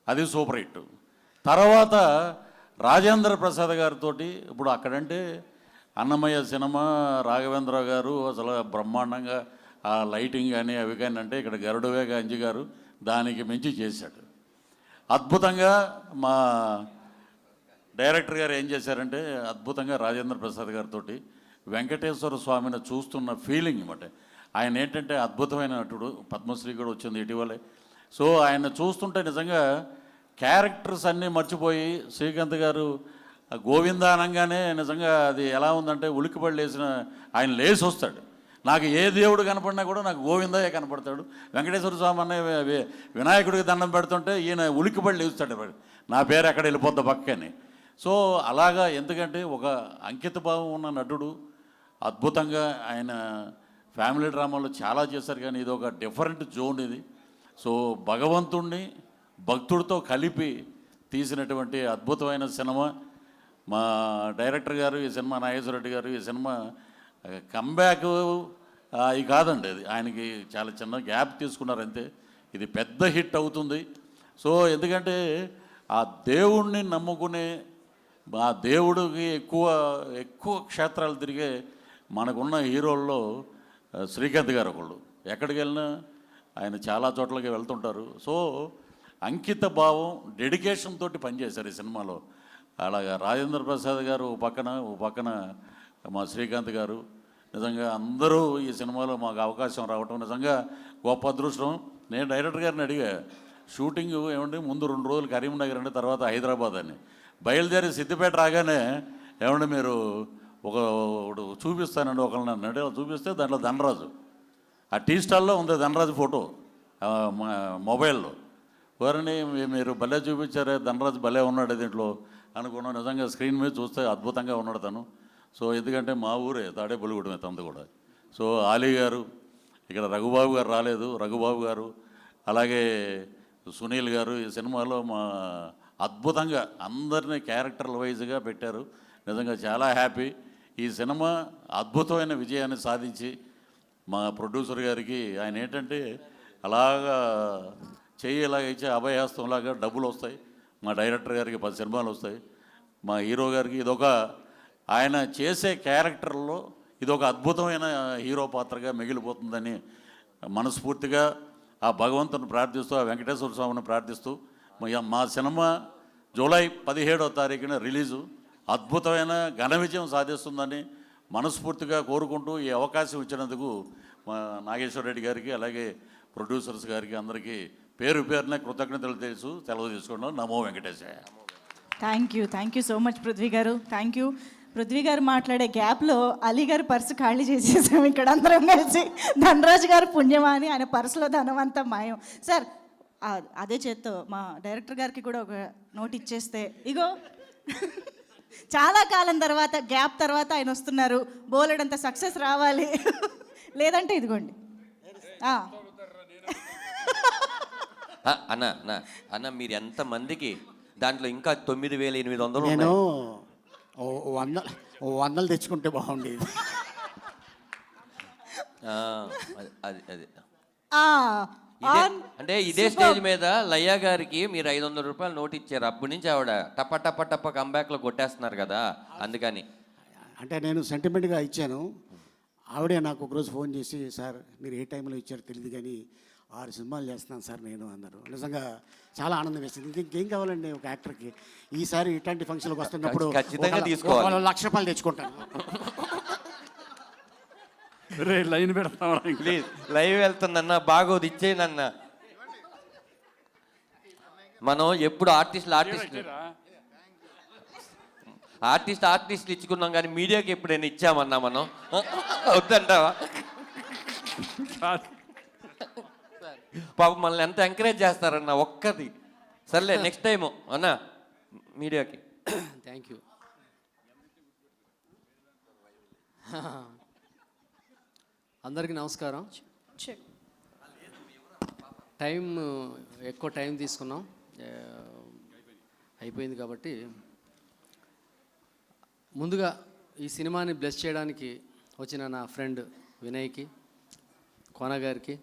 అది సూపర్ హిట్. తర్వాత రాజేంద్ర ప్రసాద్ గారితో ఇప్పుడు అక్కడంటే అన్నమయ్య సినిమా రాఘవేంద్రరావు గారు అసలు బ్రహ్మాండంగా ఆ లైటింగ్ కానీ అవి కానీ, అంటే ఇక్కడ గరుడవేగ అంజి గారు దానికి మించి చేశాడు అద్భుతంగా. మా డైరెక్టర్ గారు ఏం చేశారంటే అద్భుతంగా రాజేంద్ర ప్రసాద్ గారితో వెంకటేశ్వర స్వామిని చూస్తున్న ఫీలింగ్ అన్నమాట. ఆయన ఏంటంటే అద్భుతమైన నటుడు, పద్మశ్రీ కూడా వచ్చింది ఇటీవలే. సో ఆయన చూస్తుంటే నిజంగా క్యారెక్టర్స్ అన్నీ మర్చిపోయి, శ్రీకాంత్ గారు గోవింద అనగానే నిజంగా అది ఎలా ఉందంటే ఉలిక్కిపడి లేసిన ఆయన లేచి వస్తాడు. నాకు ఏ దేవుడు కనపడినా కూడా నాకు గోవిందయ్య కనపడతాడు. వెంకటేశ్వర స్వామి అనే వినాయకుడికి దండం పెడుతుంటే ఈయన ఉలిక్కిపడి లేస్తాడు, నా పేరు ఎక్కడ వెళ్ళిపోద్ది పక్కని. సో అలాగా, ఎందుకంటే ఒక అంకిత భావం ఉన్న నటుడు, అద్భుతంగా ఆయన ఫ్యామిలీ డ్రామాలో చాలా చేశారు. కానీ ఇది ఒక డిఫరెంట్ జోన్ ఇది. సో భగవంతుణ్ణి భక్తుడితో కలిపి తీసినటువంటి అద్భుతమైన సినిమా. మా డైరెక్టర్ గారు ఈ సినిమా, నాగేశ్వర రెడ్డి గారు ఈ సినిమా కంబ్యాక్ ఇది కాదండి, అది ఆయనకి చాలా చిన్న గ్యాప్ తీసుకున్నారు అంతే. ఇది పెద్ద హిట్ అవుతుంది. సో ఎందుకంటే ఆ దేవుణ్ణి నమ్ముకునే, ఆ దేవుడికి ఎక్కువ క్షేత్రాలు తిరిగే మనకున్న హీరోల్లో శ్రీకాంత్ గారు ఒకళ్ళు. ఎక్కడికి వెళ్ళినా ఆయన చాలా చోట్లకి వెళ్తుంటారు. సో అంకిత భావం, డెడికేషన్ తోటి పనిచేశారు ఈ సినిమాలో. అలాగా రాజేంద్ర ప్రసాద్ గారు ఓ పక్కన మా శ్రీకాంత్ గారు, నిజంగా అందరూ ఈ సినిమాలో మాకు అవకాశం రావటం నిజంగా గొప్ప అదృష్టం. నేను డైరెక్టర్ గారిని అడిగా, షూటింగ్ ఏమంటే ముందు 2 రోజులు కరీంనగర్ అండి, తర్వాత హైదరాబాద్ అని. బయలుదేరి సిద్దిపేట రాగానే ఏమంటే మీరు ఒకడు చూపిస్తానండి ఒకళ్ళని అన్నాడు. చూపిస్తే దాంట్లో ధనరాజు, ఆ టీ స్టాల్లో ఉంది ధనరాజు ఫోటో మొబైల్లో. వారిని మీరు భలే చూపించారే, ధనరాజు భలే ఉన్నాడు దీంట్లో అనుకున్నాను. నిజంగా స్క్రీన్ మీద చూస్తే అద్భుతంగా ఉన్నాడు తను. సో ఎందుకంటే మా ఊరే తాడేపల్లిగూడెమే తనది కూడా. సో ఆలీ గారు, ఇక్కడ రఘుబాబు గారు రాలేదు, రఘుబాబు గారు, అలాగే సునీల్ గారు ఈ సినిమాలో మా అద్భుతంగా అందరినీ క్యారెక్టర్ల వైజ్గా పెట్టారు. నిజంగా చాలా హ్యాపీ. ఈ సినిమా అద్భుతమైన విజయాన్ని సాధించి మా ప్రొడ్యూసర్ గారికి, ఆయన ఏంటంటే అలాగా చెయ్యి ఇలాగ ఇచ్చే అభయహస్తంలాగా డబ్బులు వస్తాయి. మా డైరెక్టర్ గారికి 10 సినిమాలు వస్తాయి. మా హీరో గారికి ఇదొక, ఆయన చేసే క్యారెక్టర్లో ఇదొక అద్భుతమైన హీరో పాత్రగా మిగిలిపోతుందని మనస్ఫూర్తిగా ఆ భగవంతుని ప్రార్థిస్తూ, ఆ వెంకటేశ్వర స్వామిని ప్రార్థిస్తూ, మా సినిమా జూలై 17వ తారీఖున రిలీజు అద్భుతమైన ఘన విజయం సాధిస్తుందని మనస్ఫూర్తిగా కోరుకుంటూ ఈ అవకాశం ఇచ్చినందుకు మా నాగేశ్వర రెడ్డి గారికి, అలాగే ప్రొడ్యూసర్స్ గారికి అందరికీ పేరు పేరున కృతజ్ఞతలు తెలుసు సెలవు తీసుకున్నాం. నమో వెంకటేశాయ. Thank you so much Prithvi గారు, థ్యాంక్ యూ. పృథ్వీ గారు మాట్లాడే గ్యాప్లో అలీ గారు పర్సు ఖాళీ చేసేసాం ఇక్కడ అందరం కలిసి. ధనరాజు గారు పుణ్యమా అని ఆయన పర్సులో ధనం అంతా మాయం. సార్ అదే చేత్తో మా డైరెక్టర్ గారికి కూడా ఒక నోట్ ఇచ్చేస్తే, ఇగో చాలా కాలం తర్వాత, గ్యాప్ తర్వాత ఆయన వస్తున్నారు, బోలెడంత సక్సెస్ రావాలి, లేదంటే ఇదిగోండి. అన్న మీరు ఎంతమందికి దాంట్లో ఇంకా 9,800 నేను 100 తెచ్చుకుంటే బాగుండేది. అది అది ఆ, ఇదే on- అంటే ఇదే స్టేజ్ మీద లయ్య గారికి మీరు 500 రూపాయలు నోట్ ఇచ్చారు. అప్పటి నుంచి ఆవిడ టప్ప టప్ప టప్ప కంబ్యాక్లో కొట్టేస్తున్నారు కదా, అందుకని. అంటే నేను సెంటిమెంట్గా ఇచ్చాను. ఆవిడే నాకు ఒకరోజు ఫోన్ చేసి, సార్ మీరు ఏ టైంలో ఇచ్చారో తెలియదు కానీ 6 సినిమాలు చేస్తున్నాను సార్ నేను అన్నారు. నిజంగా చాలా ఆనందం వేసింది. ఇంకేం కావాలండి ఒక యాక్టర్కి. ఈసారి ఇట్లాంటి ఫంక్షన్కి వస్తున్నప్పుడు ఖచ్చితంగా తీసుకోవాలి. 1,00,000 రూపాయలు తెచ్చుకుంటాను. లైన్ పెడతాం ప్లీజ్, లైవ్ వెళ్తుందన్న బాగోదు, ఇచ్చేయనన్న. మనం ఎప్పుడు ఆర్టిస్టులు ఇచ్చుకున్నాం కానీ మీడియాకి ఎప్పుడైనా ఇచ్చామన్నా మనం? వద్దంటావా? పాపం మనల్ని ఎంత ఎంకరేజ్ చేస్తారన్న ఒక్కది. సర్లే నెక్స్ట్ టైము అన్న మీడియాకి. Thank you. అందరికీ నమస్కారం. ఎక్కువ టైం తీసుకున్నాం, అయిపోయింది కాబట్టి. ముందుగా ఈ సినిమాని బ్లెస్ చేయడానికి వచ్చిన నా ఫ్రెండ్ వినయ్కి, కోన గారికి,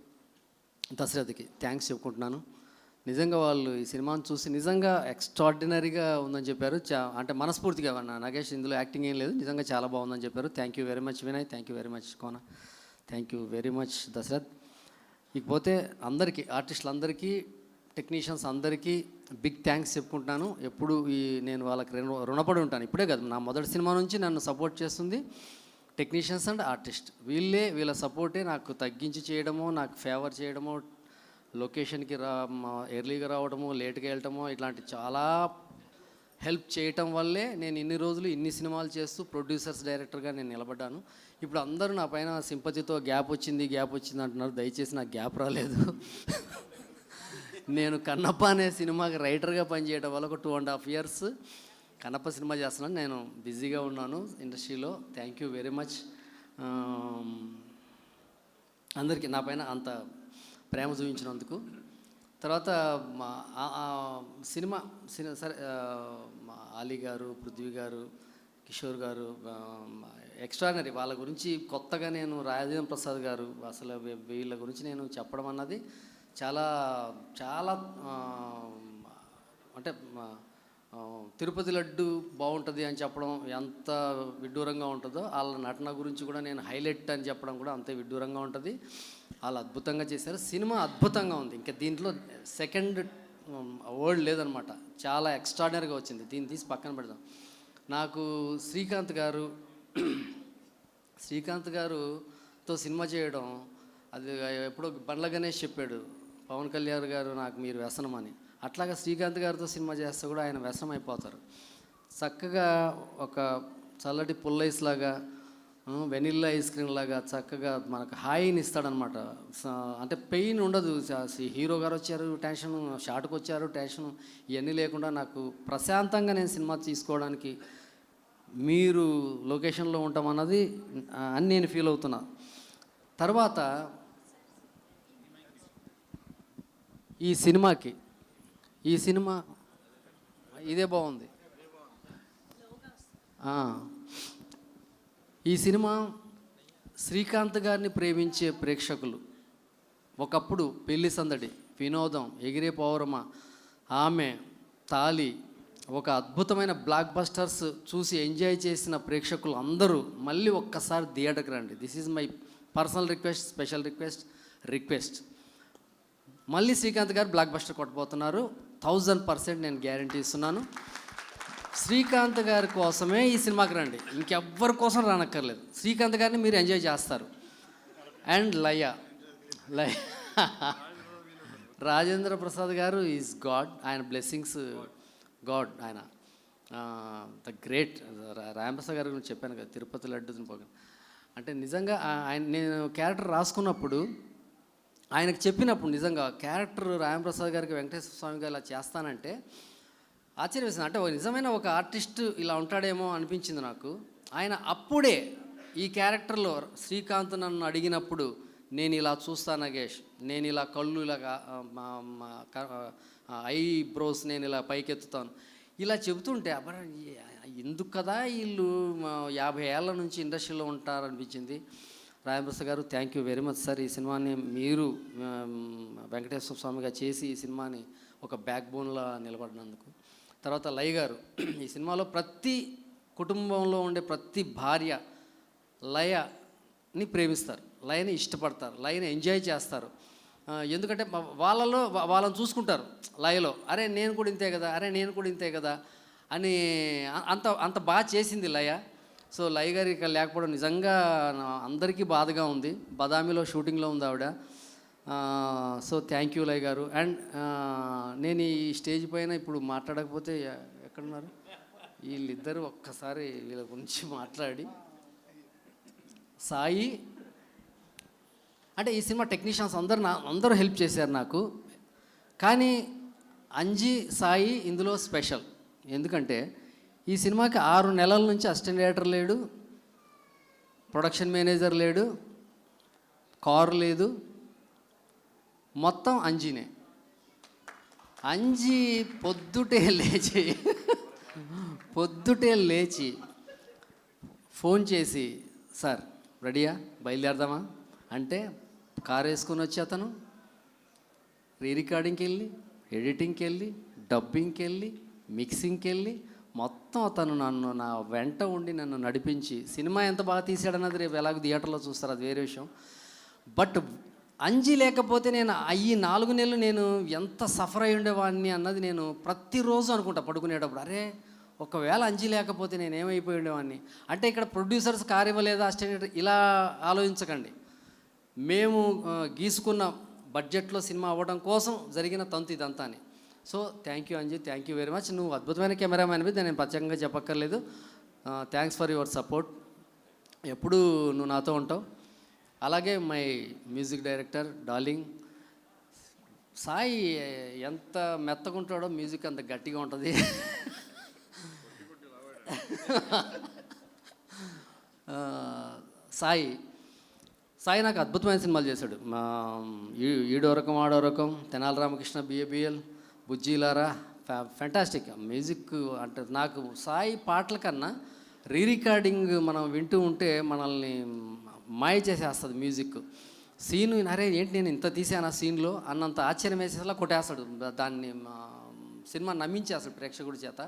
దశరథకి థ్యాంక్స్ చెప్పుకుంటున్నాను. నిజంగా వాళ్ళు ఈ సినిమాను చూసి నిజంగా ఎక్స్ట్రాడినరీగా ఉందని చెప్పారు. అంటే మనస్ఫూర్తిగా నాగేష్ ఇందులో యాక్టింగ్ ఏం లేదు, నిజంగా చాలా బాగుందని చెప్పారు. Thank you very much Vinay, thank you very much Kona, thank you very much Dashrath. ఇకపోతే అందరికీ, ఆర్టిస్టులందరికీ, టెక్నీషియన్స్ అందరికీ బిగ్ థ్యాంక్స్ చెప్పుకుంటున్నాను. ఎప్పుడు నేను వాళ్ళకి రుణపడి ఉంటాను. ఇప్పుడే కాదు, నా మొదటి సినిమా నుంచి నన్ను సపోర్ట్ చేస్తుంది టెక్నీషియన్స్ అండ్ ఆర్టిస్ట్. వీళ్ళ సపోర్టే నాకు తగ్గించి చేయడమో, నాకు ఫేవర్ చేయడమో, లొకేషన్కి ఎర్లీగా రావడమో, లేట్గా వెళ్ళటమో, ఇట్లాంటి చాలా హెల్ప్ చేయటం వల్లే నేను ఇన్ని రోజులు ఇన్ని సినిమాలు చేస్తూ ప్రొడ్యూసర్స్ డైరెక్టర్గా నేను నిలబడ్డాను. ఇప్పుడు అందరూ నా పైన సింపతితో గ్యాప్ వచ్చింది అంటున్నారు. దయచేసి నాకు గ్యాప్ రాలేదు. నేను కన్నప్ప అనే సినిమాకి రైటర్గా పనిచేయడం వల్ల ఒక 2.5 years కన్నప్ప సినిమా చేస్తున్నాను. నేను బిజీగా ఉన్నాను ఇండస్ట్రీలో. థ్యాంక్ యూ వెరీ మచ్ అందరికీ నా పైన అంత ప్రేమ చూపించినందుకు. తర్వాత సరే, ఆలీ గారు, పృథ్వీ గారు, కిషోర్ గారు ఎక్స్ట్రానరీ. వాళ్ళ గురించి కొత్తగా నేను రాజేంద్ర ప్రసాద్ గారు, అసలు వీళ్ళ గురించి నేను చెప్పడం అన్నది చాలా చాలా అంటే తిరుపతి లడ్డు బాగుంటుంది అని చెప్పడం ఎంత విడ్డూరంగా ఉంటుందో, వాళ్ళ నటన గురించి కూడా నేను హైలైట్ అని చెప్పడం కూడా అంతే విడ్డూరంగా ఉంటుంది. వాళ్ళు అద్భుతంగా చేశారు. సినిమా అద్భుతంగా ఉంది. ఇంకా దీంట్లో సెకండ్ వర్డ్ లేదనమాట. చాలా ఎక్స్ట్రాడినరీగా వచ్చింది. దీన్ని తీసి పక్కన పెడదాం. నాకు శ్రీకాంత్ గారుతో సినిమా చేయడం, అది ఎప్పుడో బండ్ల గణేష్ చెప్పాడు, పవన్ కళ్యాణ్ గారు నాకు మీరు వ్యసనం అని. అట్లాగా శ్రీకాంత్ గారితో సినిమా చేస్తే కూడా ఆయన వ్యసనం అయిపోతారు. చక్కగా ఒక చల్లటి పుల్లైస్ లాగా, వెనిల్లా ఐస్ క్రీమ్ లాగా చక్కగా మనకు హాయిని ఇస్తాడనమాట. అంటే పెయిన్ ఉండదు. హీరో గారు వచ్చారు టెన్షన్, షార్ట్కి వచ్చారు టెన్షన్, ఇవన్నీ లేకుండా నాకు ప్రశాంతంగా నేను సినిమా తీసుకోవడానికి మీరు లొకేషన్లో ఉంటాం అన్నది అని నేను ఫీల్ అవుతున్నా. తర్వాత ఈ సినిమా ఇదే బాగుంది. ఈ సినిమా శ్రీకాంత్ గారిని ప్రేమించే ప్రేక్షకులు, ఒకప్పుడు పెళ్లి సందడి, వినోదం, ఎగిరే పౌరమ, ఆమె, తాలి, ఒక అద్భుతమైన బ్లాక్ బస్టర్స్ చూసి ఎంజాయ్ చేసిన ప్రేక్షకులు అందరూ మళ్ళీ ఒక్కసారి థియేటర్కి రండి. This is my personal request, special request. మళ్ళీ శ్రీకాంత్ గారు బ్లాక్ బస్టర్ కొట్టబోతున్నారు. 1000% నేను గ్యారంటీ ఇస్తున్నాను. శ్రీకాంత్ గారి కోసమే ఈ సినిమాకి రండి, ఇంకెవ్వరి కోసం రానక్కర్లేదు. శ్రీకాంత్ గారిని మీరు ఎంజాయ్ చేస్తారు. అండ్ లయ రాజేంద్ర ప్రసాద్ గారు ఈజ్ గాడ్. ఆయన బ్లెస్సింగ్స్ గాడ్. ఆయన ద గ్రేట్. రాంప్రసాద్ గారి గురించి చెప్పాను కదా, తిరుపతి లడ్డు అంటే నిజంగా నేను క్యారెక్టర్ రాసుకున్నప్పుడు, ఆయనకు చెప్పినప్పుడు నిజంగా క్యారెక్టర్ రాంప్రసాద్ గారికి వెంకటేశ్వర స్వామి గారు ఇలా చేస్తానంటే ఆశ్చర్యం వేసింది. అంటే నిజమైన ఒక ఆర్టిస్ట్ ఇలా ఉంటాడేమో అనిపించింది నాకు. ఆయన అప్పుడే ఈ క్యారెక్టర్లో శ్రీకాంత్ నన్ను అడిగినప్పుడు, నేను ఇలా చూస్తాను నాగేష్, నేను ఇలా కళ్ళు ఇలా ఐ బ్రోస్ నేను ఇలా పైకెత్తుతాను, ఇలా చెబుతుంటే అబ్బా ఎందుకు కదా వీళ్ళు 50 ఏళ్ళ నుంచి ఇండస్ట్రీలో ఉంటారనిపించింది. రాజప్రసాద్ గారు thank you very much sir. ఈ సినిమాని మీరు వెంకటేశ్వర స్వామిగా చేసి ఈ సినిమాని ఒక బ్యాక్ బోన్లా నిలబడినందుకు. తర్వాత లయ గారు, ఈ సినిమాలో ప్రతి కుటుంబంలో ఉండే ప్రతి భార్య లయని ప్రేమిస్తారు, లయని ఇష్టపడతారు, లయని ఎంజాయ్ చేస్తారు. ఎందుకంటే వాళ్ళని చూసుకుంటారు లయలో. అరే నేను కూడా ఇంతే కదా, అరే నేను కూడా ఇంతే కదా అని అంత బాగా చేసింది లయ. సో లయ గారి ఇక్కడ లేకపోవడం నిజంగా అందరికీ బాధగా ఉంది. బదామిలో షూటింగ్లో ఉంది ఆవిడ. సో థ్యాంక్ యూ లయ గారు. అండ్ నేను ఈ స్టేజ్ పైన ఇప్పుడు మాట్లాడకపోతే ఎక్కడున్నారు వీళ్ళిద్దరూ, ఒక్కసారి వీళ్ళ గురించి మాట్లాడి. సాయి అంటే ఈ సినిమా టెక్నీషియన్స్ అందరూ హెల్ప్ చేశారు నాకు. కానీ అంజీ సాయి ఇందులో స్పెషల్. ఎందుకంటే ఈ సినిమాకి 6 నెలల నుంచి అసిస్టెంట్ డైరెక్టర్ లేడు, ప్రొడక్షన్ మేనేజర్ లేడు, కారు లేదు, మొత్తం అంజీనే. అంజీ పొద్దుటే లేచి ఫోన్ చేసి, సార్ రెడీయా బయలుదేరదామా అంటే కారు వేసుకొని వచ్చి అతను రీ రికార్డింగ్కి వెళ్ళి, ఎడిటింగ్కి వెళ్ళి, డబ్బింగ్కి వెళ్ళి, మిక్సింగ్కి వెళ్ళి మొత్తం అతను నా వెంట ఉండి నన్ను నడిపించి సినిమా ఎంత బాగా తీసాడన్నది రేపు ఎలాగో థియేటర్లో చూస్తారు, అది వేరే విషయం. బట్ అంజీ లేకపోతే నేను ఈ 4 నెలలు నేను ఎంత సఫర్ అయి ఉండేవాడిని అన్నది నేను ప్రతిరోజు అనుకుంటా పడుకునేటప్పుడు. అరే ఒకవేళ అంజీ లేకపోతే నేను ఏమైపోయి ఉండేవాడిని. అంటే ఇక్కడ ప్రొడ్యూసర్స్ కారు ఇవ్వలేదా, అసిస్టెంట్ ఇలా ఆలోచించకండి. మేము గీసుకున్న బడ్జెట్లో సినిమా అవ్వడం కోసం జరిగిన తంతు ఇదంతా అని. So thank you Anji, thank you very much. నువ్వు అద్భుతమైన కెమెరామ్యాన్ మీద నేను ప్రత్యేకంగా చెప్పక్కర్లేదు. Thanks for your support. ఎప్పుడూ నువ్వు నాతో ఉంటావు. అలాగే my music director darling Sai ఎంత మెత్తగుంటాడో మ్యూజిక్ అంత గట్టిగా ఉంటుంది. సాయి నాకు అద్భుతమైన సినిమాలు చేశాడు. ఈడో రకం ఆడో రకం, తెనాలి రామకృష్ణ, బిఏబిఎల్, బుజ్జీలారా, ఫ్యాంటాస్టిక్ మ్యూజిక్. అంటే నాకు సాయి పాటల కన్నా రీ రికార్డింగ్ మనం వింటూ ఉంటే మనల్ని మాయ చేసేస్తుంది మ్యూజిక్. సీను అరే ఏంటి నేను ఇంత తీసాను ఆ సీన్లో అన్నంత ఆశ్చర్యం వేసేలా కొట్టేస్తాడు, దాన్ని సినిమా నమ్మించేస్తాడు ప్రేక్షకుడి చేత.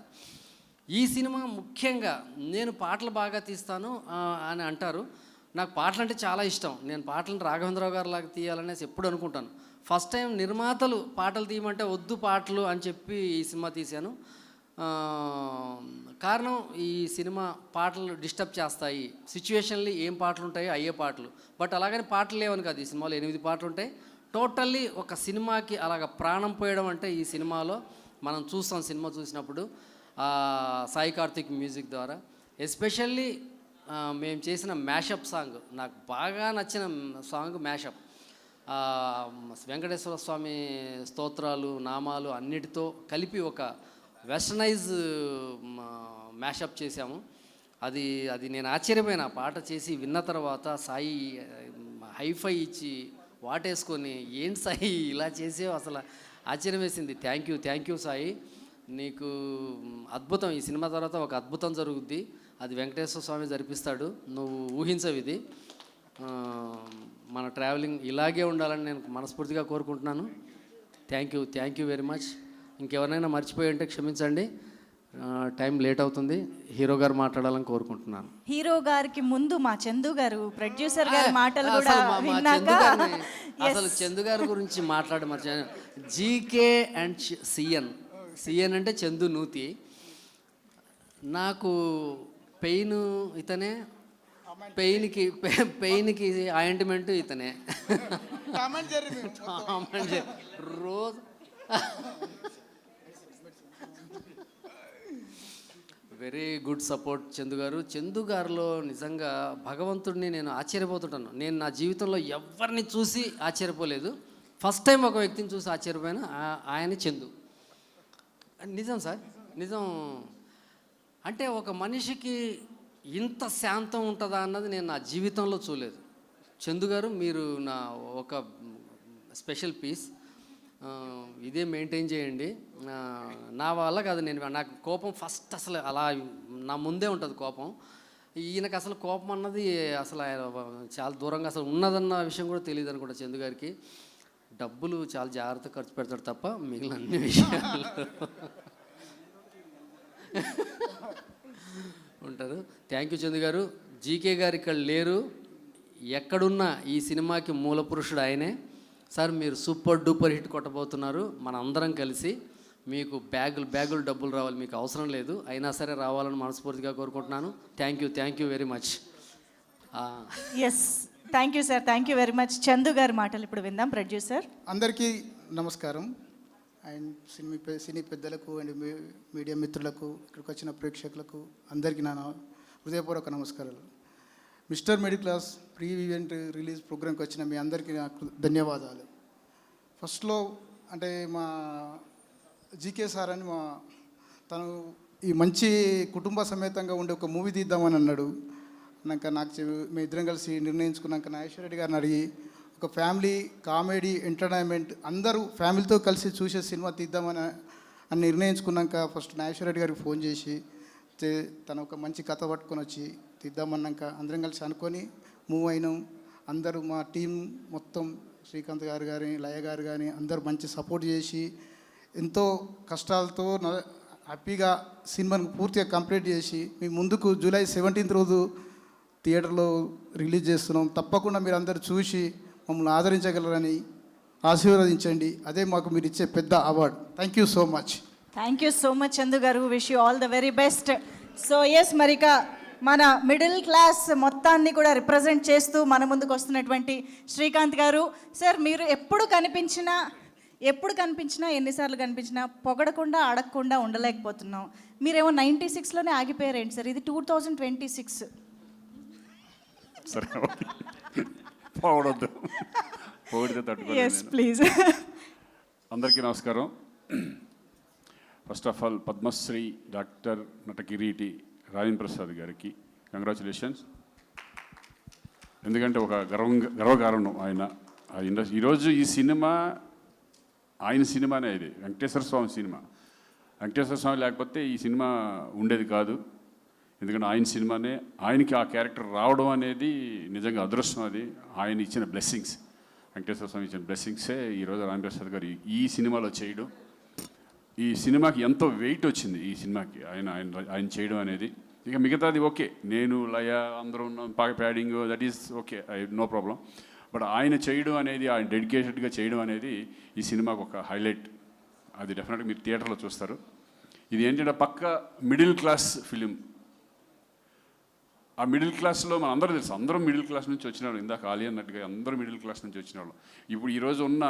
ఈ సినిమా ముఖ్యంగా నేను పాటలు బాగా తీస్తాను అని అంటారు. నాకు పాటలు అంటే చాలా ఇష్టం. నేను పాటలను రాఘవేంద్రరావు గారు లాగా తీయాలనేసి ఎప్పుడు అనుకుంటాను. ఫస్ట్ టైం నిర్మాతలు పాటలు తీయమంటే వద్దు పాటలు అని చెప్పి ఈ సినిమా తీశాను. కారణం ఈ సినిమా పాటలు డిస్టర్బ్ చేస్తాయి, సిచ్యువేషన్లీ ఏం పాటలు ఉంటాయో అయ్యే పాటలు. బట్ అలాగని పాటలు లేవని కాదు, ఈ సినిమాలో 8 పాటలు ఉంటాయి. టోటల్లీ ఒక సినిమాకి అలాగ ప్రాణం పోయడం అంటే ఈ సినిమాలో మనం చూస్తాం. సినిమా చూసినప్పుడు సాయి కార్తిక్ మ్యూజిక్ ద్వారా, ఎస్పెషల్లీ మేము చేసిన మ్యాషప్ సాంగ్, నాకు బాగా నచ్చిన సాంగ్ మ్యాషప్. వెంకటేశ్వర స్వామి స్తోత్రాలు, నామాలు అన్నిటితో కలిపి ఒక వెస్టర్నైజ్ మ్యాషప్ చేశాము. అది నేను ఆశ్చర్యపోయిన పాట చేసి విన్న తర్వాత సాయి హైఫై ఇచ్చి వాటేసుకొని ఏంటి సాయి ఇలా చేసేవో అసలు ఆశ్చర్యం వేసింది. థ్యాంక్ యూ సాయి, నీకు అద్భుతం. ఈ సినిమా తర్వాత ఒక అద్భుతం జరుగుద్ది, అది వెంకటేశ్వర స్వామి జరిపిస్తాడు, నువ్వు ఊహించవు. ఇది మన ట్రావెలింగ్ ఇలాగే ఉండాలని నేను మనస్ఫూర్తిగా కోరుకుంటున్నాను. Thank you very much. ఇంకెవరైనా మర్చిపోయి ఉంటే క్షమించండి, టైం లేట్ అవుతుంది. హీరో గారు మాట్లాడాలని కోరుకుంటున్నాను. హీరో గారికి ముందు మా చందు గారు, ప్రొడ్యూసర్ గారి మాటలు కూడా విన్నాక అసలు చందు గారి గురించి మర్చాను. జీకే అండ్ సిఎన్ అంటే చందు నూతి. నాకు పెయిన్ ఇతనే, పెయిన్కి ఆయింట్మెంట్ ఇతనే. రోజు వెరీ గుడ్ సపోర్ట్ చందు గారిలో నిజంగా భగవంతుడిని నేను ఆశ్చర్యపోతుంటాను. నేను నా జీవితంలో ఎవరిని చూసి ఆశ్చర్యపోలేదు, ఫస్ట్ టైం ఒక వ్యక్తిని చూసి ఆశ్చర్యపోయిన ఆయన చందు. నిజం సార్, నిజం. అంటే ఒక మనిషికి ఇంత శాంతం ఉంటుందా అన్నది నేను నా జీవితంలో చూడలేదు. చందు గారు మీరు నా ఒక స్పెషల్ పీస్, ఇదే మెయింటైన్ చేయండి. నా వల్ల కాదు, నాకు కోపం ఫస్ట్ అసలు అలా నా ముందే ఉంటుంది కోపం. ఈయనకు అసలు కోపం అన్నది అసలు ఆయన చాలా దూరంగా అసలు ఉన్నదన్న విషయం కూడా తెలియదు అనుకుంటా చందు గారికి. డబ్బులు చాలా జాగ్రత్తగా ఖర్చు పెడతాడు తప్ప మిగిలిన అన్ని విషయాలు ఉంటారు. థ్యాంక్ యూ చందు గారు. జీకే గారు ఇక్కడ లేరు, ఎక్కడున్నా ఈ సినిమాకి మూల పురుషుడు ఆయనే. సార్ మీరు సూపర్ డూపర్ హిట్ కొట్టబోతున్నారు. మన అందరం కలిసి మీకు బ్యాగులు డబ్బులు రావాలి, మీకు అవసరం లేదు, అయినా సరే రావాలని మనస్ఫూర్తిగా కోరుకుంటున్నాను. Thank you very much. Yes, thank you sir, thank you very much. Chandu గారి మాటలు ఇప్పుడు విందాం. ప్రొడ్యూసర్ అందరికీ నమస్కారం. అండ్ సినీ పెద్దలకు అండ్ మీడియా మిత్రులకు, ఇక్కడికి వచ్చిన ప్రేక్షకులకు అందరికీ నా హృదయపూర్వక నమస్కారాలు. Mister middle class pre event release ప్రోగ్రామ్కి వచ్చిన మీ అందరికీ నాకు ధన్యవాదాలు. ఫస్ట్లో అంటే మా జీకే సార్ అని తను ఈ మంచి కుటుంబ సమేతంగా ఉండే ఒక మూవీ తీద్దామని అన్నాడు. నాకు మేము ఇద్దరం కలిసి నిర్ణయించుకున్నాక నాగేశ్వర రెడ్డి గారిని అడిగి ఒక ఫ్యామిలీ కామెడీ ఎంటర్టైన్మెంట్ అందరూ ఫ్యామిలీతో కలిసి చూసే సినిమా తీద్దామని నిర్ణయించుకున్నాక ఫస్ట్ నాగేశ్వర రెడ్డి గారికి ఫోన్ చేసి తను ఒక మంచి కథ పట్టుకొని వచ్చి తీద్దామన్నాక అందరం కలిసి అనుకొని మూవ్ అయినాం. అందరూ మా టీం మొత్తం శ్రీకాంత్ గారు కానీ లయ గారు కానీ అందరూ మంచి సపోర్ట్ చేసి ఎంతో కష్టాలతో హ్యాపీగా సినిమాను పూర్తిగా కంప్లీట్ చేసి మీ ముందుకు జూలై 17th రోజు థియేటర్లో రిలీజ్ చేస్తున్నాం. తప్పకుండా మీరు అందరూ చూసి మమ్మల్ని ఆదరించగలరని ఆశీర్వదించండి. అదే మాకు మీరు ఇచ్చే పెద్ద award. Thank you so much. Thank you so much Chandu garu. Wish you all the very best. So yes, మరిక మన మిడిల్ క్లాస్ మొత్తాన్ని కూడా రిప్రజెంట్ చేస్తూ మన ముందుకు వస్తున్నటువంటి శ్రీకాంత్ గారు. సార్ మీరు ఎప్పుడు కనిపించినా ఎన్నిసార్లు కనిపించినా పొగడకుండా అడగకుండా ఉండలేకపోతున్నాం. మీరేమో 96లోనే ఆగిపోయారేంటి సార్? ఇది 2026. సరే, పోవడొద్దు, పోడితే తట్టుకోలేదు. ప్లీజ్. అందరికీ నమస్కారం. First of all Padmashri doctor నటకిరీటి రాజేంద్ర ప్రసాద్ గారికి కంగ్రాచులేషన్స్. ఎందుకంటే ఒక గర్వకారణం ఆయన ఇండస్ట్రీ. ఈరోజు ఈ సినిమా ఆయన సినిమానే, ఇది వెంకటేశ్వర స్వామి సినిమా. వెంకటేశ్వర స్వామి లేకపోతే ఈ సినిమా ఉండేది కాదు. ఎందుకంటే ఆయన సినిమానే, ఆయనకి ఆ క్యారెక్టర్ రావడం అనేది నిజంగా అదృష్టం. అది ఆయన ఇచ్చిన బ్లెస్సింగ్స్, వెంకటేశ్వర స్వామి ఇచ్చిన బ్లెస్సింగ్సే ఈరోజు రాజేంద్ర ప్రసాద్ గారు ఈ సినిమాలో చేయడం. ఈ సినిమాకి ఎంతో వెయిట్ వచ్చింది ఈ సినిమాకి ఆయన చేయడం అనేది. ఇక మిగతాది ఓకే, నేను లయ అందరూ padding that is okay, no problem. But ఆయన చేయడం అనేది, ఆయన డెడికేటెడ్గా చేయడం అనేది ఈ సినిమాకు ఒక హైలైట్. అది డెఫినెట్గా మీరు థియేటర్లో చూస్తారు. ఇది ఏంటంటే పక్క మిడిల్ క్లాస్ ఫిలిం. ఆ మిడిల్ క్లాస్లో మన అందరూ తెలుసు, అందరూ మిడిల్ క్లాస్ నుంచి వచ్చిన వాళ్ళు. ఇందాక ఆలి అన్నట్టుగా అందరూ మిడిల్ క్లాస్ నుంచి వచ్చిన వాళ్ళు. ఇప్పుడు ఈరోజు ఉన్న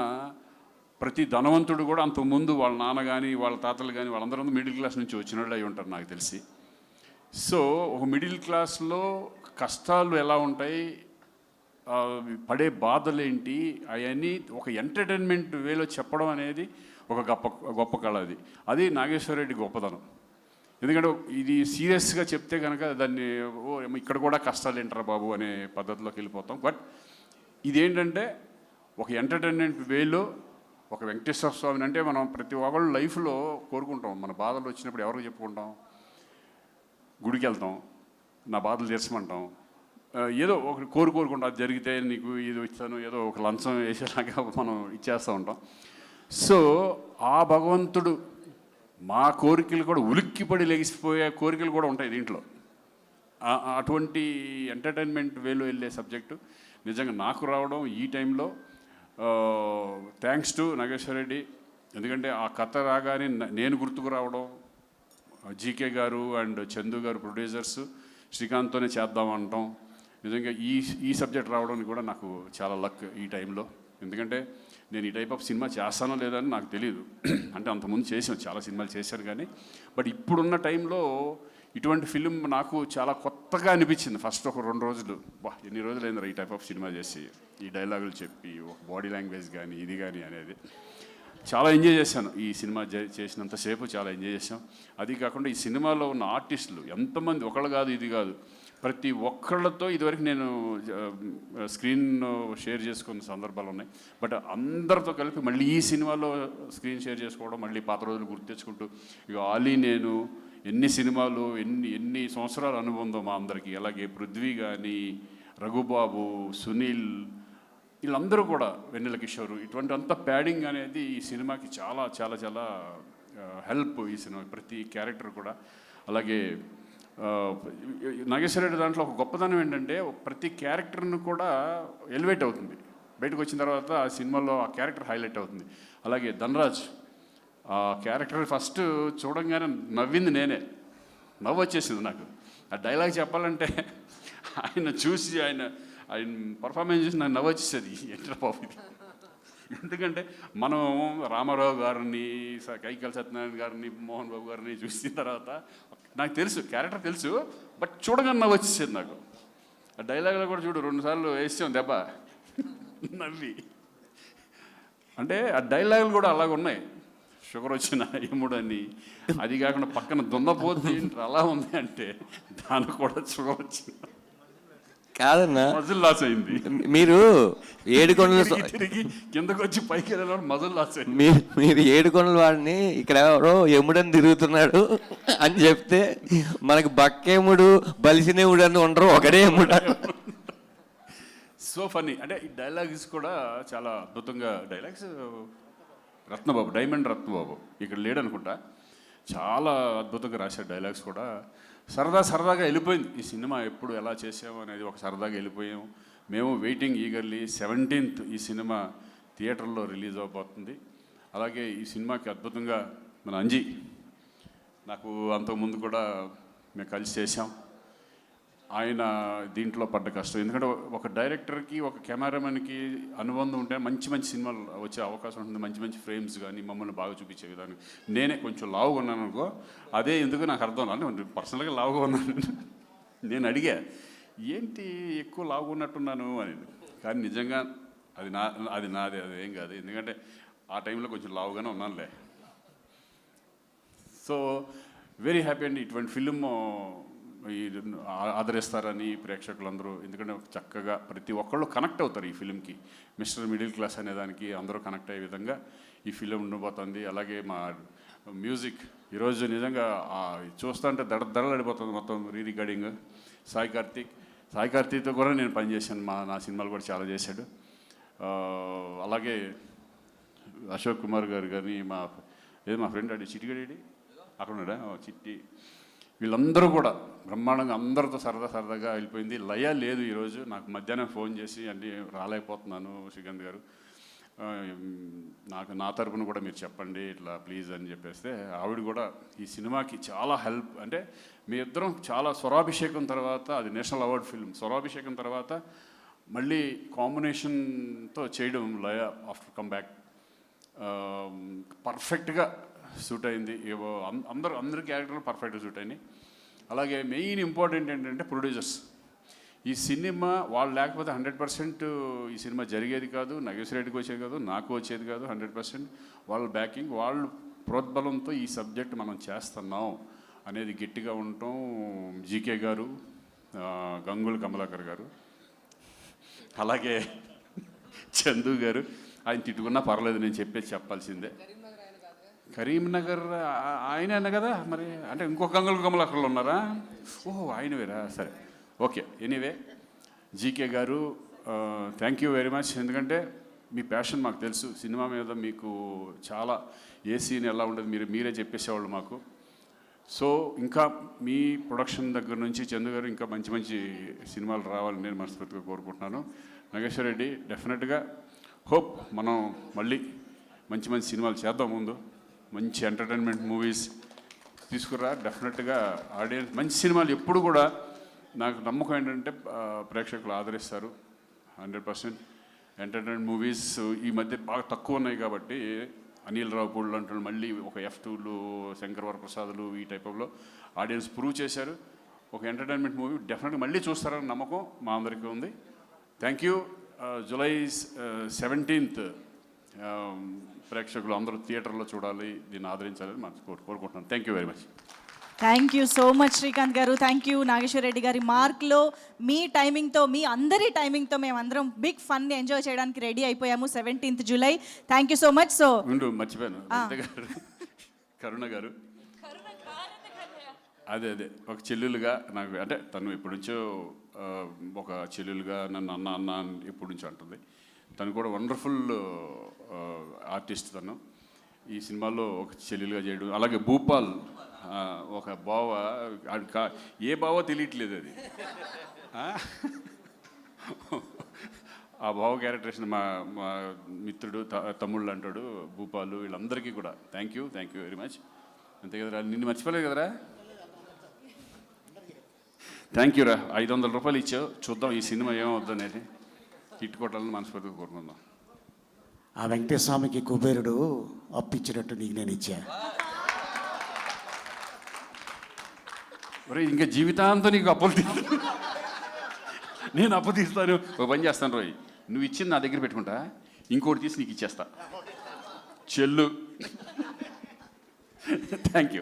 ప్రతి ధనవంతుడు కూడా అంతకుముందు వాళ్ళ నాన్న కానీ వాళ్ళ తాతలు కానీ వాళ్ళందరూ మిడిల్ క్లాస్ నుంచి వచ్చిన వాళ్ళు అయి ఉంటారు నాకు తెలిసి. సో ఒక మిడిల్ క్లాస్లో కష్టాలు ఎలా ఉంటాయి, పడే బాధలేంటి, అవన్నీ ఒక ఎంటర్టైన్మెంట్ వేలో చెప్పడం అనేది ఒక గొప్ప కళ. అది నాగేశ్వరరెడ్డి గొప్పతనం. ఎందుకంటే ఇది సీరియస్గా చెప్తే కనుక దాన్ని ఇక్కడ కూడా కష్టాలు ఏంటారా బాబు అనే పద్ధతిలోకి వెళ్ళిపోతాం. బట్ ఇదేంటంటే ఒక ఎంటర్టైన్మెంట్ వేలో ఒక వెంకటేశ్వర స్వామిని అంటే మనం ప్రతి ఒక్కళ్ళు లైఫ్లో కోరుకుంటాం. మన బాధలు వచ్చినప్పుడు ఎవరికి చెప్పుకుంటాం? గుడికి వెళ్తాం, నా బాధలు తీర్చమంటాం, ఏదో ఒక కోరుకుంటాం. అది జరిగితే నీకు ఇది ఇస్తాను, ఏదో ఒక లంచం వేసేలాగా మనం ఇచ్చేస్తూ ఉంటాం. సో ఆ భగవంతుడు మా కోరికలు కూడా ఉలిక్కిపడి లెగిసిపోయే కోరికలు కూడా ఉంటాయి దీంట్లో. అటువంటి ఎంటర్టైన్మెంట్ వేలో వెళ్ళే సబ్జెక్టు నిజంగా నాకు రావడం ఈ టైంలో థ్యాంక్స్ టు నాగేశ్వర రెడ్డి. ఎందుకంటే ఆ కథ రాగానే నేను గుర్తుకు రావడం, జీకే గారు అండ్ చందు గారు ప్రొడ్యూసర్స్ శ్రీకాంత్తోనే చేద్దామంటాం. నిజంగా ఈ సబ్జెక్ట్ రావడం కూడా నాకు చాలా లక్ ఈ టైంలో. ఎందుకంటే నేను ఈ టైప్ ఆఫ్ సినిమా చేస్తానో లేదని నాకు తెలియదు. అంటే అంతకుముందు చేసాను, చాలా సినిమాలు చేశాను కానీ, బట్ ఇప్పుడున్న టైంలో ఇటువంటి ఫిలిం నాకు చాలా కొత్తగా అనిపించింది. ఫస్ట్ ఒక 2 రోజులు, ఎన్ని రోజులు అయింది ఈ టైప్ ఆఫ్ సినిమా చేసి, ఈ డైలాగులు చెప్పి ఒక బాడీ లాంగ్వేజ్ కానీ ఇది కానీ అనేది చాలా ఎంజాయ్ చేశాను. ఈ సినిమా చేసినంతసేపు చాలా ఎంజాయ్ చేశాం. అది కాకుండా ఈ సినిమాలో ఉన్న ఆర్టిస్టులు ఎంతమంది, ఒకళ్ళు కాదు ఇది కాదు, ప్రతి ఒక్కళ్ళతో ఇదివరకు నేను స్క్రీన్ షేర్ చేసుకున్న సందర్భాలు ఉన్నాయి. బట్ అందరితో కలిపి మళ్ళీ ఈ సినిమాలో స్క్రీన్ షేర్ చేసుకోవడం, మళ్ళీ పాత రోజులు గుర్తు తెచ్చుకుంటూ, ఇక ఆలీ నేను ఎన్ని సినిమాలు ఎన్ని సంవత్సరాల అనుబంధం మా అందరికీ. అలాగే పృథ్వీ కానీ, రఘుబాబు, సునీల్, వీళ్ళందరూ కూడా, వెన్నెల కిషోర్, ఇటువంటి అంత ప్యాడింగ్ అనేది ఈ సినిమాకి చాలా చాలా చాలా హెల్ప్. ఈ సినిమా ప్రతి క్యారెక్టర్ కూడా. అలాగే నాగేశ్వర రెడ్డి దాంట్లో ఒక గొప్పతనం ఏంటంటే ప్రతి క్యారెక్టర్ను కూడా ఎలివేట్ అవుతుంది. బయటకు వచ్చిన తర్వాత ఆ సినిమాలో ఆ క్యారెక్టర్ హైలైట్ అవుతుంది. అలాగే ధనరాజ్ ఆ క్యారెక్టర్ ఫస్ట్ చూడంగానే నవ్వింది నేనే, నవ్వు వచ్చేసింది నాకు. ఆ డైలాగ్ చెప్పాలంటే ఆయన చూసి ఆయన పర్ఫార్మెన్స్ చూసి నాకు నవ్వు వచ్చేసేది. ఏంటో బాబు ఇది. ఎందుకంటే మనం రామారావు గారిని, కైకల్ సత్యనారాయణ గారిని, మోహన్ బాబు గారిని చూసిన తర్వాత నాకు తెలుసు, క్యారెక్టర్ తెలుసు, బట్ చూడగానే నవ్వు వచ్చేసేది నాకు. ఆ డైలాగ్లో కూడా చూడు 2 సార్లు వేసాం దెబ్బ నవ్వి. అంటే ఆ డైలాగులు కూడా అలాగ ఉన్నాయి. షుగర్ వచ్చిన ఎముడని, అది కాకుండా పక్కన దున్నపోతే అలా ఉంది అంటే దానికి కూడా షుగర్ వచ్చింది. కాదన్నా, మజిల్ లాస్ అయింది. మీరు ఏడుకొండల తిరిగి కిందకు వచ్చి పైకి వెళ్ళిన మజిల్ లాస్ అయింది. మీరు ఏడుకొండల వాడిని ఇక్కడ ఎవరో ఎముడని తిరుగుతున్నాడు అని చెప్తే మనకి బక్కేముడు, బలిసినేముడు అని ఉండరు, ఒకడే ఎముడు. So funny. అంటే ఈ డైలాగ్స్ కూడా చాలా అద్భుతంగా డైలాగ్స్. రత్నబాబు, డైమండ్ రత్నబాబు ఇక్కడ లేడనుకుంటా, చాలా అద్భుతంగా రాశాడు డైలాగ్స్ కూడా. సరదాగా వెళ్ళిపోయింది ఈ సినిమా. ఎప్పుడు ఎలా చేసాము అనేది ఒక సరదాగా వెళ్ళిపోయాము మేము. వెయిటింగ్ ఈగర్లీ 17th ఈ సినిమా థియేటర్లో రిలీజ్ అవబోతుంది. అలాగే ఈ సినిమాకి అద్భుతంగా మన అంజీ, నాకు అంతకుముందు కూడా మేము కలిసి చేసాం. ఆయన దీంట్లో పడ్డ కష్టం, ఎందుకంటే ఒక డైరెక్టర్కి ఒక కెమెరామెన్కి అనుబంధం ఉంటే మంచి మంచి సినిమాలు వచ్చే అవకాశం ఉంటుంది. మంచి ఫ్రేమ్స్ కానీ మమ్మల్ని బాగా చూపించే విధానం. నేనే కొంచెం లావుగా ఉన్నాను అనుకో, అదే ఎందుకు నాకు అర్థం కాదు. పర్సనల్గా లావుగా ఉన్నాను. నేను అడిగా ఏంటి ఎక్కువ లావుగా ఉన్నట్టున్నాను అని, కానీ నిజంగా అది నాదే, అది ఏం కాదు. ఎందుకంటే ఆ టైంలో కొంచెం లావుగానే ఉన్నానులే. సో వెరీ హ్యాపీ అండి. ఇటువంటి ఫిలిం ఆదరిస్తారని ప్రేక్షకులందరూ, ఎందుకంటే చక్కగా ప్రతి ఒక్కళ్ళు కనెక్ట్ అవుతారు ఈ ఫిలింకి. మిస్టర్ మిడిల్ క్లాస్ అనే దానికి అందరూ కనెక్ట్ అయ్యే విధంగా ఈ ఫిలిం ఉండబోతుంది. అలాగే మా మ్యూజిక్ ఈరోజు నిజంగా చూస్తుంటే దడదడలాడిపోతుంది మొత్తం. రికార్డింగ్ సాయి కార్తీక్తో కూడా నేను పనిచేశాను. నా సినిమాలు కూడా చాలా చేశాడు. అలాగే అశోక్ కుమార్ గారు కానీ, మా ఫ్రెండ్ అడి చిట్టిగడి అక్కడ ఉన్నాడా, చిట్టి, వీళ్ళందరూ కూడా బ్రహ్మాండంగా అందరితో సరదాగా వెళ్ళిపోయింది. లయ లేదు ఈరోజు. నాకు మధ్యాహ్నం ఫోన్ చేసి అంటే రాలేకపోతున్నాను శ్రీకాంత్ గారు, నా తరపున కూడా మీరు చెప్పండి ఇట్లా ప్లీజ్ అని చెప్పేస్తే, ఆవిడ కూడా ఈ సినిమాకి చాలా హెల్ప్. అంటే మీ ఇద్దరం చాలా స్వరాభిషేకం తర్వాత, అది నేషనల్ అవార్డ్ ఫిల్మ్, స్వరాభిషేకం తర్వాత మళ్ళీ కాంబినేషన్తో చేయడం లయ ఆఫ్టర్ కమ్ బ్యాక్ పర్ఫెక్ట్గా సూట్ అయింది. అందరి క్యారెక్టర్లు పర్ఫెక్ట్గా సూట్ అయినాయి. అలాగే మెయిన్ ఇంపార్టెంట్ ఏంటంటే ప్రొడ్యూసర్స్. ఈ సినిమా వాళ్ళు లేకపోతే 100% ఈ సినిమా జరిగేది కాదు, నాగేశ్వర రెడ్డికి వచ్చేది కాదు, నాకు వచ్చేది కాదు. 100% వాళ్ళ బ్యాకింగ్, వాళ్ళ ప్రోద్బలంతో ఈ సబ్జెక్ట్ మనం చేస్తున్నాం అనేది గట్టిగా ఉండటం. జీకే గారు, గంగుల కమలాకర్ గారు, అలాగే చందు గారు. ఆయన తిట్టుకున్నా పర్లేదు, నేను చెప్పాల్సిందే. కరీంనగర్ ఆయనే అన్న కదా మరి, అంటే ఇంకొక గంగుల కమలాకర్లు ఉన్నారా? ఓహో ఆయన వేరా, సరే ఓకే. ఎనీవే జీకే గారు థ్యాంక్ యూ వెరీ మచ్. ఎందుకంటే మీ ప్యాషన్ మాకు తెలుసు, సినిమా మీద మీకు చాలా, ఏ సీన్ ఎలా ఉండదు మీరే చెప్పేసేవాళ్ళు మాకు. సో ఇంకా మీ ప్రొడక్షన్ దగ్గర నుంచి చందు గారు ఇంకా మంచి సినిమాలు రావాలని నేను మనస్ఫూర్తిగా కోరుకుంటున్నాను. నాగేశ్వర రెడ్డి డెఫినెట్గా హోప్ మనం మళ్ళీ మంచి సినిమాలు చేద్దాం. ముందు మంచి ఎంటర్టైన్మెంట్ మూవీస్ తీసుకురా. డెఫినెట్గా ఆడియన్స్ మంచి సినిమాలు ఎప్పుడు కూడా నాకు నమ్మకం ఏంటంటే ప్రేక్షకులు ఆదరిస్తారు. 100% ఎంటర్టైన్మెంట్ మూవీస్ ఈ మధ్య బాగా తక్కువ ఉన్నాయి కాబట్టి అనిల్ రావుపూడి లాంటి మళ్ళీ ఒక F2లు, శంకర్ వరప్రసాద్లు ఈ టైప్లో ఆడియన్స్ ప్రూవ్ చేశారు. ఒక ఎంటర్టైన్మెంట్ మూవీ డెఫినెట్గా మళ్ళీ చూస్తారని నమ్మకం మా అందరికీ ఉంది. Thank you. జూలై 17th ప్రేక్షకులు అందరూ థియేటర్లో చూడాలి, దీన్ని ఆదరించాలని మనం కోరుకుంటున్నాను. Thank you very much. Thank you so much Srikanth garu. Thank you Nageswara Reddy గారి. మార్క్లో మీ టైమింగ్తో, మీ అందరి టైమింగ్తో మేమందరం బిగ్ ఫన్ని ఎంజాయ్ చేయడానికి రెడీ అయిపోయాము 17th July. Thank you so much. So మర్చిపోయాను, కరుణ గారు అదే ఒక చెల్లెలుగా నాకు, అంటే తను ఎప్పటి నుంచో ఒక చెల్లెలుగా నన్ను అన్న అన్న అని ఎప్పటి నుంచో అంటుంది. తను కూడా వండర్ఫుల్ ఆర్టిస్ట్. తను ఈ సినిమాలో ఒక చెల్లెలుగా చేయడం, అలాగే భూపాల్ ఒక బావ, ఏ బావో తెలియట్లేదు అది. ఆ బావ క్యారెక్టరేషన్ మా మిత్రుడు తమ్ముళ్ళు అంటాడు భూపాలు, వీళ్ళందరికీ కూడా థ్యాంక్ యూ వెరీ మచ్. అంతే కదరా, నిన్ను మర్చిపోలేదు కదరా. థ్యాంక్ యూ రా. 500 రూపాయలు ఇచ్చావు, చూద్దాం ఈ సినిమా ఏమవుద్దనేది. హిట్ కొట్టాలని మనస్ఫూర్తిగా కోరుకుందాం. ఆ వెంకటేశ్వర స్వామికి కుబేరుడు అప్పిచ్చినట్టు నీకు నేను ఇచ్చా. ఒరే ఇంకా జీవితాంతం నీకు అప్పులు నేను అప్పు తీస్తాను. ఒక పని చేస్తాను రోయ్, నువ్వు ఇచ్చింది నా దగ్గర పెట్టుకుంటా, ఇంకోటి తీసి నీకు ఇచ్చేస్తా చెల్లు. Thank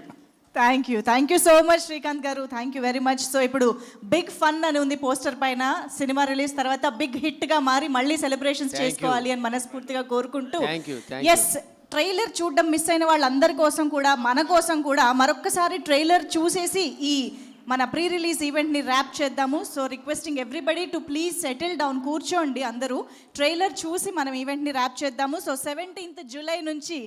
you so much Srikanth garu, thank you very much. So ఇప్పుడు బిగ్ ఫన్ అని ఉంది పోస్టర్ పైన. సినిమా రిలీజ్ తర్వాత బిగ్ హిట్గా మారి మళ్ళీ సెలబ్రేషన్స్ చేసుకోవాలి అని మనస్ఫూర్తిగా కోరుకుంటూ, ఎస్ ట్రైలర్ చూడడం మిస్ అయిన వాళ్ళందరి కోసం కూడా, మన కోసం కూడా మరొక్కసారి ట్రైలర్ చూసేసి ఈ మన ప్రీ రిలీజ్ ఈవెంట్ని ర్యాప్ చేద్దాము. So requesting everybody to please settle down, కూర్చోండి అందరూ. ట్రైలర్ చూసి మనం ఈవెంట్ని ర్యాప్ చేద్దాము. సో 17th జూలై నుంచి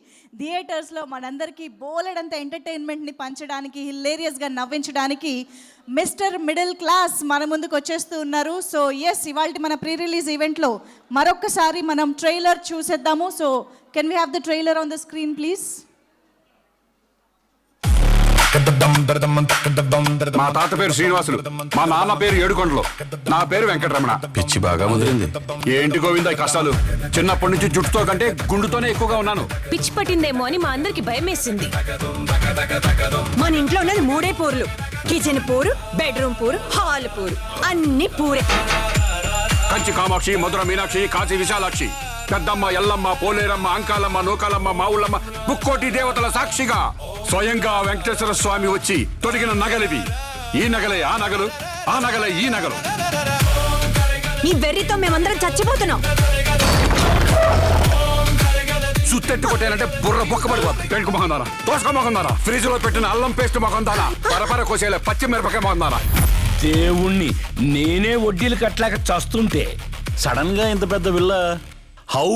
థియేటర్స్లో మనందరికీ బోలెడంత ఎంటర్టైన్మెంట్ని పంచడానికి, హిలేరియస్గా నవ్వించడానికి మిస్టర్ మిడిల్ క్లాస్ మన ముందుకు వచ్చేస్తూ ఉన్నారు. సో ఎస్, ఇవాళ మన ప్రీ రిలీజ్ ఈవెంట్లో మరొక్కసారి మనం ట్రైలర్ చూసేద్దాము. So can we have the trailer on the screen please? మా తాత పేరు శ్రీనివాసులు, మా నాన్న పేరు ఏడుకొండలు, నా పేరు వెంకటరమణ. పిచ్చి బాగా ముదిరింది. ఏంటి గోవింద ఈ కష్టాలు? చిన్నప్పటి నుంచి జుట్టుతో కంటే గుండుతోనే ఎక్కువగా ఉన్నాను. పిచ్చి పట్టిందేమో అని మా అందరికి భయం వేసింది. మన ఇంట్లో ఉన్నది 3 పూర్లు: కిచెన్ పూరు, బెడ్రూమ్ పూరు, హాల్ పూరు, అన్ని పూరే. కంచి కామాక్షి, మధుర మీనాక్షి, కాశీ విశాలాక్షి, పెద్దమ్మ, ఎల్లమ్మ, పోలేరమ్మ, అంకాలమ్మ, నూకాలమ్మ, మావులమ్మ, ముక్కోటి దేవతల సాక్షిగా స్వయంగా వెంకటేశ్వర స్వామి వచ్చి తొడిగిన నగలివి. ఈ నగలే ఆ నగలు, ఆ నగలే ఈ నగలు. ఈ వెర్రితో మేమందరం చచ్చిపోతున్నాం. సుత్తెట్టు కొట్టానంటే బుర్ర బొక్కబడిపోతుంది. పెంకు మొహందారా, దోసక మొహందారా, ఫ్రిడ్జ్ లో పెట్టిన అల్లం పేస్ట్ మొహందారా, పరపర కోసేలే పచ్చిమిరపకాయ మొహందారా. దేవుణ్ణి నేనే వడ్డీలు కట్టలేక చస్తుంటే సడన్ గా ఇంత పెద్ద విల్ల హౌ?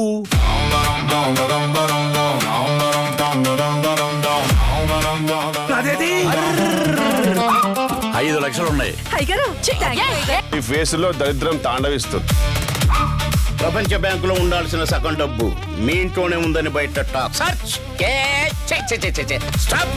5 లక్షలు ఉన్నాయి. ఈ ఫేస్ లో దరిద్రం తాండవిస్తుంది. ప్రపంచ బ్యాంకులో ఉండాల్సిన సగం డబ్బు మీ ఇంట్లోనే ఉందని బయట టాక్. స్టాప్.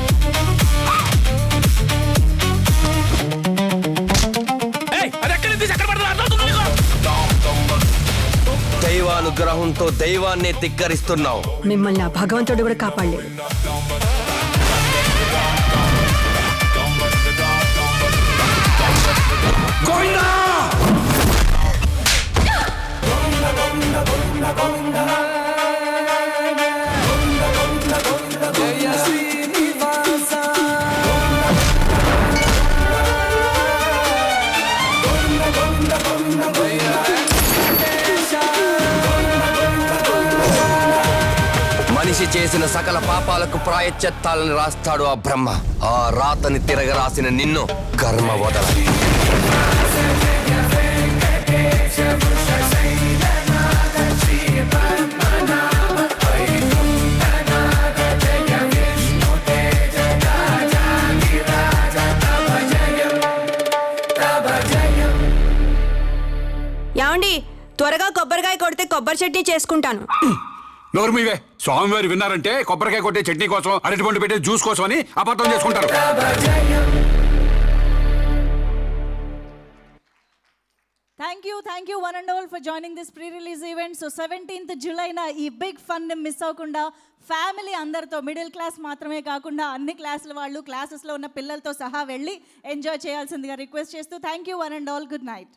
దైవానుగ్రహంతో దైవాన్ని ధిక్కరిస్తున్నావు. మిమ్మల్ని ఆ భగవంతుడు కూడా కాపాడలేదు. మనిషి చేసిన సకల పాపాలకు ప్రాయశ్చిత్తాలను రాస్తాడు ఆ బ్రహ్మ. ఆ రాతని తిరగరాసిన నిన్ను కర్మ వదలాలి. ఏమండి, త్వరగా కొబ్బరికాయ కొడితే కొబ్బరి చట్నీ చేసుకుంటాను. నోరు మీవే. స్వామివారు విన్నారంటే కొబ్బరికాయ కొట్టే చట్నీ కోసం, అరటిపండు పెట్టే జ్యూస్ కోసం అని అబద్ధం చేసుకుంటారు. Thank you one and all for joining this pre release event. So 17th జూలైన ఈ బిగ్ ఫన్ మిస్ అవ్వకుండా ఫ్యామిలీ అందరితో, మిడిల్ క్లాస్ మాత్రమే కాకుండా అన్ని క్లాసుల వాళ్ళు, క్లాసెస్లో ఉన్న పిల్లలతో సహా వెళ్ళి ఎంజాయ్ చేయాల్సిందిగా రిక్వెస్ట్ చేస్తూ thank you one and all. Good night.